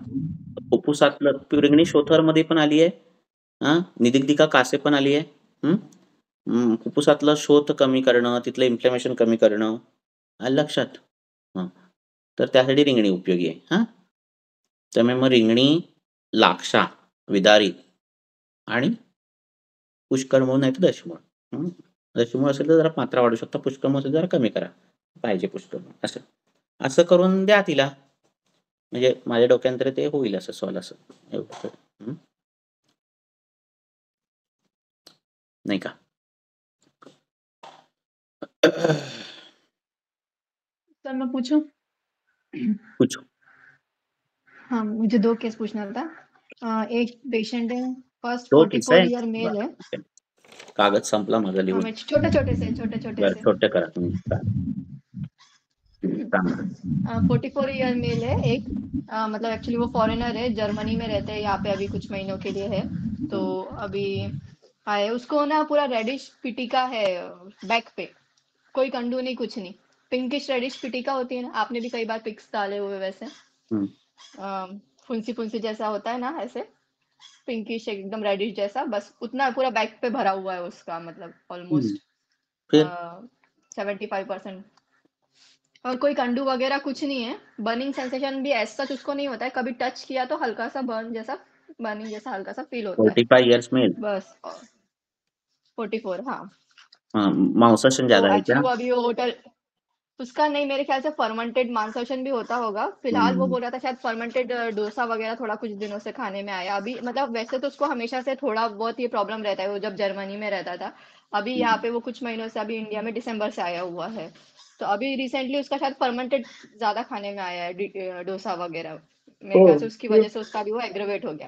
फुफ्फुसातलं रिंगणी शोथरमध्ये पण आली आहे. निदिग्धिका कासे पण आली आहे. फुफ्फुसातलं शोथ कमी करणं, तिथलं इन्फ्लेमेशन कमी करणं. आलं लक्षात? तर त्यासाठी रिंगणी उपयोगी आहे. त्यामुळे मग रिंगणी, लाक्षा, विदारी आणि पुष्कळमूळ नाही तर दशमूळ. दशमूळ असेल तर जरा मात्रा वाढू शकता, पुष्कळमूळ असेल तर जरा कमी करा. पाहिजे पुष्कळमूळ असं करून द्या तिला. म्हणजे माझ्या डोक्यानंतर ते होईल असं सॉल्व असं एवढं. नाही का?
सर मैं पूछूं?
पूछो.
हाँ, मुझे 2 केस पूछना था। एक पेशेंट है, फर्स्ट
तो
44 ईयर मेल है।
कागद संपला माझा
हाँ,
लिहून.
मैं छोटे-छोटे से
बरं, छोटे करा तुम्ही.
44 ईयर मेल है एक। मतलब एक्चुअली वो फॉरेनर है, जर्मनी में रहते हैं, यहाँ पे अभी कुछ महीनों के लिए है। तो अभी आए, उसको ना पूरा रेडिश पिटिका है बैक पे, कोई कंडू नहीं, कुछ नहीं। पिंकिश रेडिश पिटिका होती है ना, आपने भी कई बार पिक्स डाले हुए वैसे। फुंसी फुंसी जैसा होता है ना, ऐसे पिंकिश एकदम रेडिश जैसा, बस उतना पूरा बैक पे भरा हुआ है उसका, मतलब ऑलमोस्ट 75%। और कोई कंडू वगैरह कुछ नहीं है। बर्निंग सेंसेशन भी ऐसा सच उसको नहीं होता है, कभी टच किया तो हल्का सा बर्निंग जैसा हल्का सा फील होता है
45 इयर्स मेल.
बस। 44 हाँ।
मांसाशन ज्यादा
तो
है
एक्चुअली
क्या?
वो अभी वो होटल उसका नहीं, मेरे ख्याल से फर्मेंटेड मांसाशन भी होता होगा। फिलहाल वो बोल रहा था शायद फर्मेंटेड डोसा वगैरह थोड़ा कुछ दिनों से खाने में आया। अभी मतलब वैसे तो उसको हमेशा से थोड़ा बहुत ये प्रॉब्लम रहता है, वो जब जर्मनी में रहता था। अभी यहाँ पे वो कुछ महीनों से, अभी इंडिया में दिसंबर से आया हुआ है। तो अभी रिसेंटली उसका शायद फर्मेंटेड ज्यादा खाने में आया है, डोसा वगैरह। मेरे ख्याल से उसकी वजह से उसका भी वो एग्रेवेट हो गया।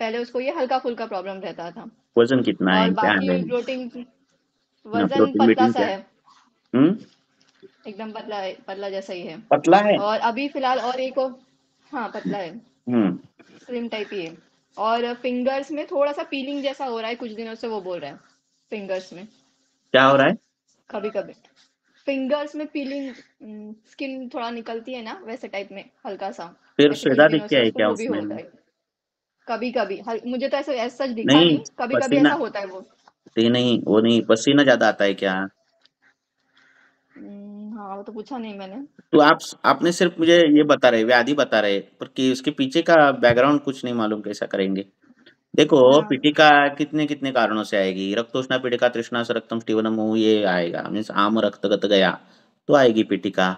पहले उसको ये हल्का फुल्का प्रॉब्लम रहता था।
वजन कितना है?
और
क्या
बाकी
है?
प्रोटीन, वजन
प्रोटीन
पतला
बीटीन
सा
क्या?
है, एकदम पतला है, पतला जैसा ही है।
पतला है.
और अभी फिलहाल और एक हाँ पतला है, स्लिम टाइप ही है। और फिंगर्स में थोड़ा सा पीलिंग जैसा हो रहा है कुछ दिनों से, वो बोल रहा है फिंगर्स में
क्या हो रहा है?
कभी कभी फिंगर्स में पीलिंग, स्किन थोड़ा निकलती है ना, वैसे टाइप में हल्का सा।
फिर
ऐसे कुछ
शेदा दिख
दिनों
के
से
है
उसको
क्या
वो भी
उसमें?
होता है कभी कभी। मुझे तो ऐसे सच दिखा
नहीं,
नहीं, कभी कभी
पसीना.
ऐसा होता है वो।
ते नहीं, वो नहीं, पसीना ज्यादा आता है क्या?
हाँ वो तो पूछा नहीं मैंने।
तो आपने सिर्फ मुझे ये बता रहे, व्याधि बता रहे, पर कि उसके पीछे का बैकग्राउंड कुछ नहीं मालूम, कैसा करेंगे? देखो, पीठिका कितने कितने कारणों से आएगी. रक्तोष्णा पीठिका, तृष्णा से रक्तम स्टीवनम, ये आएगा. मीन्स आम रक्तगत गया तो आएगी पीठिका.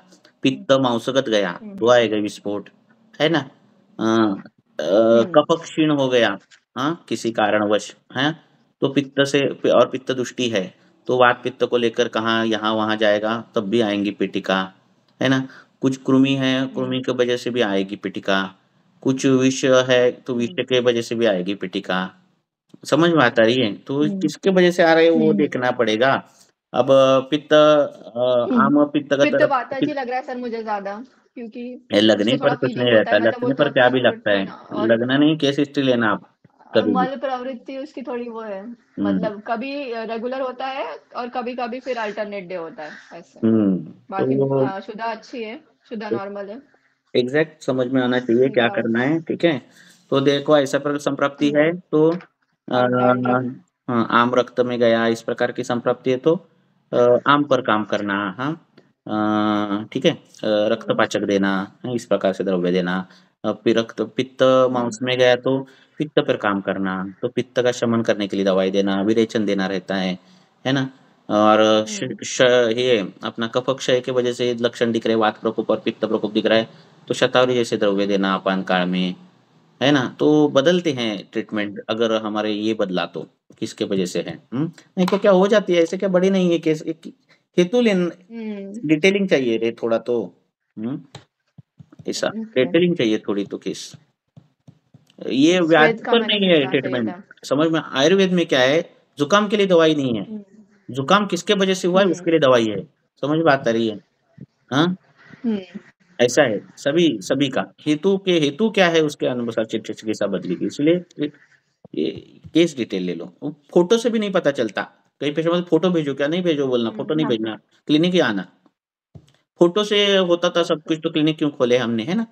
पित्त मांसगत गया तो आएगा विस्फोट, है ना. कफ क्षीण हो गया किसी कारणवश है, तो पित्त से, और पित्त दुष्टि है तो वात पित्त को लेकर कहाँ यहाँ वहां जाएगा, तब भी आएंगी पीठिका, है ना. कुछ कृमि है, कृमि की वजह से भी आएगी पीठिका. कुछ विष है तो विष के वजह से भी आएगी पीठिका. समझ में आता रही है. तो किसके वजह से आ रहे है वो देखना पड़ेगा. अब पित्त, आम पित्तगत
पित्त वाताची लग रहा है सर मुझे ज्यादा, क्योंकि
लगने
उसको
पर
थोड़ा
कुछ नहीं
फीलिंग होता
रहता,
है, मतलब वो
लगने पर
तो
क्या भी लगता है.
और
लगना नहीं, केस हिस्ट्री लेना आप कभी भी.
मल प्रवृत्ति उसकी थोड़ी वो है, मतलब कभी रेगुलर होता है और कभी कभी फिर अल्टरनेट डे होता है ऐसे। बाकी
तो
शुदा अच्छी है, शुदा नॉर्मल है।
एग्जैक्ट समझ में आना चाहिए क्या करना है. ठीक है. तो देखो, ऐसा प्रकार संप्राप्ति है तो आम रक्त में गया, इस प्रकार की संप्राप्ति है तो आम पर काम करना. ठीक है. रक्तपाचक देना, इस प्रकार से द्रव्य देना. फिर पित्त मांस में गया तो पित्त पर काम करना, तो पित्त का शमन करने के लिए दवाई देना, विरेचन देना रहता है ना. और ये अपना कफ क्षय की वजह से लक्षण दिख रहे, वात प्रकोप और पित्त प्रकोप दिख रहा है, तो शतावरी जैसे द्रव्य देना अपान काल में, है ना. तो बदलते हैं ट्रीटमेंट अगर हमारे ये बदला तो. किसके वजह से है। नहीं तो क्या हो जाती है, ऐसे क्या बड़ी नहीं है केस। एक हेतु डिटेलिंग चाहिए रे थोड़ा तो। ऐसा डिटेलिंग चाहिए थोड़ी तो केस। ये
स्वेद
व्याधि
का
पर
मैंने
नहीं है
सुना था ये
ट्रीटमेंट।
था।
समझ में, आयुर्वेद में क्या है, जुकाम के लिए दवाई नहीं है। जुकाम किसके वजह से हुआ है उसके लिए दवाई है। समझ बात आ रही है। हाँ, ऐसा है सभी सभी का हेतु क्या है, उसके अनुसार चिकित्सा बदलेगी। इसलिए ये केस डिटेल ले लो। फोटो से भी नहीं पता चलता। कई पेशेंट बोलते फोटो भेजो, क्या नहीं भेजो, बोलना फोटो नहीं
हाँ
भेजना, क्लिनिक ही आना। फोटो से होता था सब कुछ तो क्लिनिक क्यों खोले हमने, है ना।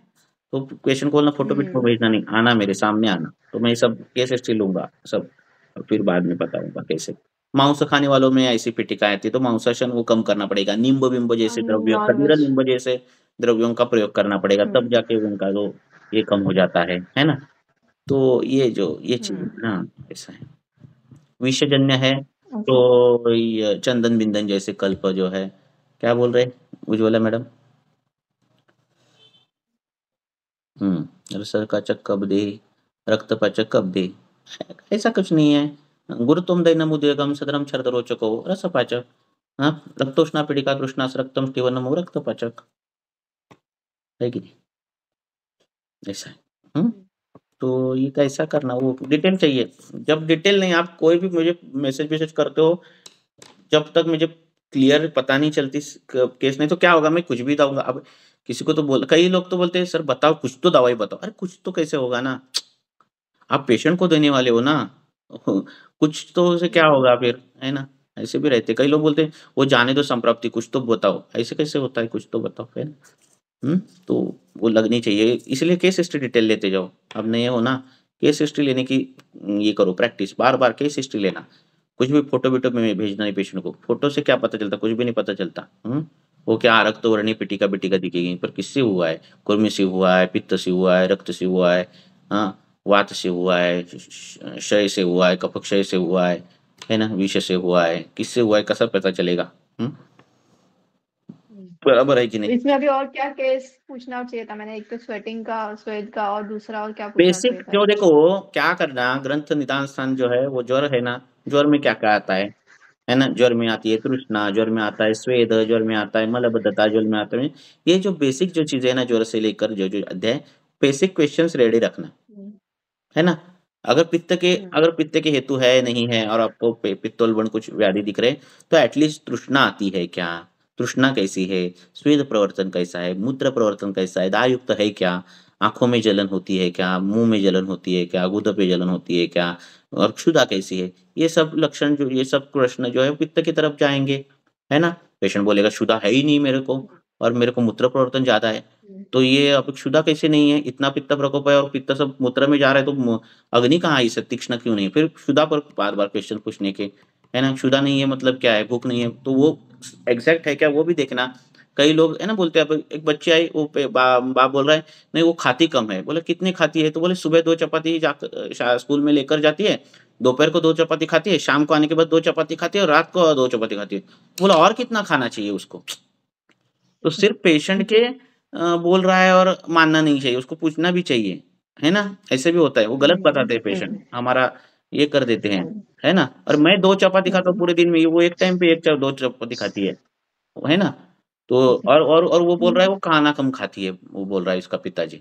तो पेशेंट को बोलना फोटो भी क्यों भेजना, नहीं आना मेरे सामने आना, तो मैं सब केस हिस्ट्री लूंगा सब, और फिर बाद में बताऊंगा कैसे। मांस खाने वालों में ऐसी पिटिका आती है तो मांसाशन वो कम करना पड़ेगा, नींब बिंब जैसे द्रव्य,
नॉन
खदीरा
वेज।
नींब जैसे द्रव्यों का प्रयोग करना पड़ेगा, तब जाके उनका जो ये कम हो जाता है ना। तो ये चीज है ना, ऐसा है। विषजन्य है तो ये चंदन बिंदन जैसे कल्प जो है, क्या बोल रहे उज्ज्वला मैडम। रसरकाचक कब दे, रक्तपाचक कब दे, ऐसा कुछ नहीं है। गुरुत्वम दैनम उद्वेगम सदरम छर्दरोचको रसपाचक। हाँ, रक्तोष्णा पीड़िका तृष्णास रक्तम स्टीवनमो रक्तपाचक, है कि नहीं, ऐसा है। तो ये कैसा करना, वो डिटेल चाहिए। जब डिटेल नहीं, आप कोई भी मुझे मैसेज करते हो, जब तक मुझे क्लियर पता नहीं चलती केस, नहीं तो क्या होगा, मैं कुछ भी दूंगा। अब किसी को तो कई लोग तो बोलते हैं सर बताओ कुछ तो दवाई बताओ। अरे कुछ तो कैसे होगा ना, आप पेशेंट को देने वाले हो ना, कुछ तो उसे क्या होगा फिर, है ना। ऐसे भी रहते कई लोग बोलते हैं वो जाने दो संप्राप्ति, कुछ तो बताओ। ऐसे कैसे होता है, कुछ तो बताओ, है ना। तो वो लगनी चाहिए, इसलिए केस हिस्ट्री डिटेल लेते जाओ। अब नहीं हो ना, केस हिस्ट्री लेने की ये करो प्रैक्टिस, बार बार केस हिस्ट्री लेना। कुछ भी फोटो वीटो में भेजना नहीं पेशेंट को, फोटो से क्या पता चलता, कुछ भी नहीं पता चलता। वो क्या रक्त वर्णी पिटिका पिटिका दिखेगी, पर किससे हुआ है, कुर्मी से हुआ है, पित्त से हुआ है, रक्त से हुआ है, हाँ, वात से हुआ है, क्षय से हुआ है, कफक्षय से हुआ है ना, विष से हुआ है, किससे हुआ है, कैसा पता चलेगा। बराबर है कि नहीं।
इसमें अभी और क्या केस पूछना चाहिए था मैंने, एक तो स्वेटिंग का, स्वेट का, और दूसरा और क्या पूछना
बेसिक
चाहिए था
जो
इसमें?
देखो क्या करना, ग्रंथ निदान स्थान जो है वो ज्वर है ना, ज्वर में क्या क्या आता है ना। ज्वर में आती है तृष्णा, ज्वर में आता है स्वेद, ज्वर में आता है मलबद्धता, ज्वर में आता है। ये जो बेसिक जो चीजें है ना, ज्वर से लेकर जो जो अध्याय, बेसिक क्वेश्चंस रेडी रखना, है ना। अगर पित्त के हेतु है नहीं है और आपको पित्तोल्बण कुछ व्याधि दिख रहे, तो एटलीस्ट तृष्णा आती है क्या, तृष्णा कैसी है, स्वेद प्रवर्तन कैसा है, मूत्र प्रवर्तन कैसा है, दायुक्त है क्या, आंखों में जलन होती है क्या, मुंह में जलन होती है क्या, गुदा पे जलन होती है क्या, और क्षुधा कैसी है। ये सब लक्षण जो, ये सब प्रश्न जो है पित्त की तरफ जाएंगे, है ना। पेशेंट बोलेगा क्षुधा है ही नहीं मेरे को, और मेरे को मूत्र प्रवर्तन ज्यादा है, तो ये अब क्षुधा कैसे नहीं है, इतना पित्त प्रकोप है और पित्त सब मूत्र में जा रहा है, तो अग्नि कहाँ आई, तीक्ष्ण क्यों नहीं। फिर क्षुधा पर बार बार क्वेश्चन पूछने के, है ना। क्षुधा नहीं है मतलब क्या है, भूख नहीं है, तो वो एग्जैक्ट है क्या वो भी देखना। कई लोग है ना बोलते हैं, अब एक बच्चे आई वो बाप बोल रहा है नहीं वो खाती कम है, बोले कितनी खाती है, तो बोले सुबह 2 चपाती स्कूल में लेकर जाती है, दोपहर को 2 चपाती खाती है, शाम को आने के बाद 2 चपाती खाती है, और रात को 2 चपाती खाती है। बोला और कितना खाना चाहिए उसको। तो सिर्फ पेशेंट के बोल रहा है और मानना नहीं चाहिए, उसको पूछना भी चाहिए, है ना। ऐसे भी होता है, वो गलत बताते हैं पेशेंट हमारा, ये कर देते हैं, है ना। और मैं 2 चपाती खाता हूँ पूरे दिन में, वो एक टाइम पे 2 चपाती खाती है ना। तो और वो बोल रहा है वो खाना कम खाती है, वो बोल रहा है इसका पिताजी।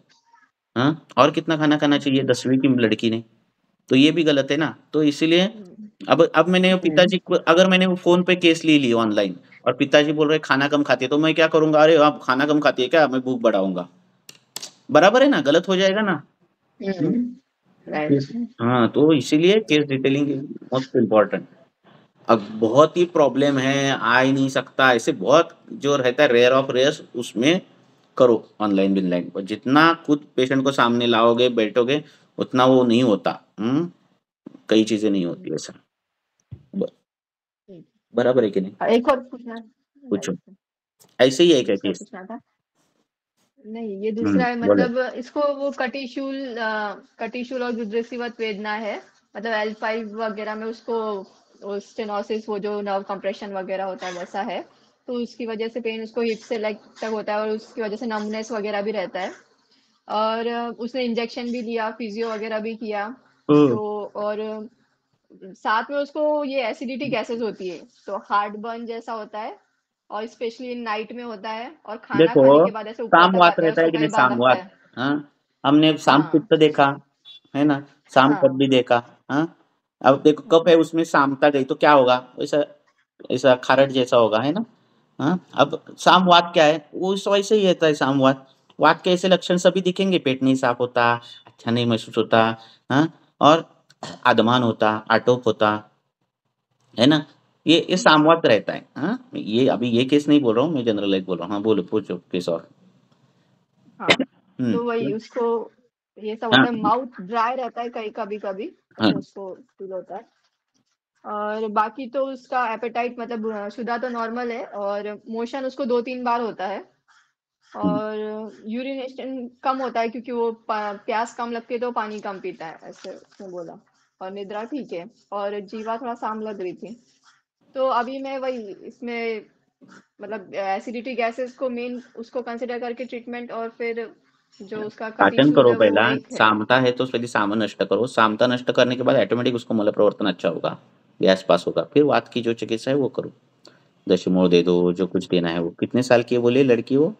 हाँ, और कितना खाना खाना चाहिए 10वीं की लड़की ने, तो ये भी गलत है ना। तो इसीलिए अब मैंने पिताजी को, अगर मैंने वो फ़ोन पे केस ले ली ऑनलाइन और पिताजी बोल रहे खाना कम खाती है, तो मैं क्या करूँगा, अरे आप खाना कम खाती है क्या? मैं भूख बढ़ाऊँगा। बराबर है ना? गलत हो जाएगा ना? हुँ?
राइट।
हाँ, तो इसीलिए case detailing is most important. अब बहुत ही प्रॉब्लम है, आ ही नहीं सकता, ऐसे बहुत जो रहता है रेयर ऑफ रेयर्स, उसमें करो ऑनलाइन-बिनलाइन। और जितना खुद पेशेंट को सामने लाओगे, बैठोगे, उतना वो नहीं होता। कई चीज़ें नहीं होती ऐसा। ब बराबर है कि नहीं?
एक और पूछना,
पूछो।
राइट,
ऐसे ही है क्या
दूसरा
केस?
पूछना था। नहीं, ये दूसरा है,
बोलो।
मतलब इसको वो कटिशूल और गुदरसीवत वेदना है, मतलब L5 वगैरह में उसको, वो स्टेनोसिस, वो जो नर्व कंप्रेशन वगैरह होता है वैसा है, तो उसकी वजह से पेन उसको हिप से लेग तक होता है, और उसकी वजह से नमनेस वगैरह भी रहता है। और उसने इंजेक्शन भी लिया, फिजियो वगैरह भी किया,
हुँ।
तो और साथ में उसको ये एसिडिटी गैसेस होती है, तो हार्ट बर्न जैसा होता है, और स्पेशली नाइट में होता है, और खाना
देखो
खाने के बाद ऐसे ऊपर तक
सामवात
आता है,
रहता है
उसको
कि
कई
नहीं,
बार लगता
सामवात।
है।
हाँ, हमने साम
हाँ
पित्त देखा है ना, साम कफ
हाँ
भी देखा। हाँ, अब देखो कफ है उसमें सामता गई तो क्या होगा, ऐसा ऐसा खारट जैसा होगा, है ना। हाँ, अब सामवात क्या है, वो इस वैसे ही रहता है सामवात। वात के ऐसे लक्षण सभी दिखेंगे, पेट नहीं साफ होता, अच्छा नहीं महसूस होता। हाँ, और आदमान होता, आटोप होता, है ना। ये सामवात रहता है। हाँ, ये अभी ये केस नहीं बोल रहा हूँ, मैं जनरलाइज बोल रहा हूँ। हाँ बोलो, पूछो केस और।
हाँ, तो वही
हम्म,
उसको ये सब
हाँ
होता है, माउथ ड्राई रहता है कई कभी कभी,
हाँ
ऐसे उसको फील होता है। और बाकी तो उसका एपेटाइट मतलब शुदा तो नॉर्मल है, और मोशन उसको 2-3 बार होता है, और यूरिनेशन कम होता है क्योंकि वो प्यास कम लगती है तो पानी कम पीता है, ऐसे उसने बोला। और निद्रा ठीक है, और जीवा थोड़ा साम लग रही थी। तो अभी मैं वही इसमें मतलब एसिडिटी गैसेस को मेन उसको कंसिडर करके ट्रीटमेंट, और फिर जो उसका कट
पाचन
इश्यूज
करो
है वो
पहिला,
एक है।
सामता है तो पहले साम नष्ट करो, सामता नष्ट करने के बाद ऑटोमेटिक उसको मल प्रवर्तन अच्छा होगा, गैस पास होगा। फिर वात की जो चिकित्सा है वो करो, दशमूल दे दो, जो कुछ देना है वो। कितने साल की है बोले लड़की वो,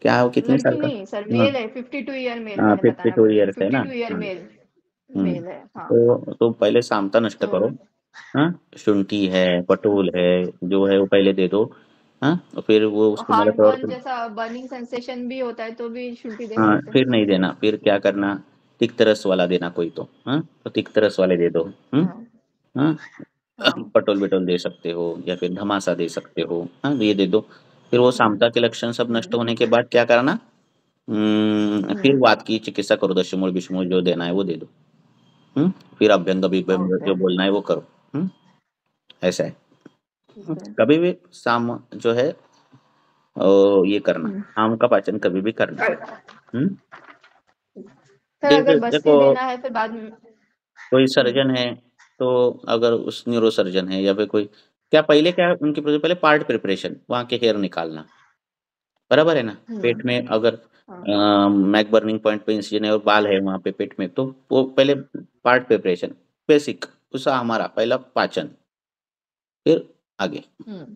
क्या है वो, कितने साल
लड़की
का?
नहीं सर,
हाँ
मेल है, 52 ईयर मेल
हाँ,
मैंने बताना
52
भूल गई,
ईयर्स है ना।
52 ईयर
हाँ,
मेल
हम्म,
मेल है हाँ।
तो पहले सामता नष्ट
तो
करो। हाँ, शुंठी है, पटोल है, जो है वो पहले दे दो। हाँ, और फिर वो उसको मल
हार्ट बर्न
प्रवर्तन।
जैसा बर्निंग सेंसेशन भी होता है तो भी शुंठी दे
हाँ,
सकते हैं।
फिर नहीं देना, फिर क्या करना, तिक्तरस वाला देना कोई तो। हाँ, तो तिक्तरस वाले दे दो।
हाँ
हाँ,
हाँ
पटोल बिटोल दे सकते हो, या फिर धमासा दे सकते हो। हाँ, ये दे दो। फिर वो सामता के लक्षण सब नष्ट
हम्म
होने के बाद क्या करना, फिर
हम्म
वात की चिकित्सा करो, दशमूल विषमूल जो देना है वो दे दो। फिर अभ्यंग विभंग
ओके
जो बोलना है वो करो। ऐसा है।
ठीक है।
कभी भी साम जो है ये करना,
हम्म।
आम का पाचन कभी भी करना। हम्म,
सर
ठीक
अगर
है,
बस्ती
देखो
देना है फिर बाद में।
कोई सर्जन है तो, अगर उस न्यूरो सर्जन है या फिर कोई, क्या पहले क्या उनकी पहले पार्ट प्रिपरेशन, वहाँ के हेयर निकालना, बराबर है ना। पेट में अगर
हाँ
मैक बर्निंग पॉइंट पे इंसिजन है और बाल है वहाँ पे पेट में, तो वो पहले पार्ट प्रिपरेशन बेसिक, उसका हमारा पहला पाचन, फिर आगे।
हम्म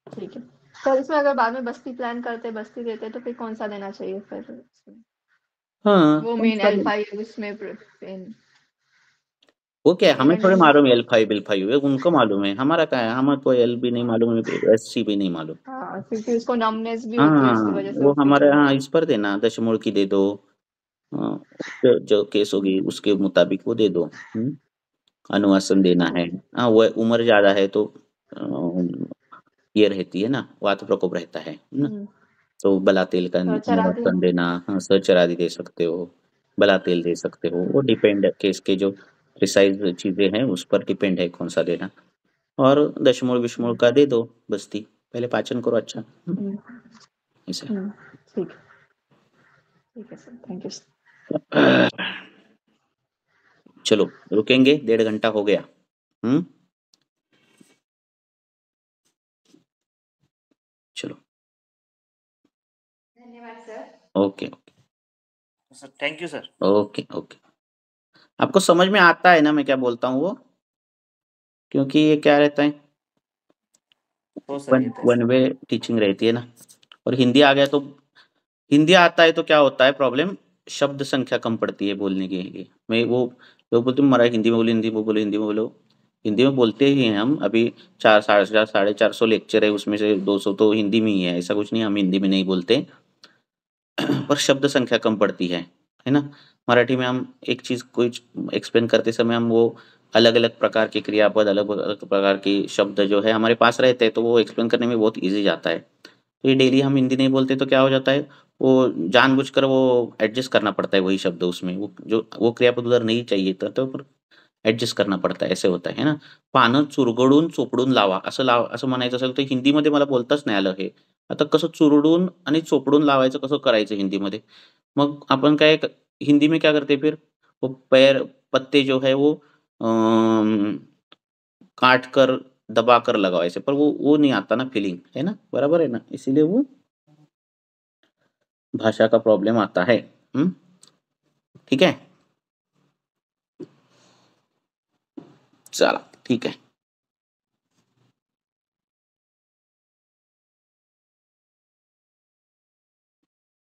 ठीक है। सर इसमें अगर बाद में बस्ती प्लान करते बस्ती देते तो फिर कौन सा देना चाहिए फिर,
हाँ,
वो
कौन
मेन
सा
L5 उसमें पेन
वो क्या है, हमें थोड़े
प्रिवेंटिव।
मालूम है L5 L5 है, उनको मालूम है, हमारा क्या है, हमें तो एल भी नहीं मालूम है, SC भी नहीं मालूम।
हाँ क्योंकि उसको नमनेस भी होती है, उसकी
हाँ,
वजह से
वो
वो
हमारे
पेन
यहाँ
होता
इस पर देना, दशमूल की दे दो। हाँ, जो केस होगी उसके मुताबिक वो दे दो। अनुवासन देना है। हाँ, वो उम्र ज्यादा है तो ये रहती है ना, वात प्रकोप रहता है ना।
है।
तो बला तेल का
तो चरा दी।
अनुवासन देना, हाँ सहचरादि दे सकते हो, बला तेल दे सकते हो, वो डिपेंड केस के जो प्रिसाइज चीजें हैं उस पर डिपेंड है कौन सा देना। और दशमूल विषमूल का दे दो बस्ती, पहले पाचन करो अच्छा। ऐसा।
ठीक है सर, थैंक यू।
चलो रुकेंगे, 1.5 घंटा हो गया। चलो
धन्यवाद sir.
Okay
sir thank you sir.
Okay okay. आपको समझ में आता है ना मैं क्या बोलता हूँ वो, क्योंकि ये क्या रहता है,
हो सर
वन
ये तो
वन वे टीचिंग रहती है ना। और हिंदी आ गया तो, हिंदी आता है तो क्या होता है प्रॉब्लम, शब्द संख्या कम पड़ती है बोलने के लिए। मैं वो लोग बोलते हैं मराठी हिंदी में बोलो, हिंदी में बोलो, हिंदी में बोलो। हिंदी में बोलते ही हैं हम, अभी 400-450 लेक्चर है, उसमें से 200 तो हिंदी में ही है, ऐसा कुछ नहीं हम हिंदी में नहीं बोलते। पर शब्द संख्या कम पड़ती है ना। मराठी में हम एक चीज़ कोई एक्सप्लेन करते समय हम वो अलग-अलग प्रकार के क्रियापद, अलग-अलग प्रकार के शब्द जो है हमारे पास रहते हैं, तो वो एक्सप्लेन करने में बहुत ईज़ी जाता है। तो ये डेली हम हिंदी नहीं बोलते तो क्या हो जाता है, वो जानबूझकर वो एडजस्ट करना पड़ता है वही शब्द उसमें, वो जो वो क्रियापद उधर नहीं चाहिए था तो फिर ॲडजस्ट करना पडतं, ऐसे होतं है ना. पानं चुरगडून चोपडून लावा, असं म्हणायचं असेल तर हिंदीमध्ये मला बोलताच नाही आलं हे. आता कसं चुरडून आणि चोपडून लावायचं कसं करायचं हिंदीमध्ये? मग आपण काय हिंदी में क्या करते फिर? वो पैर पत्ते जो है वो काट कर, दबा कर लगाओ ऐसे, पर वो नहीं आता ना फीलिंग, है ना? बराबर है ना? इसीलिए वो भाषा का प्रॉब्लम आता है। ठीक है? चला ठीक आहे.